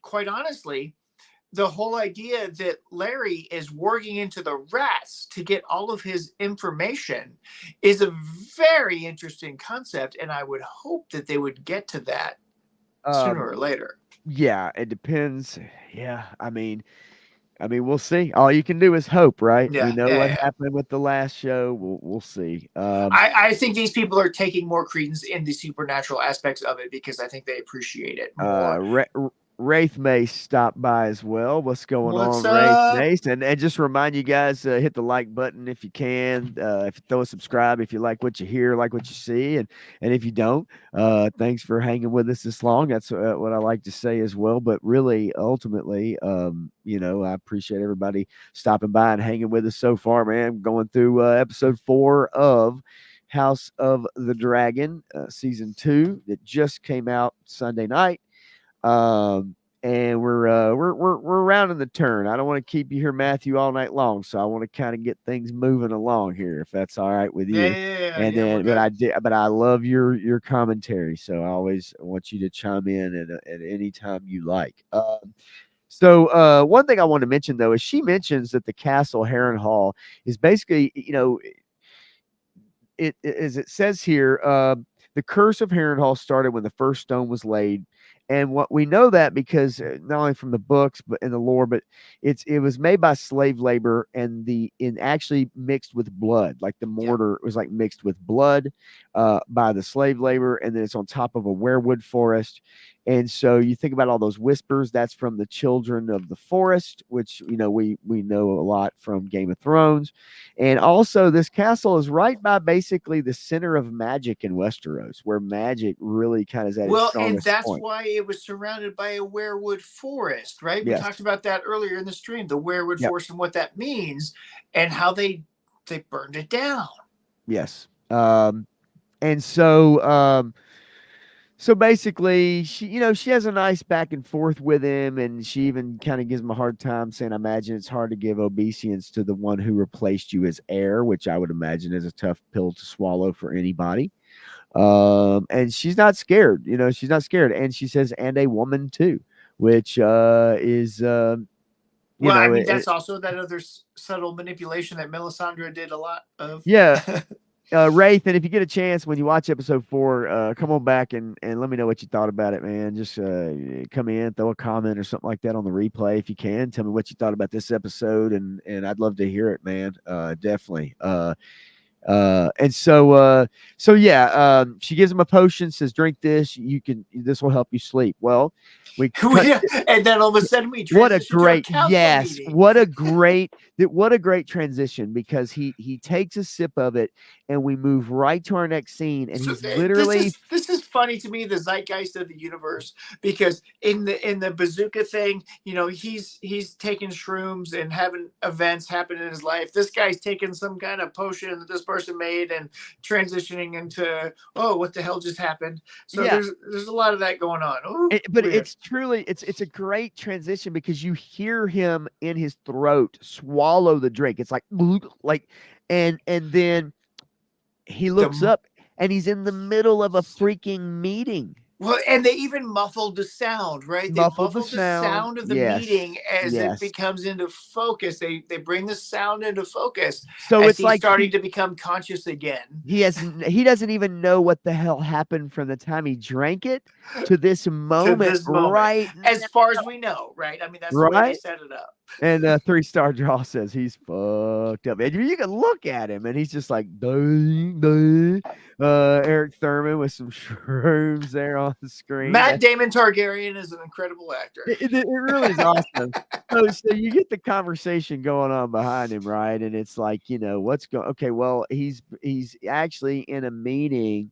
quite honestly, the whole idea that Larry is working into the rats to get all of his information is a very interesting concept, and I would hope that they would get to that sooner Um, or later. yeah, it depends. Yeah, I mean, we'll see. All you can do is hope, right? We Yeah, know yeah, what yeah. happened with the last show. We'll see. I think these people are taking more credence in the supernatural aspects of it because I think they appreciate it more. Wraith Mace stopped by as well. What's going What's on, Wraith up? Mace? And just remind you guys, hit the like button if you can. If you throw a subscribe if you like what you hear, like what you see, and if you don't, thanks for hanging with us this long. That's what I like to say as well. But really, ultimately, I appreciate everybody stopping by and hanging with us so far, man. Going through episode 4 of House of the Dragon, season 2 that just came out Sunday night. And we're rounding the turn. I don't want to keep you here, Matthew, all night long, so I want to kind of get things moving along here, if that's all right with Yeah, you. yeah, yeah, And yeah. We're then, good. but I love your commentary, so I always want you to chime in at any time you like. So one thing I want to mention though is she mentions that the castle Harrenhal is basically, as it says here, the curse of Harrenhal started when the first stone was laid, and what we know that because not only from the books but in the lore, but it was made by slave labor and actually mixed with blood, like the Yeah. mortar was like mixed with blood by the slave labor, and then it's on top of a weirwood forest. And so you think about all those whispers, that's from the children of the forest, which we know a lot from Game of Thrones. And also, this castle is right by basically the center of magic in Westeros, where magic really kind of is at its Well, and strongest that's point. why it was surrounded by a weirwood forest, right? We talked Yes. about that earlier in the stream, the weirwood Yep. forest and what that means, and how they burned it down. Yes. And so basically, she has a nice back and forth with him, and she even kind of gives him a hard time, saying, "I imagine it's hard to give obeisance to the one who replaced you as heir," which I would imagine is a tough pill to swallow for anybody. And she's not scared. She's not scared, and she says, "And a woman too," which is Well, I mean, that's also that other subtle manipulation that Melisandre did a lot of. yeah. Wraith, and if you get a chance when you watch episode 4, come on back and let me know what you thought about it, man. Just come in, throw a comment or something like that on the replay if you can. Tell me what you thought about this episode, and I'd love to hear it, man. Definitely. So yeah, she gives him a potion, says, "Drink this. This will help you sleep." Well, we cut. And then all of a sudden we What a transition to a great council meeting. what a great transition, because he takes a sip of it and we move right to our next scene, and So he's literally this is funny to me, the zeitgeist of the universe, because in the bazooka thing, he's taking shrooms and having events happen in his life. This guy's taking some kind of potion that this person made and transitioning into, oh, what the hell just happened? So yeah. there's a lot of that going on. Ooh, But weird. it's truly it's a great transition, because you hear him in his throat swallow the drink. It's like and then he looks up and he's in the middle of a freaking meeting. Well, and they even muffled the sound, right? They Muffled the muffled the sound. sound of the Yes. meeting as it Yes. becomes into focus. They bring the sound into focus So as it's he's like starting to become conscious again. he doesn't even know what the hell happened from the time he drank it to this To moment this moment, right as far as now. we know, right? I mean, that's the way they Right? set it up. And 3-star draw says he's fucked up. And you can look at him and he's just like, dang, dang. Eric Thurman with some shrooms there on the screen. Matt Damon Targaryen is an incredible actor. It really is awesome. So you get the conversation going on behind him, right? And it's like, what's going okay, well, he's actually in a meeting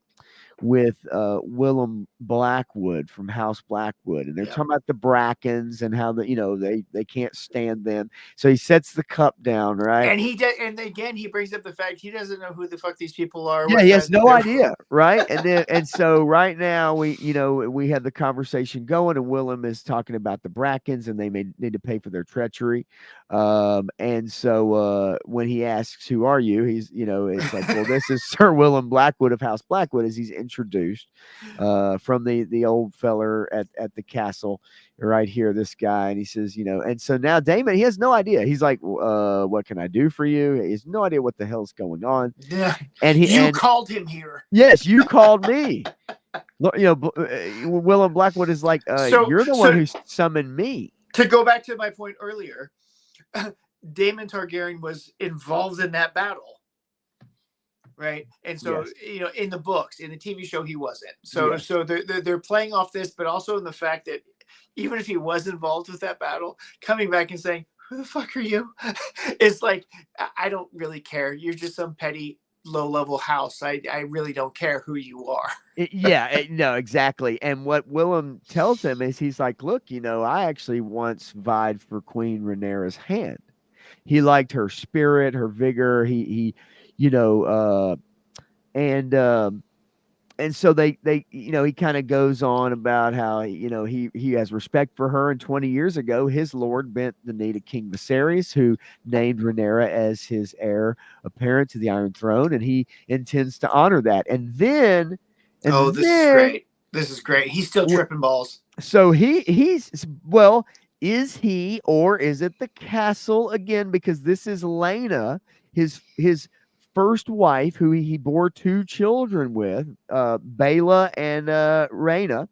with Willem Blackwood from House Blackwood, and they're Yeah. talking about the Brackens and how they can't stand them. So he sets the cup down, right? And again he brings up the fact he doesn't know who the fuck these people are. Yeah, he has no idea, right? And so right now we have the conversation going, and Willem is talking about the Brackens, and they may need to pay for their treachery. And so when he asks, "Who are you?" He's it's like, well, this is Sir Willem Blackwood of House Blackwood, as he's introduced from the old feller at the castle right here, this guy. And he says, and so now Damon, he has no idea. He's like, what can I do for you? He has no idea what the hell's going on. Yeah. And you called him here. Yes, you called me. Willem Blackwood is like, you're the one who summoned me. To go back to my point earlier, Daemon Targaryen was involved in that battle, right? And so, yes. In the books, in the TV show, he wasn't. So, yes. So they're playing off this, but also in the fact that even if he was involved with that battle, coming back and saying, "Who the fuck are you?" It's like, I don't really care. You're just some petty low level house. I really don't care who you are. Yeah, no, exactly. And what Willem tells him is he's like, look, I actually once vied for Queen Rhaenyra's hand. He liked her spirit, her vigor. He, you know, and and so they he kind of goes on about how he has respect for her, and 20 years ago his lord bent the knee to King Viserys, who named Rhaenyra as his heir apparent to the Iron Throne, and he intends to honor that. And then Oh, and this is then great. This is great. He's still tripping balls. so he's well, is he, or is it the castle again? Because this is Lena, his first wife, who he bore two children with, Bela and Rhaena,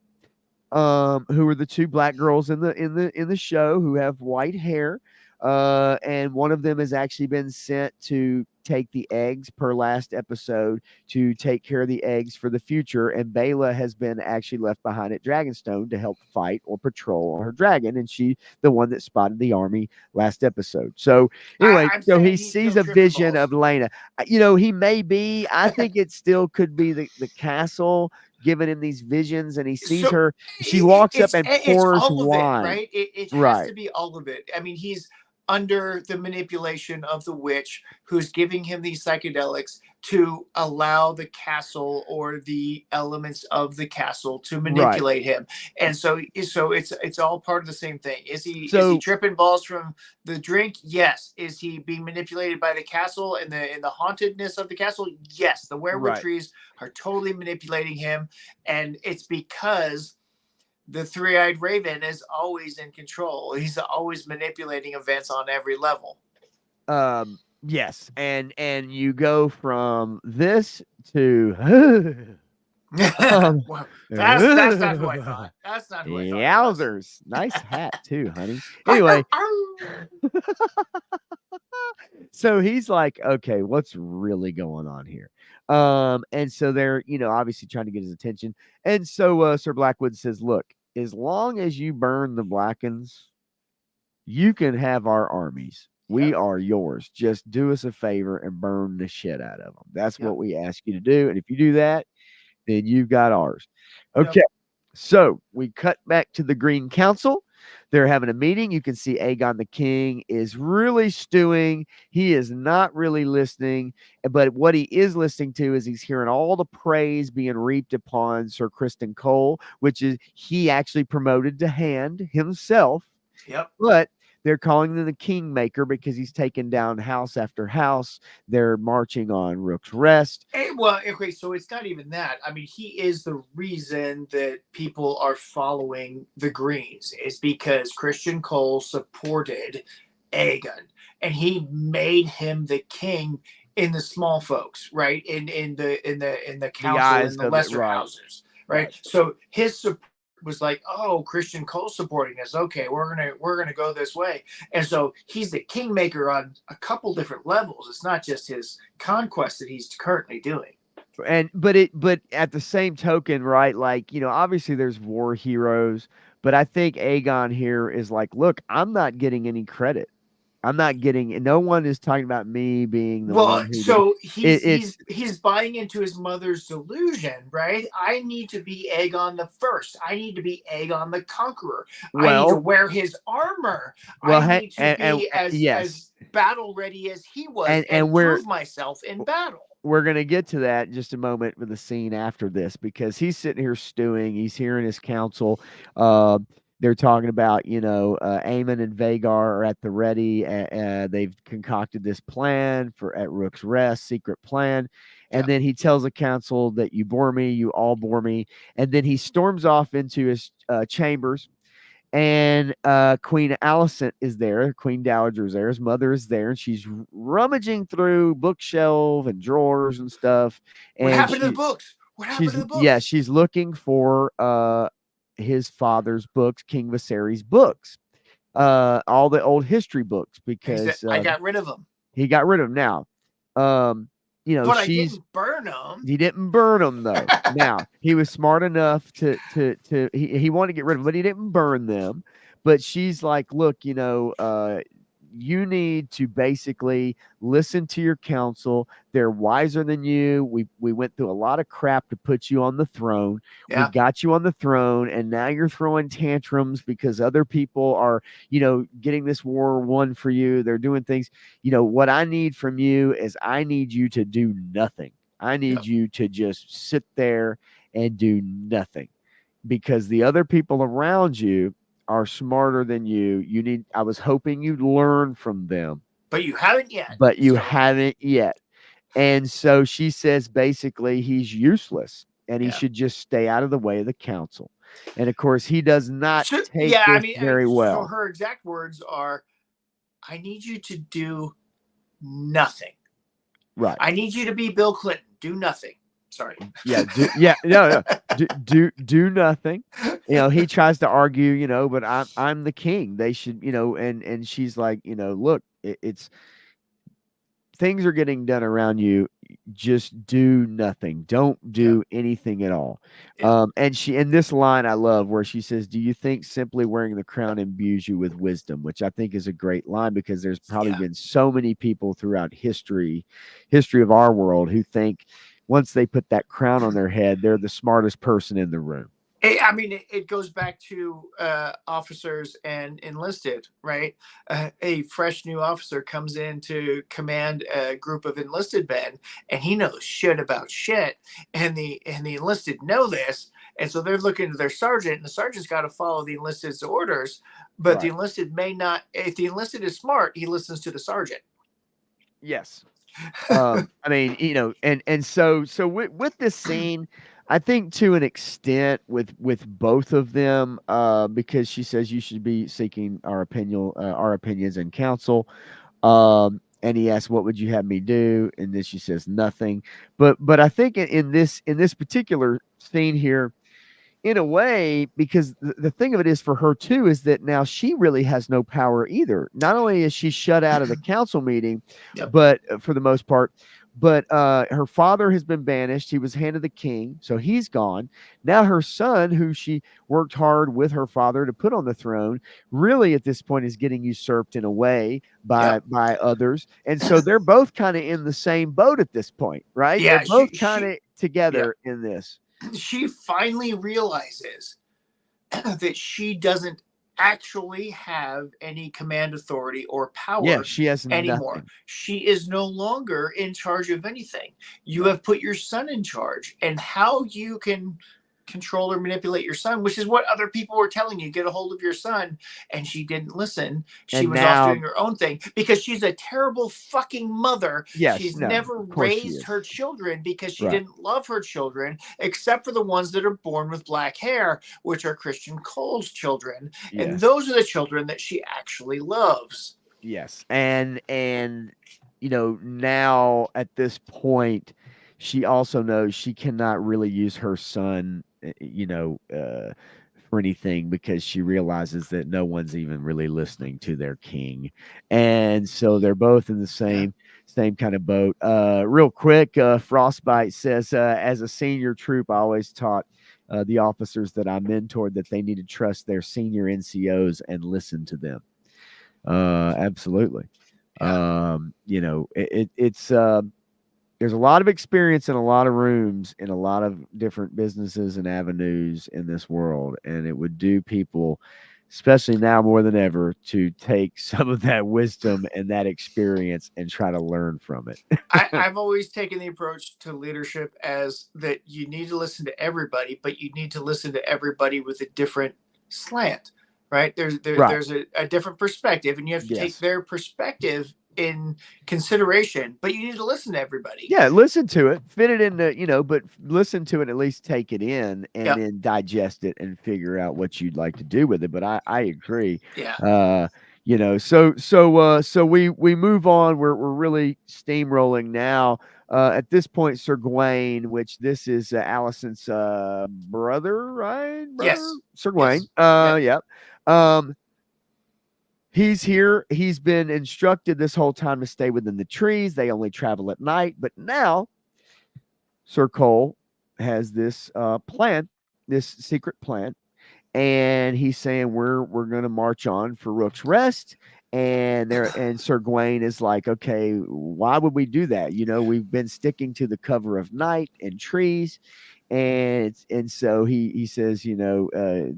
who are the two black girls in the show who have white hair. And one of them has actually been sent to take the eggs per last episode to take care of the eggs for the future. And Bela has been actually left behind at Dragonstone to help fight or patrol on her dragon. And she, the one that spotted the army last episode. So anyway, so he sees a vision of Lena. He may be, I think it still could be the castle giving him these visions, and he sees her. She walks up and pours wine. Right? It has to be all of it. I mean, he's under the manipulation of the witch who's giving him these psychedelics to allow the castle or the elements of the castle to manipulate him. And so it's all part of the same thing. Is he tripping balls from the drink? Yes. Is he being manipulated by the castle and the hauntedness of the castle? Yes. The werewolf trees are totally manipulating him, and it's because the three-eyed raven is always in control. He's always manipulating events on every level. Yes, and you go from this to well, that's not who I thought. That's not who I thought. Yowzers. Nice hat too, honey. Anyway. So he's like, okay, what's really going on here? And so they're, obviously trying to get his attention. And so Sir Blackwood says, look, as long as you burn the Blackens, you can have our armies. We are yours. Just do us a favor and burn the shit out of them. That's what we ask you to do. And if you do that, then you've got ours. Okay. So we cut back to the Green Council. They're having a meeting. You can see Aegon the King is really stewing. He is not really listening. But what he is listening to is he's hearing all the praise being reaped upon Sir Criston Cole, which is he actually promoted to hand himself. Yep. But they're calling him the Kingmaker because he's taken down house after house. They're marching on Rook's Rest. Well, okay, so it's not even that. I mean, he is the reason that people are following the Greens. Is because Criston Cole supported Aegon, and he made him the king in the small folks, right? In the council, in the lesser houses, right? So his support was like, oh, Criston Cole supporting us. Okay, we're gonna go this way. And so he's the kingmaker on a couple different levels. It's not just his conquest that he's currently doing. But at the same token, right? Like, obviously there's war heroes, but I think Aegon here is like, look, I'm not getting any credit. I'm not getting. No one is talking about me being the one. Who so he's buying into his mother's delusion, right? I need to be Aegon the First. I need to be Aegon the Conqueror. I need to wear his armor. I need to be as battle ready as he was, and prove myself in battle. We're going to get to that in just a moment with the scene after this, because he's sitting here stewing. He's hearing his council. They're talking about, Aemon and Vhagar are at the ready. They've concocted this plan at Rook's Rest, secret plan. And then he tells the council that you bore me, you all bore me. And then he storms off into his chambers. And Queen Alicent is there. Queen Dowager is there. His mother is there. And she's rummaging through bookshelf and drawers and stuff. And what happened to the books? What happened to the books? Yeah, she's looking for his father's books, King Viserys' books, all the old history books, because I got rid of them. He got rid of them. Now, you know, But I didn't burn them. he didn't burn them though. Now he was smart enough to he wanted to get rid of them, but he didn't burn them. But she's like, look, you know, you need to basically listen to your counsel. They're wiser than you. We went through a lot of crap to put you on the throne. We Yeah. got you on the throne, and now you're throwing tantrums because other people are, you know, getting this war won for you. They're doing things. You know, what I need from you is I need you to do nothing. I need Yep. you to just sit there and do nothing because the other people around you are smarter than you. You need, I was hoping you'd learn from them, But you haven't yet. but you So, haven't yet. And so she says basically he's useless and he yeah. should just stay out of the way of the council. And of course, he does not So, take yeah, this very so well. her exact words are, I need you to do nothing. Right. I need you to be Bill Clinton. Do nothing. Sorry. Yeah. Do nothing. You know, he tries to argue, you know, but I'm the king. They should, you know, and she's like, you know, look, it's things are getting done around you. Just do nothing. Don't do anything at all. Yeah. And she, in this line I love where she says, do you think simply wearing the crown imbues you with wisdom? Which I think is a great line because there's probably been so many people throughout history of our world who think once they put that crown on their head, they're the smartest person in the room. I mean, it goes back to officers and enlisted, right? A fresh new officer comes in to command a group of enlisted men, and he knows shit about shit, and the enlisted know this, and so they're looking to their sergeant, and the sergeant's got to follow the enlisted's orders, but the enlisted may not. If the enlisted is smart, he listens to the sergeant. Yes. I mean, you know, and so with this scene, I think to an extent with both of them, because she says you should be seeking our opinions and counsel. And he asks, "What would you have me do?" And then she says, "Nothing." But I think in this particular scene here, in a way, because the thing of it is for her too, is that now she really has no power either. Not only is she shut out of the council meeting, but for the most part, but her father has been banished. He was handed the king, so he's gone. Now her son, who she worked hard with her father to put on the throne, really at this point is getting usurped in a way by others. And so they're both kind of in the same boat at this point, right? Yeah, They're both kind of together in this. She finally realizes that she doesn't actually have any command authority or power she has anymore. nothing. She is no longer in charge of anything. You have put your son in charge, and how you can control or manipulate your son, which is what other people were telling you, get a hold of your son, and she didn't listen. She was off doing her own thing because she's a terrible fucking mother. She's never raised her children because she didn't love her children, except for the ones that are born with black hair, which are Christian Cole's children. And those are the children that she actually loves. Yes. And you know, now at this point, she also knows she cannot really use her son, you know, for anything because she realizes that no one's even really listening to their king. And so they're both in the same kind of boat. Real quick, Frostbite says, as a senior troop, I always taught the officers that I mentored that they need to trust their senior NCOs and listen to them. Absolutely. You know, it's there's a lot of experience in a lot of rooms in a lot of different businesses and avenues in this world, and it would do people, especially now more than ever, to take some of that wisdom and that experience and try to learn from it. I've always taken the approach to leadership as that you need to listen to everybody, but you need to listen to everybody with a different slant, right? There's a different perspective, and you have to take their perspective in consideration, but you need to listen to everybody. Yeah, listen to it, fit it into, you know, but listen to it, at least take it in and then digest it and figure out what you'd like to do with it. But I agree. Yeah. You know, so we move on. We're really steamrolling now. At this point, Sir Gawain, which this is Alicent's brother, right? Yes. Sir Gawain. Yeah. He's here. He's been instructed this whole time to stay within the trees. They only travel at night. But now Sir Cole has this plan, this secret plan, and he's saying we're going to march on for Rook's Rest. And Sir Gawain is like, okay, why would we do that? You know, we've been sticking to the cover of night and trees, and so he says, you know,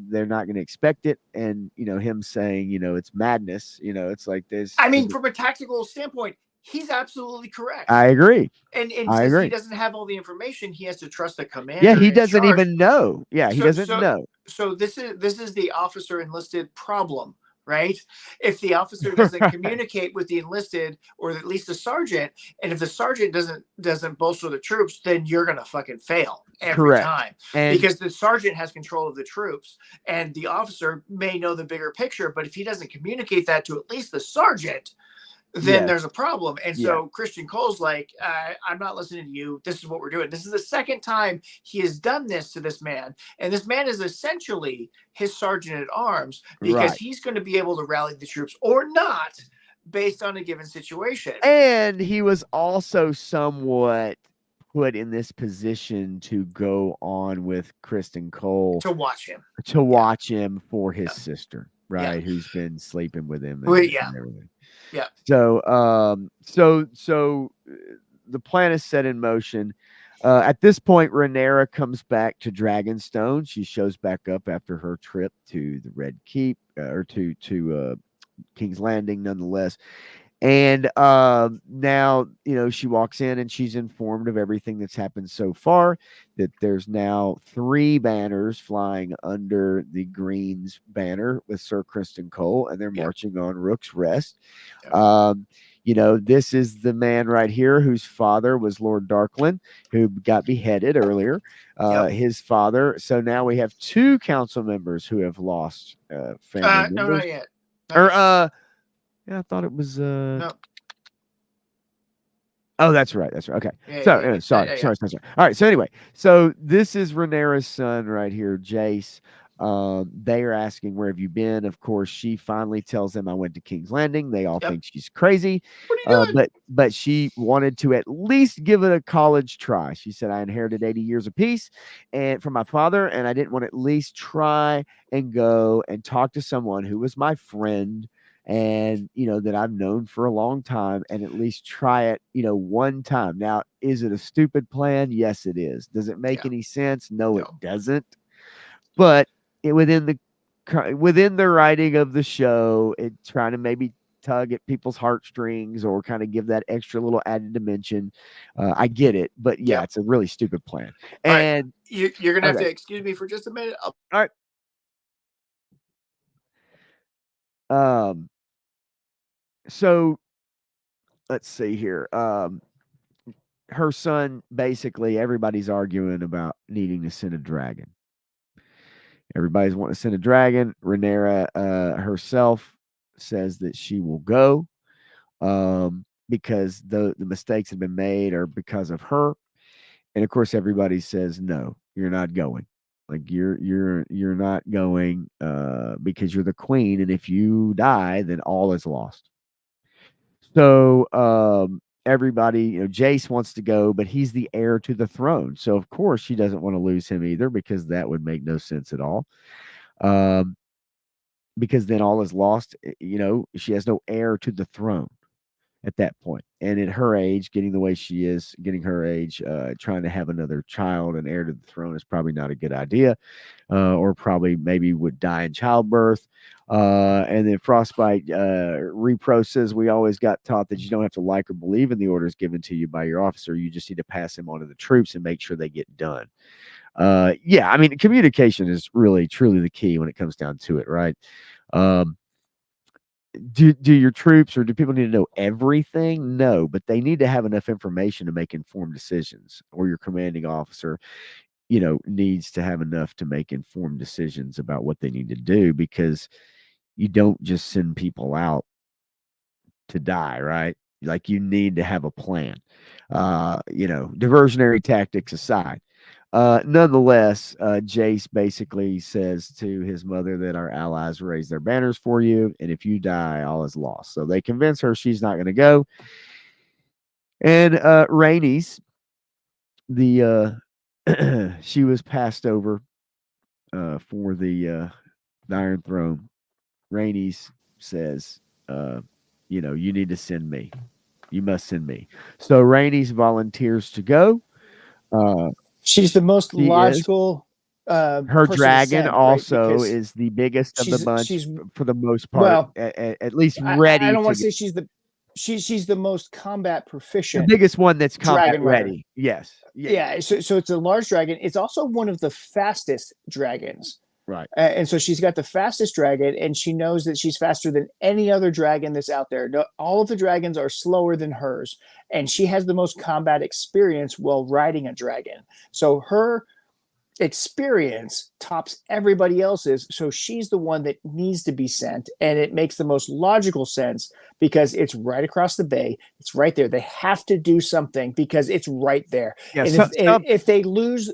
they're not going to expect it, and you know, him saying, you know, it's madness. You know, it's like this. I mean, from a tactical standpoint, he's absolutely correct. I agree. And I since agree. he doesn't have all the information, he has to trust the commander. Yeah, he in doesn't charge. even know. Yeah, he doesn't know. So this is the officer enlisted problem, right? If the officer doesn't Right. communicate with the enlisted, or at least the sergeant, and if the sergeant doesn't bolster the troops, then you're gonna fucking fail every Correct. time. And Because the sergeant has control of the troops, and the officer may know the bigger picture, but if he doesn't communicate that to at least the sergeant, then Yes. there's a problem. And so Christian Cole's like, I'm not listening to you. This is what we're doing. This is the second time he has done this to this man. And this man is essentially his sergeant at arms, because Right. he's going to be able to rally the troops or not based on a given situation. And he was also somewhat put in this position to go on with Kristen Cole to watch him. For his sister, right? Yeah. Who's been sleeping with him. Well, And yeah. everything. Yeah. So, the plan is set in motion. At this point, Rhaenyra comes back to Dragonstone. She shows back up after her trip to the Red Keep, or to King's Landing, nonetheless. And now, you know, she walks in and she's informed of everything that's happened so far, that there's now 3 banners flying under the Green's banner with Sir Kristen Cole, and they're marching on Rook's Rest. You know, this is the man right here whose father was Lord Darkland, who got beheaded earlier. His father. So now we have 2 council members who have lost family members. No, not yet. Yeah, I thought it was. No. Oh, that's right. That's right. Okay. Yeah, Sorry. All right. So anyway, so this is Rhaenyra's son right here, Jace. They are asking, where have you been? Of course, she finally tells them, I went to King's Landing. They all think she's crazy. What are you doing? But she wanted to at least give it a college try. She said, I inherited 80 years of peace and from my father, and I didn't want to at least try and go and talk to someone who was my friend, and you know, that I've known for a long time, and at least try it, you know, one time. Now, is it a stupid plan? Yes, it is. Does it make any sense? No, it doesn't. But within the writing of the show, it's trying to maybe tug at people's heartstrings or kind of give that extra little added dimension. I get it, but yeah, it's a really stupid plan. And you're gonna have to excuse me for just a minute. All right. So let's see here. Her son, basically, everybody's arguing about needing to send a dragon. Everybody's wanting to send a dragon. Rhaenyra herself says that she will go because the mistakes have been made are because of her. And of course, everybody says, no, you're not going. Like you're not going because you're the queen, and if you die, then all is lost. So everybody, you know, Jace wants to go, but he's the heir to the throne. So of course she doesn't want to lose him either, because that would make no sense at all. Because then all is lost. You know, she has no heir to the throne at that point. And at her age, getting the way she is, getting her age, trying to have another child and heir to the throne is probably not a good idea, or probably maybe would die in childbirth. And then Frostbite Repro says, we always got taught that you don't have to like or believe in the orders given to you by your officer. You just need to pass them on to the troops and make sure they get done. Yeah, I mean, communication is really, truly the key when it comes down to it, right? Do your troops or do people need to know everything? No, but they need to have enough information to make informed decisions, or your commanding officer, you know, needs to have enough to make informed decisions about what they need to do, because you don't just send people out to die, right? Like, you need to have a plan. You know, diversionary tactics aside. Nonetheless, Jace basically says to his mother that our allies raise their banners for you, and if you die, all is lost. So they convince her she's not going to go. And Rhaenys, the she was passed over for the Iron Throne. Rhaenys says, you need to send me. You must send me. So Rhaenys volunteers to go. She's the most She is. logical. Her person to dragon send, right? also Because is the biggest of the bunch she's for the most part, well, at least I ready don't to want to go. say she's the most combat The proficient biggest one that's combat dragon rider. ready. Yes. Yeah, so it's a large dragon. It's also one of the fastest dragons. Right. And so she's got the fastest dragon, and she knows that she's faster than any other dragon that's out there. No, all of the dragons are slower than hers, and she has the most combat experience while riding a dragon. So her experience tops everybody else's. So she's the one that needs to be sent, and it makes the most logical sense because it's right across the bay. It's right there. They have to do something because it's right there. Yeah. And if they lose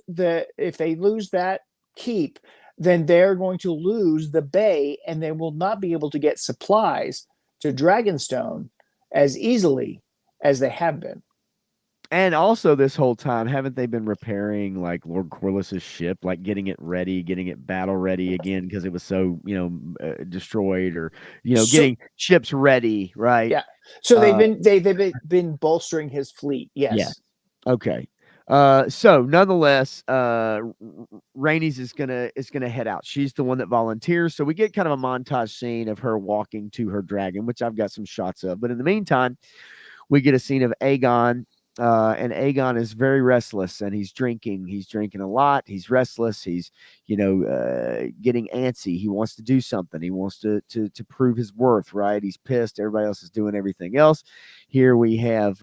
that keep, then they're going to lose the bay, and they will not be able to get supplies to Dragonstone as easily as they have been. And also, this whole time, haven't they been repairing like Lord Corliss's ship, like getting it ready, getting it battle ready again because it was so destroyed, or getting ships ready, right? Yeah. So they've been bolstering his fleet. Yes. Yeah. Okay. So nonetheless, Rhaenys is gonna head out. She's the one that volunteers. So we get kind of a montage scene of her walking to her dragon, which I've got some shots of. But in the meantime, we get a scene of Aegon. And Aegon is very restless, and he's drinking. He's drinking a lot. He's restless. He's, getting antsy. He wants to do something. He wants to prove his worth, right? He's pissed. Everybody else is doing everything else. Here we have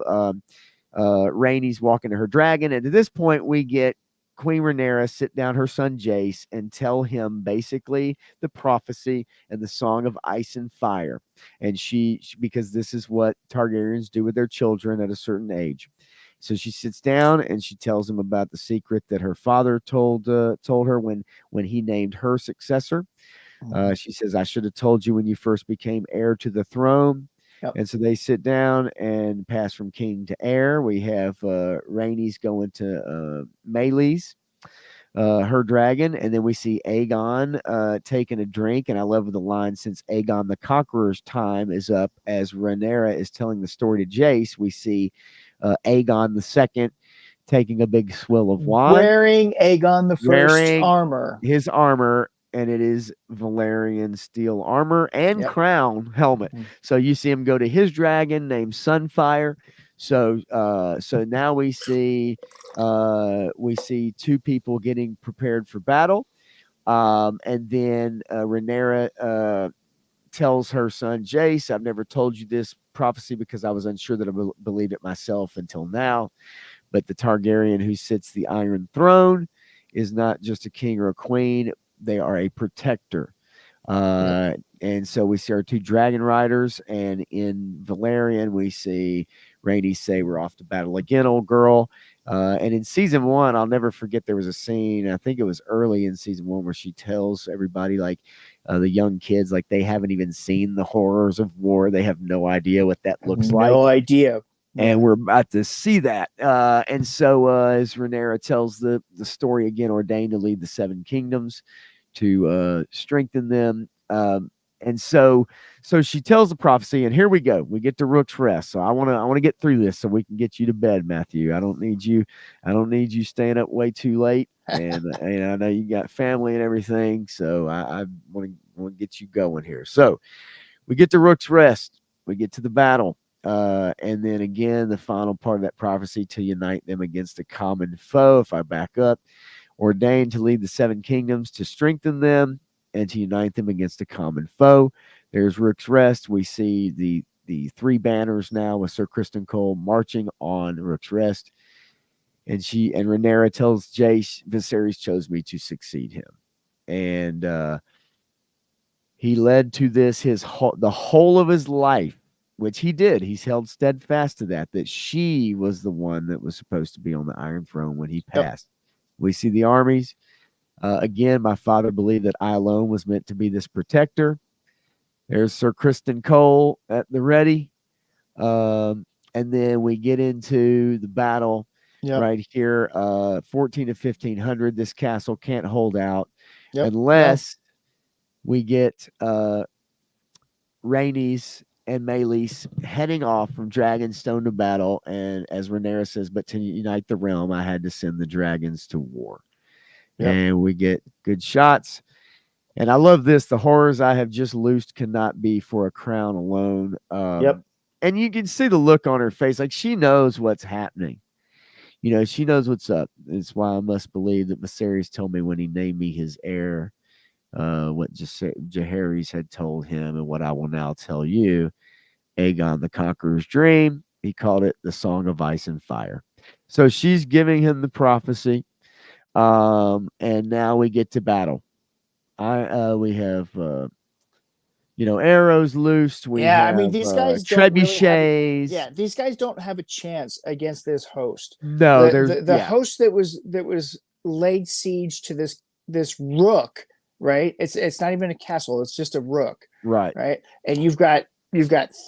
Rhaenys walking to her dragon, and at this point, we get Queen Rhaenyra sit down her son Jace and tell him basically the prophecy and the song of ice and fire. And she because this is what Targaryens do with their children at a certain age. So she sits down and she tells him about the secret that her father told her when he named her successor. She says, "I should have told you when you first became heir to the throne." Yep. And so they sit down and pass from king to heir. We have Rhaenys going to Meleys, her dragon, and then we see Aegon taking a drink. And I love the line, since Aegon the Conqueror's time is up, as Rhaenyra is telling the story to Jace, we see Aegon the Second taking a big swill of wine, wearing Aegon the First's armor, his armor. And it is Valyrian steel armor and crown helmet. So you see him go to his dragon named Sunfire. So now we see two people getting prepared for battle. And then Rhaenyra tells her son Jace, "I've never told you this prophecy because I was unsure that I believed it myself until now. But the Targaryen who sits the Iron Throne is not just a king or a queen. They are a protector." And so we see our two dragon riders, and in Valyrian we see Rhaenys say, "We're off to battle again, old girl." And in season 1, I'll never forget, there was a scene, I think it was early in season 1, where she tells everybody, like the young kids, like they haven't even seen the horrors of war. They have no idea what that looks like. No idea. And we're about to see that. And so as Rhaenyra tells the story again, ordained to lead the 7 kingdoms, to strengthen them. And so she tells the prophecy, and here we go. We get to Rook's Rest. So I want to get through this so we can get you to bed, Matthew. I don't need you staying up way too late. And I know you got family and everything. So I want to get you going here. So we get to Rook's Rest. We get to the battle. And then again, the final part of that prophecy, to unite them against a common foe. If I back up, ordained to lead the 7 kingdoms, to strengthen them and to unite them against a common foe. There's Rook's Rest. We see the 3 banners now with Sir Criston Cole marching on Rook's Rest. And Rhaenyra tells Jace, "Viserys chose me to succeed him." And he led to this the whole of his life, which he did. He's held steadfast to that she was the one that was supposed to be on the Iron Throne when he passed. We see the armies. Again, my father believed that I alone was meant to be this protector. There's Sir Kristen Cole at the ready. And then we get into the battle right here, 14 to 1500. This castle can't hold out unless we get Rhaenys and Meleys heading off from Dragonstone to battle. And as Rhaenyra says, but to unite the realm, I had to send the dragons to war. And we get good shots. And I love this. The horrors I have just loosed cannot be for a crown alone. And you can see the look on her face. Like she knows what's happening. You know, she knows what's up. It's why I must believe that Viserys told me when he named me his heir, what Jaehaerys had told him and what I will now tell you. Aegon the Conqueror's dream. He called it the Song of Ice and Fire. So she's giving him the prophecy. And now we get to battle. We have arrows loosed. We have, I mean, these guys trebuchets. These guys don't have a chance against this host. No, the host that was laid siege to this rook, right? It's not even a castle, it's just a rook. Right. And you've got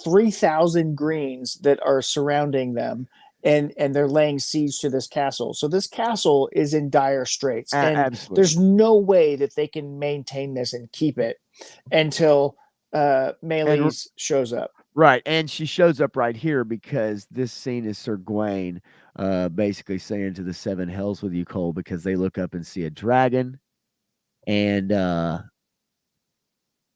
3,000 greens that are surrounding them. And they're laying siege to this castle. So this castle is in dire straits. And absolutely. There's no way that they can maintain this and keep it until Meleys shows up. Right. And she shows up right here because this scene is Sir Gawain basically saying to the seven hells with you, Cole, because they look up and see a dragon. And they're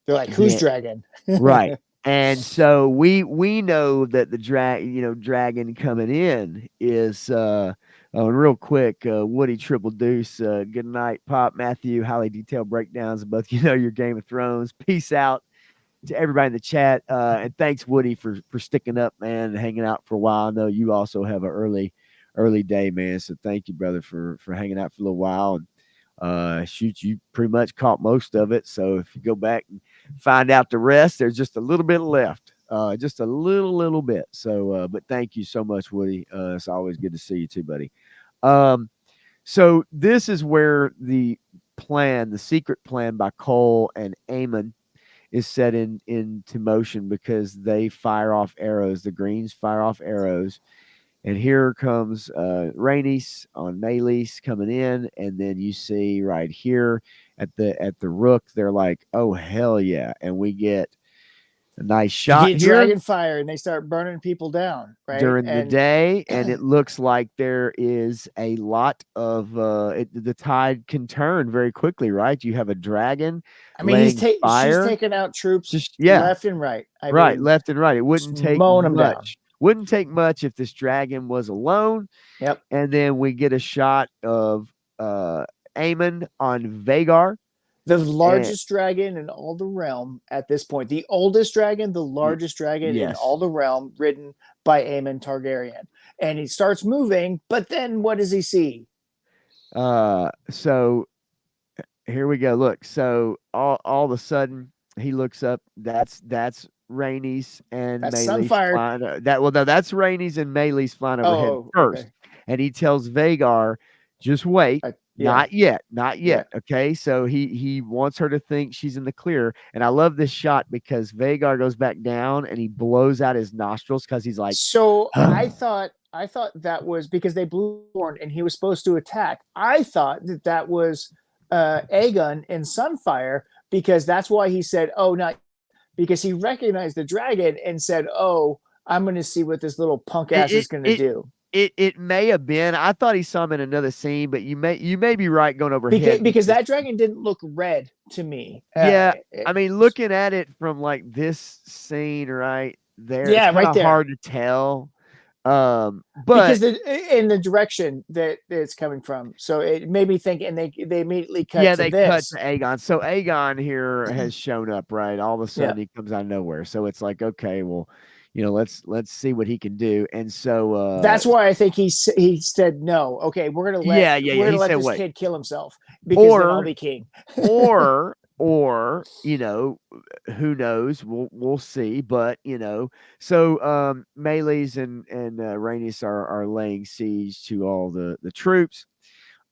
like, who's dragon? Right. And so we know that the dragon coming in is real quick, Woody Triple Deuce, good night, Pop, Matthew, highly detailed breakdowns of both your Game of Thrones. Peace out to everybody in the chat. And thanks, Woody, for sticking up, man, and hanging out for a while. I know you also have an early day, man. So thank you, brother, for hanging out for a little while. And you pretty much caught most of it. So if you go back and find out the rest, there's just a little bit left, just a little bit. So, but thank you so much, Woody. It's always good to see you too, buddy. So this is where the secret plan by Cole and Aemon is set into motion because they fire off arrows. The Greens fire off arrows. And here comes Rhaenys on Meleys coming in, and then you see right here at the rook, they're like, "Oh hell yeah!" And we get a nice shot here. Dragon fire, and they start burning people down during the day, and it looks like there is a lot of the tide can turn very quickly, right? You have a dragon. I mean, she's taking out troops left and right. Left and right. It wouldn't take much. Wouldn't take much if this dragon was alone. And then we get a shot of Aemon on Vhagar. The largest dragon in all the realm at this point. The oldest dragon, the largest dragon in all the realm, ridden by Aemon Targaryen. And he starts moving, but then what does he see? So here we go. Look, so all of a sudden he looks up. That's Rhaenys and that's Meleys Sunfire. That's Rhaenys and Meleys flying overhead first. Okay. And he tells Vhagar, just wait. Not yet. Okay. So he wants her to think she's in the clear. And I love this shot because Vhagar goes back down and he blows out his nostrils because he's like, so I thought that was because they blew the horn and he was supposed to attack. I thought that was Aegon and Sunfire because that's why he said, "Oh, not," because he recognized the dragon and said, "Oh, I'm going to see what this little punk ass is going to do." It may have been. I thought he saw him in another scene, but you may be right going overhead because that dragon didn't look red to me. I mean, looking at it from like this scene right there, it's right there, hard to tell. But because in the direction that it's coming from, so it made me think, and they immediately cut. Yeah, they cut to Aegon. So Aegon here has shown up, right? All of a sudden he comes out of nowhere. So it's like, okay, well, let's see what he can do. And so that's why I think he said no. Okay, we're gonna let this kid kill himself because then I'll be king. or who knows? We'll see. But so Meleys and Rhaenys are laying siege to all the troops.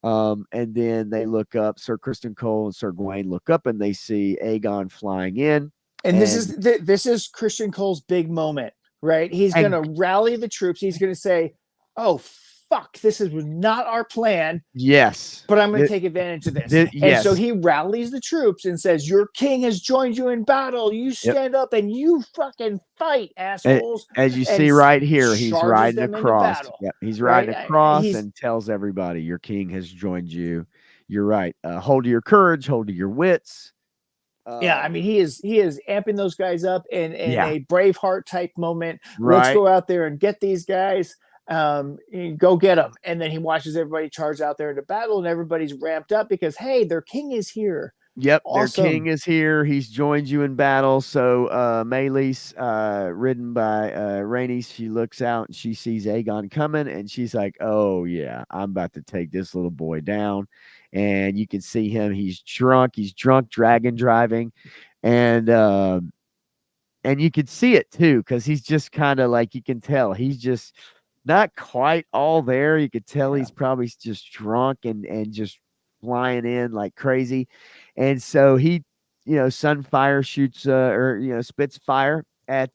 And then they look up, Sir Kristen Cole and Sir Gawain look up and they see Aegon flying in. And this is Christian Cole's big moment, right? He's going to rally the troops. He's going to say, "Oh fuck, this was not our plan." Yes, but I'm going to take advantage of this. And so he rallies the troops and says, "Your king has joined you in battle. You stand up and you fucking fight, assholes." As you see right here, he's riding across. Yep, he's riding across and tells everybody, "Your king has joined you. You're right. Hold to your courage. Hold to your wits." Yeah, I mean, he is amping those guys up in a Braveheart type moment. Right. Let's go out there and get these guys. Go get them. And then he watches everybody charge out there into battle, and everybody's ramped up because, hey, their king is here. Yep, awesome. Their king is here. He's joined you in battle. So Meleys, ridden by Rhaenys, she looks out and she sees Aegon coming, and she's like, "Oh yeah, I'm about to take this little boy down." And you can see him. He's drunk. He's drunk, dragon driving, and you can see it too because he's just kind of like, you can tell he's just not quite all there. You could tell he's probably just drunk and just flying in like crazy. And so he, Sunfire shoots or spits fire at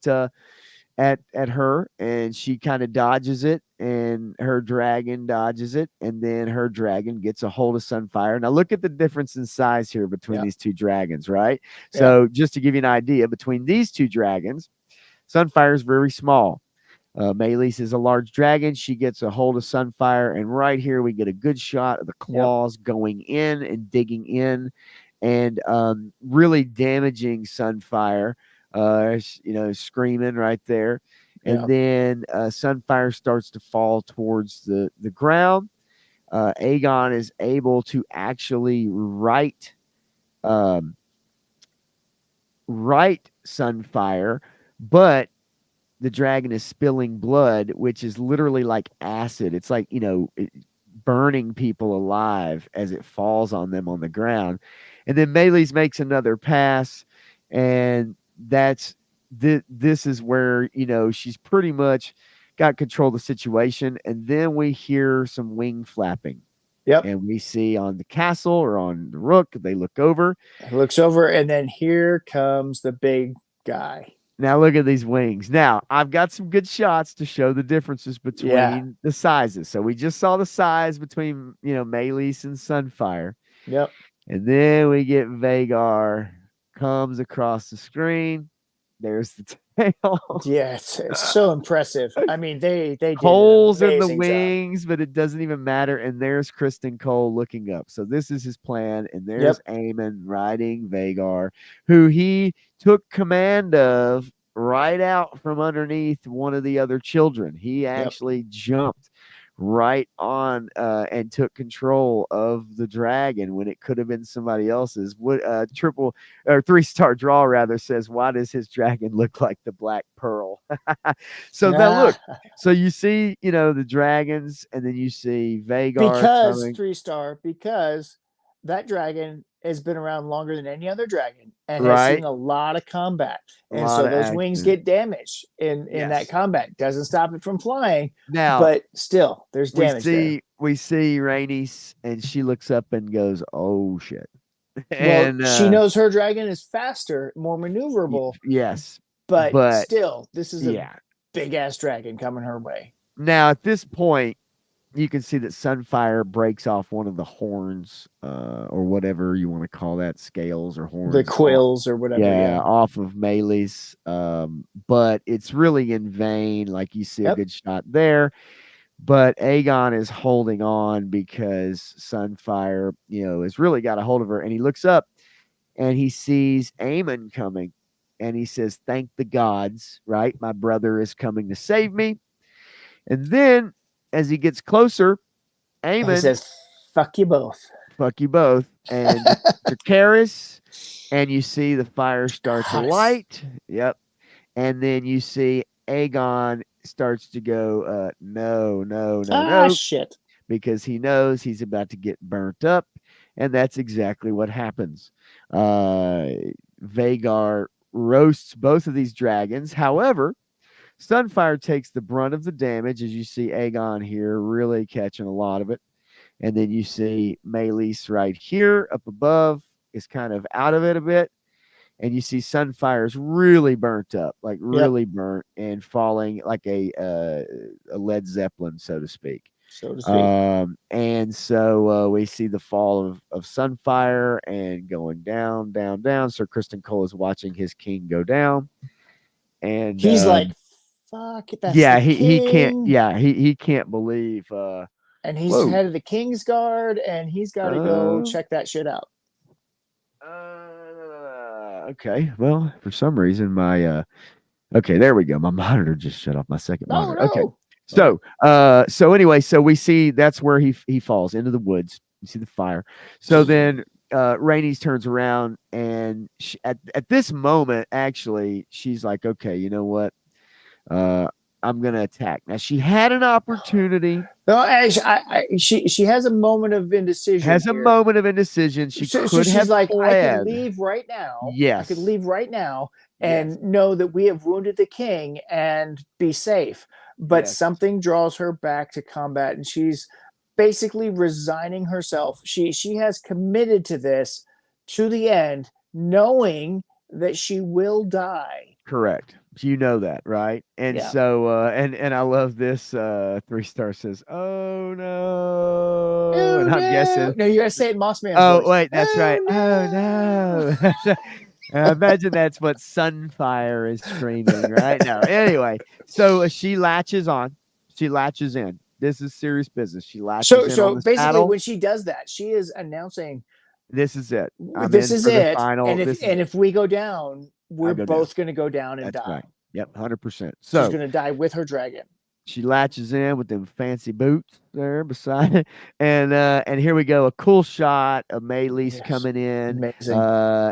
her, and she kind of dodges it, and her dragon dodges it, and then her dragon gets a hold of Sunfire. Now look at the difference in size here between these two dragons, right? So just to give you an idea, between these two dragons, Sunfire is very small. Meleys is a large dragon. She gets a hold of Sunfire, and right here we get a good shot of the claws going in and digging in, and really damaging Sunfire. Screaming right there. And then Sunfire starts to fall towards the ground. Aegon is able to actually right Sunfire, but the dragon is spilling blood, which is literally like acid. It's like, burning people alive as it falls on them on the ground. And then Meleys makes another pass, and this is where she's pretty much got control of the situation. And then we hear some wing flapping. Yep. And we see on the castle or on the rook, they look over. And then here comes the big guy. Now look at these wings. Now I've got some good shots to show the differences between the sizes. So we just saw the size between Meleys and Sunfire. Yep. And then we get Vhagar comes across the screen. There's the tail. Yeah, it's so impressive. I mean, they did holes in the wings, but it doesn't even matter. And there's Kristen Cole looking up. So this is his plan. And there's Aemon riding Vhagar, who he took command of right out from underneath one of the other children. He actually jumped right on and took control of the dragon when it could have been somebody else's. Triple or 3-star draw rather says, "Why does his dragon look like the Black Pearl?" So now look, so you see the dragons, and then you see Vhagar because coming. 3-star, because that dragon has been around longer than any other dragon and has seen a lot of combat. And so those wings get damaged in that combat. Doesn't stop it from flying. Now, but still, there's damage. We see Rhaenys, and she looks up and goes, "Oh shit." And she knows her dragon is faster, more maneuverable. Yes. But still, this is a big ass dragon coming her way. Now, at this point, you can see that Sunfire breaks off one of the horns, or whatever you want to call that, scales or horns. The quills or whatever. Yeah, off of Meleys. But it's really in vain. Like, you see a good shot there. But Aegon is holding on because Sunfire, has really got a hold of her. And he looks up and he sees Aemon coming. And he says, "Thank the gods, right? My brother is coming to save me." And then, as he gets closer, Aemon says, "Fuck you both." Fuck you both. And Dracarys, and you see the fire start to light. Yep. And then you see Aegon starts to go, no. Shit. Because he knows he's about to get burnt up. And that's exactly what happens. Vhagar roasts both of these dragons. However, Sunfire takes the brunt of the damage, as you see Aegon here really catching a lot of it. and then you see Maelys right here up above is kind of out of it a bit, and you see Sunfire's really burnt up, like Yep. really burnt and falling like a Led Zeppelin, so to speak. So to speak. And so we see the fall of Sunfire and going down, down, down. So Kristen Cole is watching his king go down, and He's like, "Fuck, that's yeah, the he can't, king." yeah, he can't believe. And he's Whoa. head of the King's Guard, and he's got to go Uh, check that shit out. Okay. Well, for some reason, my okay, there we go. My monitor just shut off. My second No, monitor. Okay. no. So anyway, so we see that's where he falls into the woods. You see the fire. So then Rhaenys turns around, and at this moment, actually, she's like, okay, you know what? I'm gonna attack. Now she had an opportunity. No, actually, she has a moment of indecision. Has a here. moment of indecision. She So could she's have like, fled. I could leave right now. Yes. I could leave right now and Yes. know that we have wounded the king and be safe. But Yes. something draws her back to combat, and she's basically resigning herself. She has committed to this to the end, knowing that she will die. Correct. You know that, right? And Yeah. so and I love this 3-star says, "Oh no." Oh, and I'm guessing no, you gotta say it Moss Man's Oh, voice. wait, that's right. No. Oh no. Imagine that's what Sunfire is screaming right now. Anyway, so she latches on. She latches in. This is serious business. She latches in So on this basically, battle. when she does that, she is announcing, This is it. I'm this in is for the it. final. And This is if we go down, we're go both going to go down and That's die. right. Yep, 100%. She's So going to die with her dragon. she latches in with them fancy boots there beside it. And here we go. A cool shot of Maelys Yes. coming in. Amazing.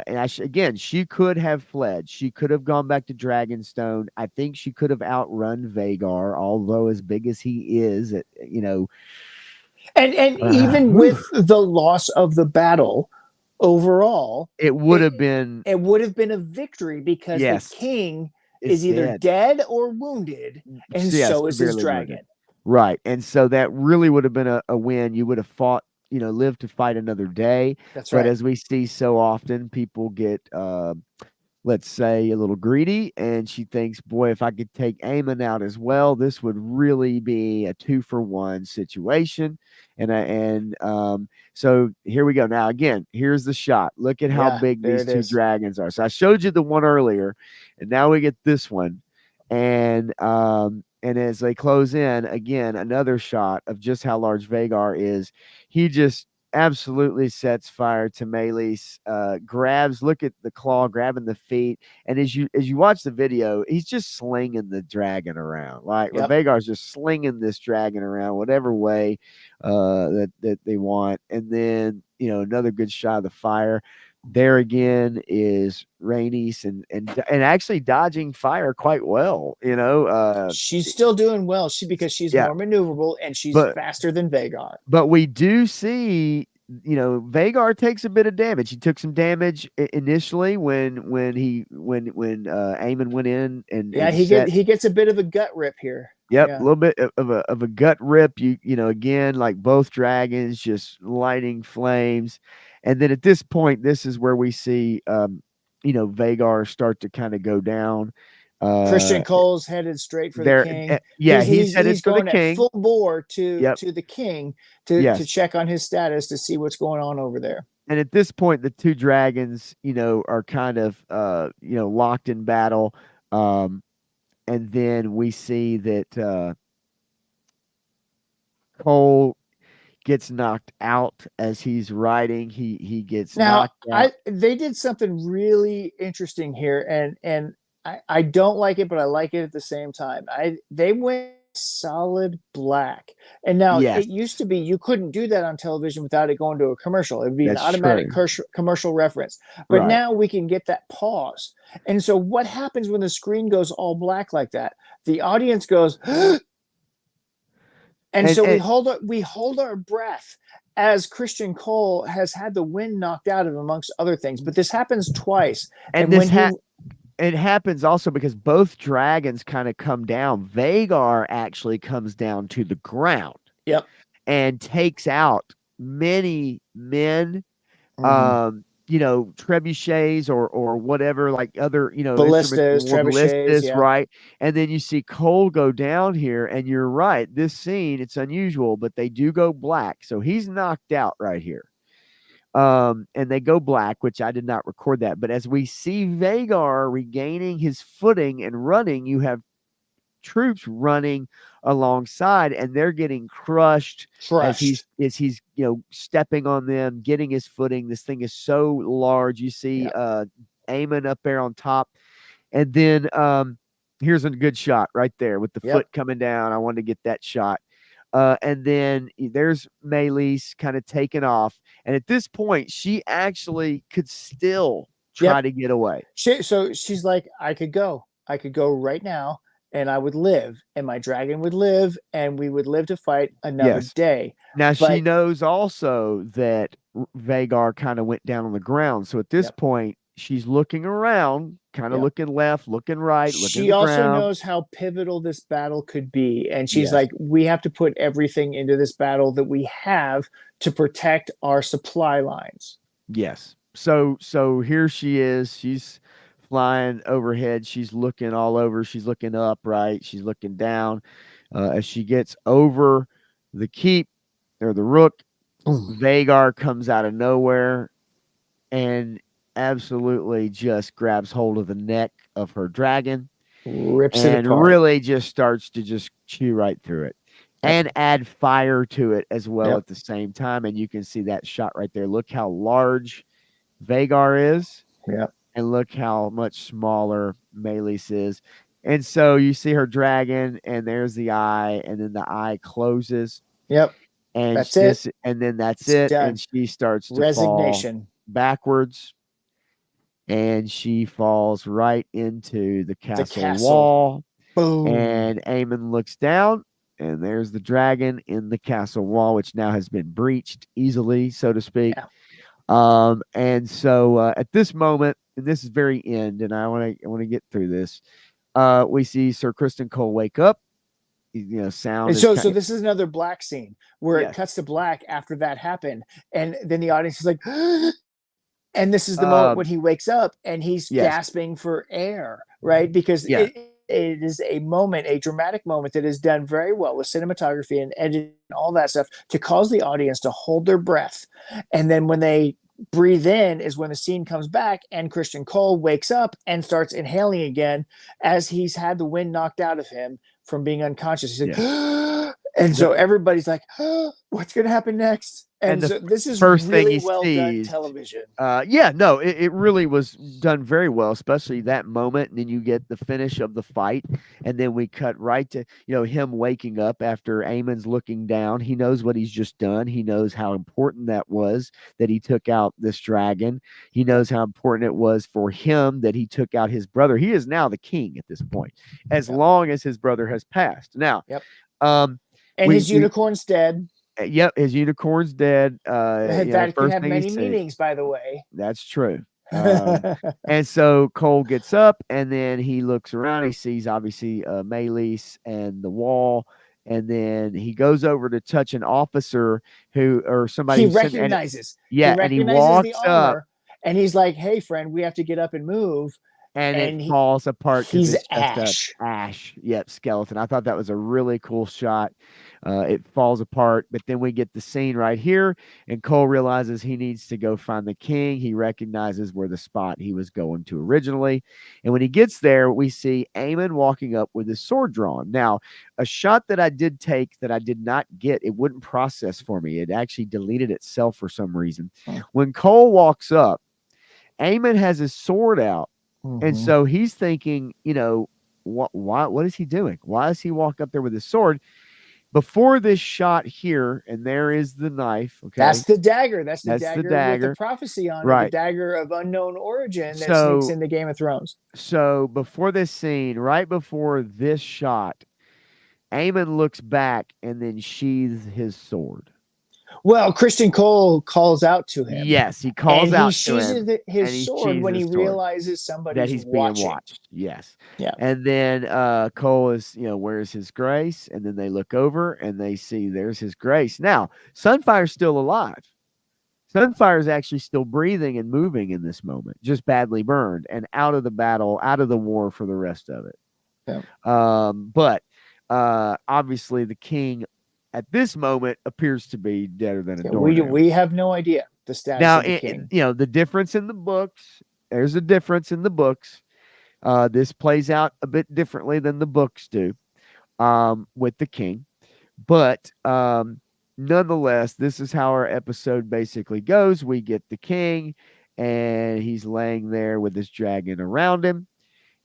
And again, she could have fled. She could have gone back to Dragonstone. I think she could have outrun Vhagar, although as big as he is, you know. And even with the loss of the battle overall, it would have been a victory because Yes. the king is either dead or wounded, and Yes, so is his severely dragon. wounded. Right. And so that really would have been a win. You would have fought, lived to fight another day. That's But right. as we see so often, people get, let's say, a little greedy, and she thinks, boy, if I could take Aemon out as well, this would really be a 2-for-1 situation. So here we go. Now, again, here's the shot. Look at how Yeah, big there these it two is. dragons are. So I showed you the one earlier, and now we get this one. And as they close in, again, another shot of just how large Vhagar is. He just absolutely sets fire to Maelys, look at the claw, grabbing the feet. And as you watch the video, he's just slinging the dragon around. Like Yep. Vhagar's just slinging this dragon around whatever way that they want. And then, another good shot of the fire. There again is Rhaenys and actually dodging fire quite well. She's still doing well. Because she's more maneuverable and she's faster than Vhagar. But we do see, Vhagar takes a bit of damage. He took some damage initially when Aemon went in and he gets a bit of a gut rip here. Yep, Yeah. a little bit of a gut rip. Again, like both dragons just lighting flames. And then at this point, this is where we see, Vhagar start to kind of go down. Christian Cole's headed straight for the king. He's headed for going the king. At full bore to the king to check on his status to see what's going on over there. And at this point, the two dragons, are kind of, locked in battle. And then we see that Cole gets knocked out as he's riding. He gets knocked out. They did something really interesting here, and I don't like it, but I like it at the same time. They went solid black, and now it used to be you couldn't do that on television without it going to a commercial. It would be an automatic commercial reference, but now we can get that pause. And so what happens when the screen goes all black like that? The audience goes and so we hold our breath as Christian Cole has had the wind knocked out of him, amongst other things. But this happens twice. And it happens also because both dragons kind of come down. Vhagar actually comes down to the ground. Yep. and takes out many men, Mhm. trebuchets or whatever, like other, instruments of Ballistas, war, trebuchets, ballistas, yeah. right? And then you see Cole go down here, and you're right. This scene, it's unusual, but they do go black. So he's knocked out right here. And they go black, which I did not record that. But as we see Vagar regaining his footing and running, you have troops running alongside, and they're getting crushed Crushed. as he's stepping on them, getting his footing. This thing is so large. You see Yeah. Aemon up there on top, and then here's a good shot right there with the foot Yep. coming down. I wanted to get that shot. And then there's Maelys kind of taking off, and at this point, she actually could still try Yep. to get away. So she's like, I could go right now, and I would live, and my dragon would live, and we would live to fight another Yes. day. Now she But knows also that Vagar kind of went down on the ground. So at this Yep. point, she's looking around, kind of Yep. looking left, looking right, looking at she the also ground. knows how pivotal this battle could be, and she's Yes. like, we have to put everything into this battle that we have to protect our supply lines. Yes. So here she is. She's flying overhead. She's looking all over. She's looking up, right? She's looking down. As she gets over the keep or the rook, Boom. Vagar comes out of nowhere and absolutely just grabs hold of the neck of her dragon Rips it and apart. really just starts to just chew right through it and add fire to it as well Yep. at the same time. And you can see that shot right there. Look how large Vagar is. Yep. And look how much smaller Maelys is. And so you see her dragon, and there's the eye, and then the eye closes. Yep. And That's it. And then that's It's it. done. And she starts to fall Resignation. backwards, and she falls right into the castle, castle. wall. Boom. And Aemon looks down, and there's the dragon in the castle wall, which now has been breached easily, so to speak. Yeah. And so at this moment, and this is very end, and I want to get through this. We see Sir Criston Cole wake up. Sound. And so this is another black scene where Yes. it cuts to black after that happened, and then the audience is like, and this is the moment when he wakes up and he's gasping for air, right? Because it is a moment, a dramatic moment that is done very well with cinematography and editing and all that stuff to cause the audience to hold their breath. And then when they breathe in is when the scene comes back and Criston Cole wakes up and starts inhaling again as he's had the wind knocked out of him from being unconscious. He's like, and so everybody's like, what's going to happen next? And so this is first really thing he well sees, done television. It really was done very well, especially that moment. And then you get the finish of the fight, and then we cut right to him waking up after Aemon's looking down. He knows what he's just done. He knows how important that was that he took out this dragon. He knows how important it was for him that he took out his brother. He is now the king at this point, as long as his brother has passed. Now, and his unicorn's dead. Yep, his unicorn's dead. That can have many meanings, by the way. That's true. And so Cole gets up, and then he looks around. He sees obviously Maelys and the wall, and then he goes over to touch an officer or somebody he recognizes. And he walks the armor, up, and he's like, "Hey, friend, we have to get up and move." And it falls apart. He's ash. Yep, skeleton. I thought that was a really cool shot. It falls apart, but then we get the scene right here, and Cole realizes he needs to go find the king. He recognizes where the spot he was going to originally. And when he gets there, we see Aemon walking up with his sword drawn. Now, a shot that I did take that I did not get, it wouldn't process for me. It actually deleted itself for some reason. When Cole walks up, Aemon has his sword out. And so he's thinking, what is he doing? Why does he walk up there with his sword? Before this shot here, and there is the knife. Okay, that's the dagger. That's the dagger with the prophecy on it. The dagger of unknown origin that sneaks into Game of Thrones. So before this scene, right before this shot, Aemon looks back and then sheathes his sword. Well, Christian Cole calls out to him. Yes, he calls and out he to him, sheathes and his he sword when sheathes he his sword realizes that somebody's he's being watching. watched. Yes. Yeah. And then Cole is, where's his grace? And then they look over and they see there's his grace. Now, Sunfire's still alive. Sunfire is actually still breathing and moving in this moment, just badly burned and out of the battle, out of the war for the rest of it. Yeah. But obviously the king at this moment appears to be deader than a doornail. We have no idea the status Now, of the king. The difference in the books, there's a difference in the books. This plays out a bit differently than the books do with the king. But nonetheless, this is how our episode basically goes. We get the king, and he's laying there with this dragon around him,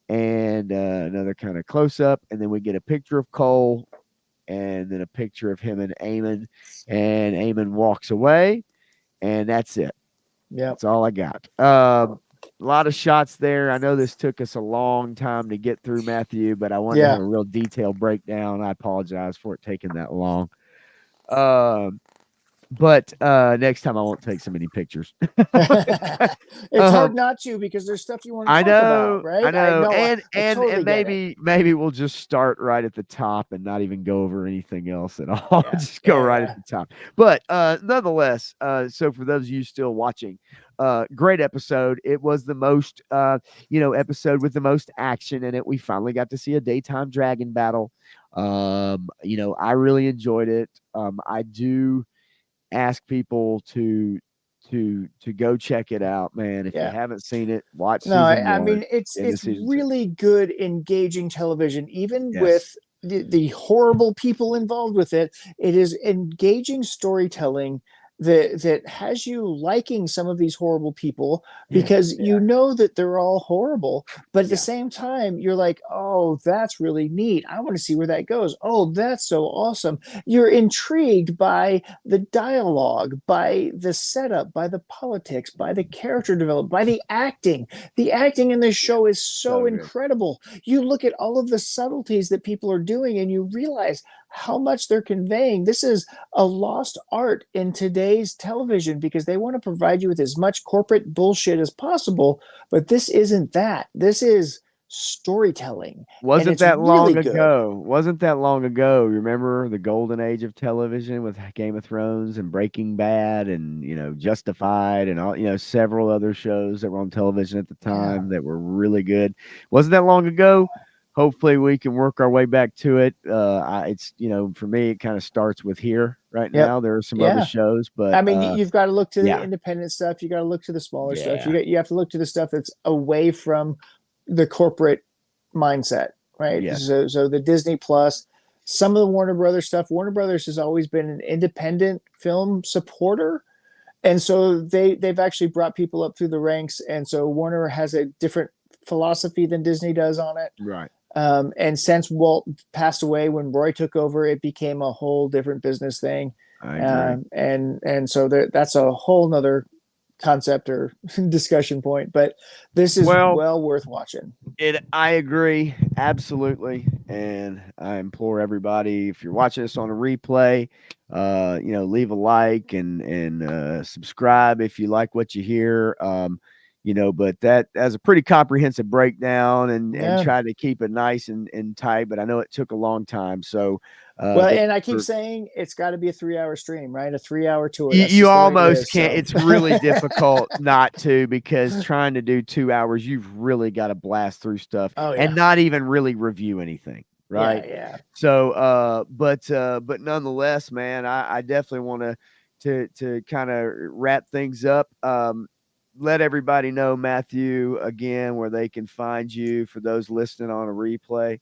and another kind of close up, and then we get a picture of Cole, and then a picture of him and Aemon, and Aemon walks away, and that's it. Yeah, that's all I got. A lot of shots there. I know this took us a long time to get through, Matthew, but I wanted to have a real detailed breakdown. I apologize for it taking that long. But next time I won't take so many pictures. It's hard not to, because there's stuff you want to talk about, right? I know. And totally maybe we'll just start right at the top and not even go over anything else at all. Yeah. Just go right at the top. But nonetheless, so for those of you still watching, great episode. It was the most episode with the most action in it. We finally got to see a daytime dragon battle. I really enjoyed it. I do ask people to go check it out, man. If you haven't seen it, watch. I mean, it's really good, engaging television, even with the horrible people involved with it. It is engaging storytelling that has you liking some of these horrible people, because you know that they're all horrible, but at the same time you're like, oh, that's really neat, I want to see where that goes. Oh, that's so awesome. You're intrigued by the dialogue, by the setup, by the politics, by the character development, by the acting. The acting in this show is so incredible. You look at all of the subtleties that people are doing and you realize how much they're conveying. This is a lost art in today's television, because they want to provide you with as much corporate bullshit as possible, but this isn't that. This is storytelling. Wasn't that long ago? Remember the golden age of television with Game of Thrones and Breaking Bad and Justified and all, several other shows that were on television at the time that were really good. Wasn't that long ago? Hopefully we can work our way back to it. It's for me, it kind of starts with here right now. There are some other shows, but I mean, you've got to look to the independent stuff. You got to look to the smaller stuff. You have to look to the stuff that's away from the corporate mindset, right? Yeah. So the Disney Plus, some of the Warner Brothers stuff. Warner Brothers has always been an independent film supporter, and so they've actually brought people up through the ranks. And so Warner has a different philosophy than Disney does on it, right? And since Walt passed away, when Roy took over, it became a whole different business thing. I agree. And so that's a whole nother concept or discussion point, but this is well worth watching. I agree, absolutely. And I implore everybody, if you're watching this on a replay, leave a like and subscribe if you like what you hear. But that as a pretty comprehensive breakdown and try to keep it nice and tight. But I know it took a long time. So, and I keep saying it's got to be a 3-hour stream, right? A 3-hour tour. You almost can't. So. It's really difficult not to, because trying to do 2 hours, you've really got to blast through stuff and not even really review anything. Right. Yeah. So, but nonetheless, man, I definitely want to kind of wrap things up. Let everybody know, Matthew, again, where they can find you for those listening on a replay.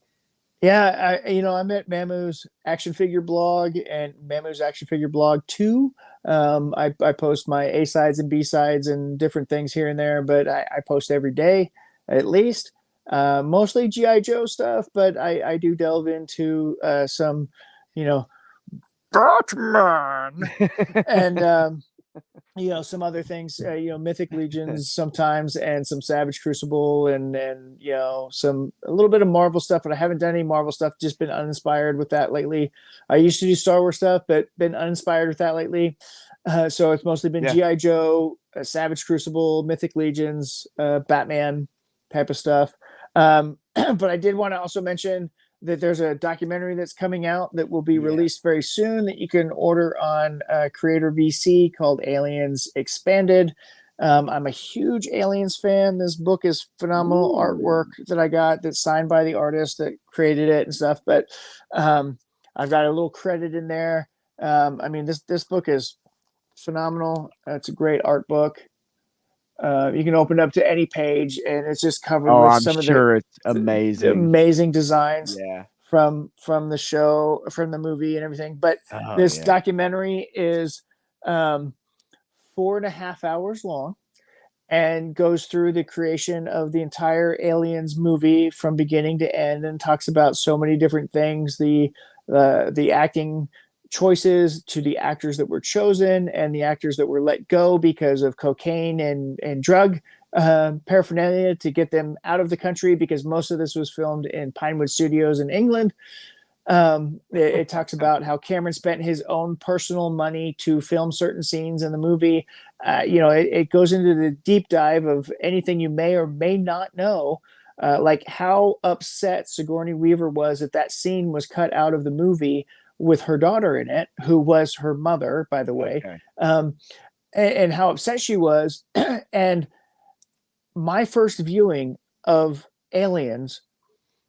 Yeah, I'm at Mamu's Action Figure Blog and Mamu's Action Figure Blog 2. I post my A-sides and B-sides and different things here and there, but I post every day at least. Mostly G.I. Joe stuff, but I do delve into some, Batman. And some other things, Mythic Legions sometimes, and some Savage Crucible, and some a little bit of Marvel stuff, but I haven't done any Marvel stuff. Just been uninspired with that lately. I used to do Star Wars stuff, but been uninspired with that lately. So it's mostly been G.I. Joe, Savage Crucible, Mythic Legions, Batman type of stuff. But I did want to also mention that there's a documentary that's coming out that will be released very soon that you can order on Creator VC called Aliens Expanded. I'm a huge Aliens fan. This book is phenomenal artwork that I got that's signed by the artist that created it and stuff. But I've got a little credit in there. This book is phenomenal. It's a great art book. You can open up to any page, and it's just covered with some of it's amazing, amazing designs from the show, from the movie, and everything. But this documentary is 4.5 hours long and goes through the creation of the entire Aliens movie from beginning to end, and talks about so many different things, the acting choices to the actors that were chosen and the actors that were let go because of cocaine and drug paraphernalia to get them out of the country, because most of this was filmed in Pinewood Studios in England. It talks about how Cameron spent his own personal money to film certain scenes in the movie. It goes into the deep dive of anything you may or may not know, like how upset Sigourney Weaver was that scene was cut out of the movie with her daughter in it, who was her mother, by the way, and how upset she was. And my first viewing of Aliens,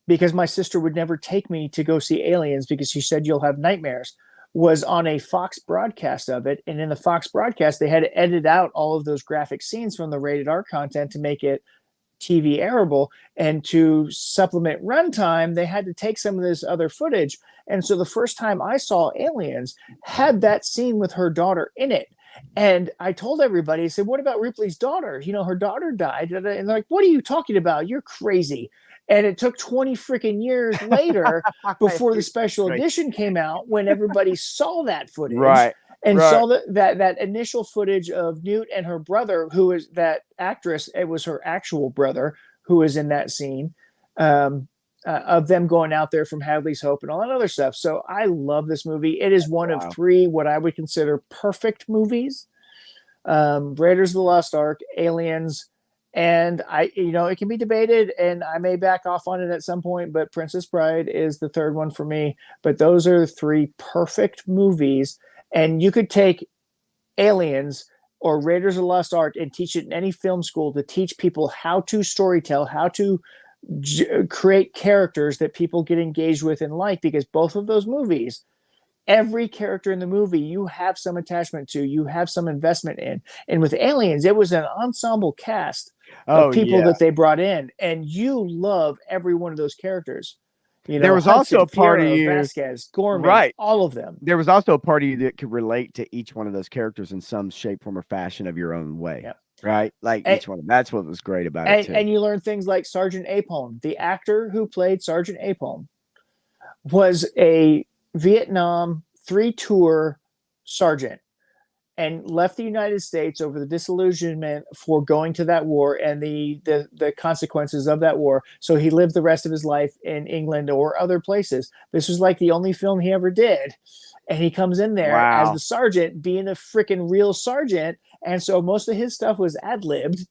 because my sister would never take me to go see Aliens because she said you'll have nightmares, was on a Fox broadcast of it. And in the Fox broadcast, they had to edit out all of those graphic scenes from the rated R content to make it TV airable, and to supplement runtime they had to take some of this other footage. And so the first time I saw Aliens had that scene with her daughter in it, and I told everybody, I said, what about Ripley's daughter? Her daughter died. And they're like, what are you talking about? You're crazy. And it took 20 freaking years later before the special edition came out, when everybody saw that footage. And saw that initial footage of Newt and her brother, who is that actress. It was her actual brother who was in that scene, of them going out there from Hadley's Hope and all that other stuff. So I love this movie. It is one of 3 what I would consider perfect movies: Raiders of the Lost Ark, Aliens, and it can be debated, and I may back off on it at some point, but Princess Bride is the third one for me. But those are the 3 perfect movies. And you could take Aliens or Raiders of the Lost Ark and teach it in any film school to teach people how to storytell, how to create characters that people get engaged with and like, because both of those movies, every character in the movie you have some attachment to, you have some investment in. And with Aliens, it was an ensemble cast of people that they brought in, and you love every one of those characters. There was also a part of you, Vasquez, Gorman, all of them. There was also a part of you that could relate to each one of those characters in some shape, form, or fashion of your own way. Right? Like each one. That's what was great about it too. And you learn things like Sergeant Apone. The actor who played Sergeant Apone was a Vietnam 3-tour sergeant and left the United States over the disillusionment for going to that war and the consequences of that war. So he lived the rest of his life in England or other places. This was like the only film he ever did. And he comes in there as the sergeant, being a freaking real sergeant. And so most of his stuff was ad-libbed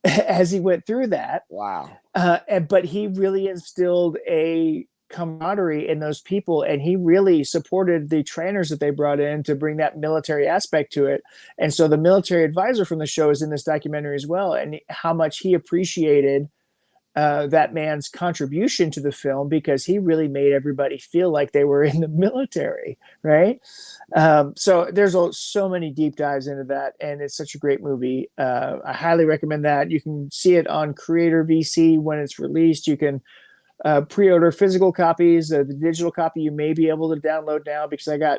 as he went through that. But he really instilled a camaraderie in those people, and he really supported the trainers that they brought in to bring that military aspect to it. And so the military advisor from the show is in this documentary as well, and how much he appreciated that man's contribution to the film, because he really made everybody feel like they were in the military, right? So there's so many deep dives into that, and it's such a great movie. I highly recommend that. You can see it on Creator VC when it's released. You can pre-order physical copies. The digital copy you may be able to download now, because I got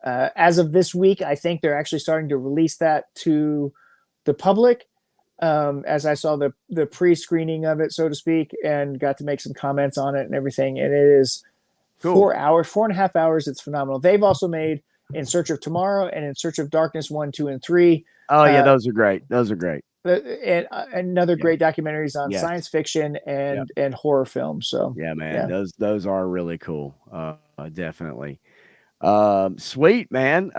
as of this week, I think they're actually starting to release that to the public. As I saw the pre-screening of it, so to speak, and got to make some comments on it and everything. And it is 4 hours, 4.5 hours. It's phenomenal. They've also made In Search of Tomorrow and In Search of Darkness 1, 2, and 3. Oh yeah, those are great. Those are great. And another great documentaries on Yes. science fiction and horror films. So Yeah, man, yeah. those are really cool. Definitely. Sweet, man.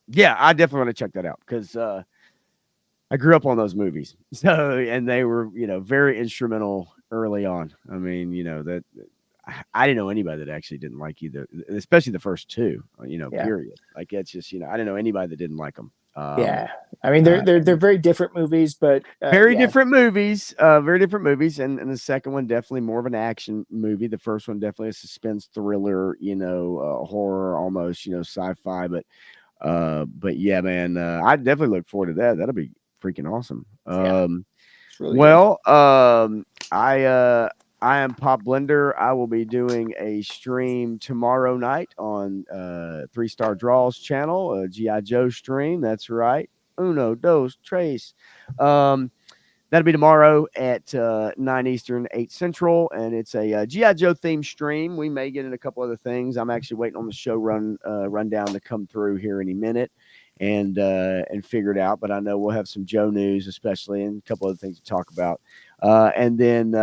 Yeah, I definitely want to check that out because I grew up on those movies. So, and they were, very instrumental early on. I mean, that I didn't know anybody that actually didn't like either, especially the first two, period. Like it's just, I didn't know anybody that didn't like them. Yeah, I mean they're very different movies, but very different movies. Very different movies, and the second one definitely more of an action movie. The first one definitely a suspense thriller, horror almost, sci-fi. But yeah, man, I definitely look forward to that. That'll be freaking awesome. Really good. I am Pop Blender. I will be doing a stream tomorrow night on 3-Star Draws channel, a G.I. Joe stream. That's right. Uno, dos, tres. That'll be tomorrow at 9 Eastern, 8 Central, and it's a G.I. Joe themed stream. We may get in a couple other things. I'm actually waiting on the show rundown to come through here any minute and figure it out. But I know we'll have some Joe news, especially, and a couple other things to talk about. And then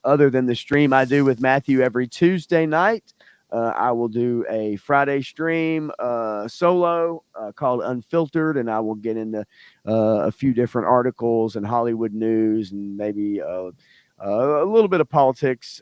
other than the stream I do with Matthew every Tuesday night, I will do a Friday stream solo called Unfiltered, and I will get into a few different articles and Hollywood news and maybe a little bit of politics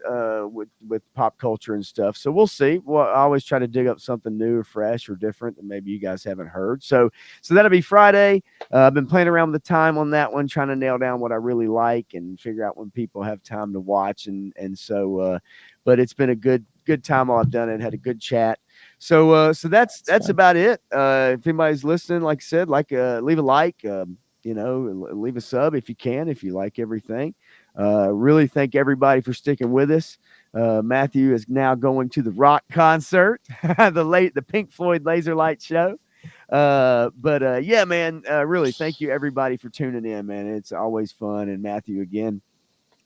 with pop culture and stuff. So we'll see. Well, I always try to dig up something new or fresh or different that maybe you guys haven't heard. So that'll be Friday. I've been playing around with the time on that one, trying to nail down what I really like and figure out when people have time to watch. And so, but it's been a good time while I've done it. Had a good chat. So that's about it. If anybody's listening, like I said, leave a like, leave a sub if you can, if you like everything. Really thank everybody for sticking with us. Matthew is now going to the rock concert, the Pink Floyd Laser Light Show. But yeah, man, really thank you everybody for tuning in, man. It's always fun. And Matthew, again,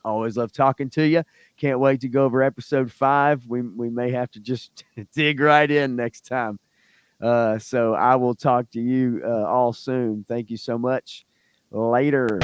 always love talking to you. Can't wait to go over episode 5. We may have to just dig right in next time. So I will talk to you all soon. Thank you so much. Later.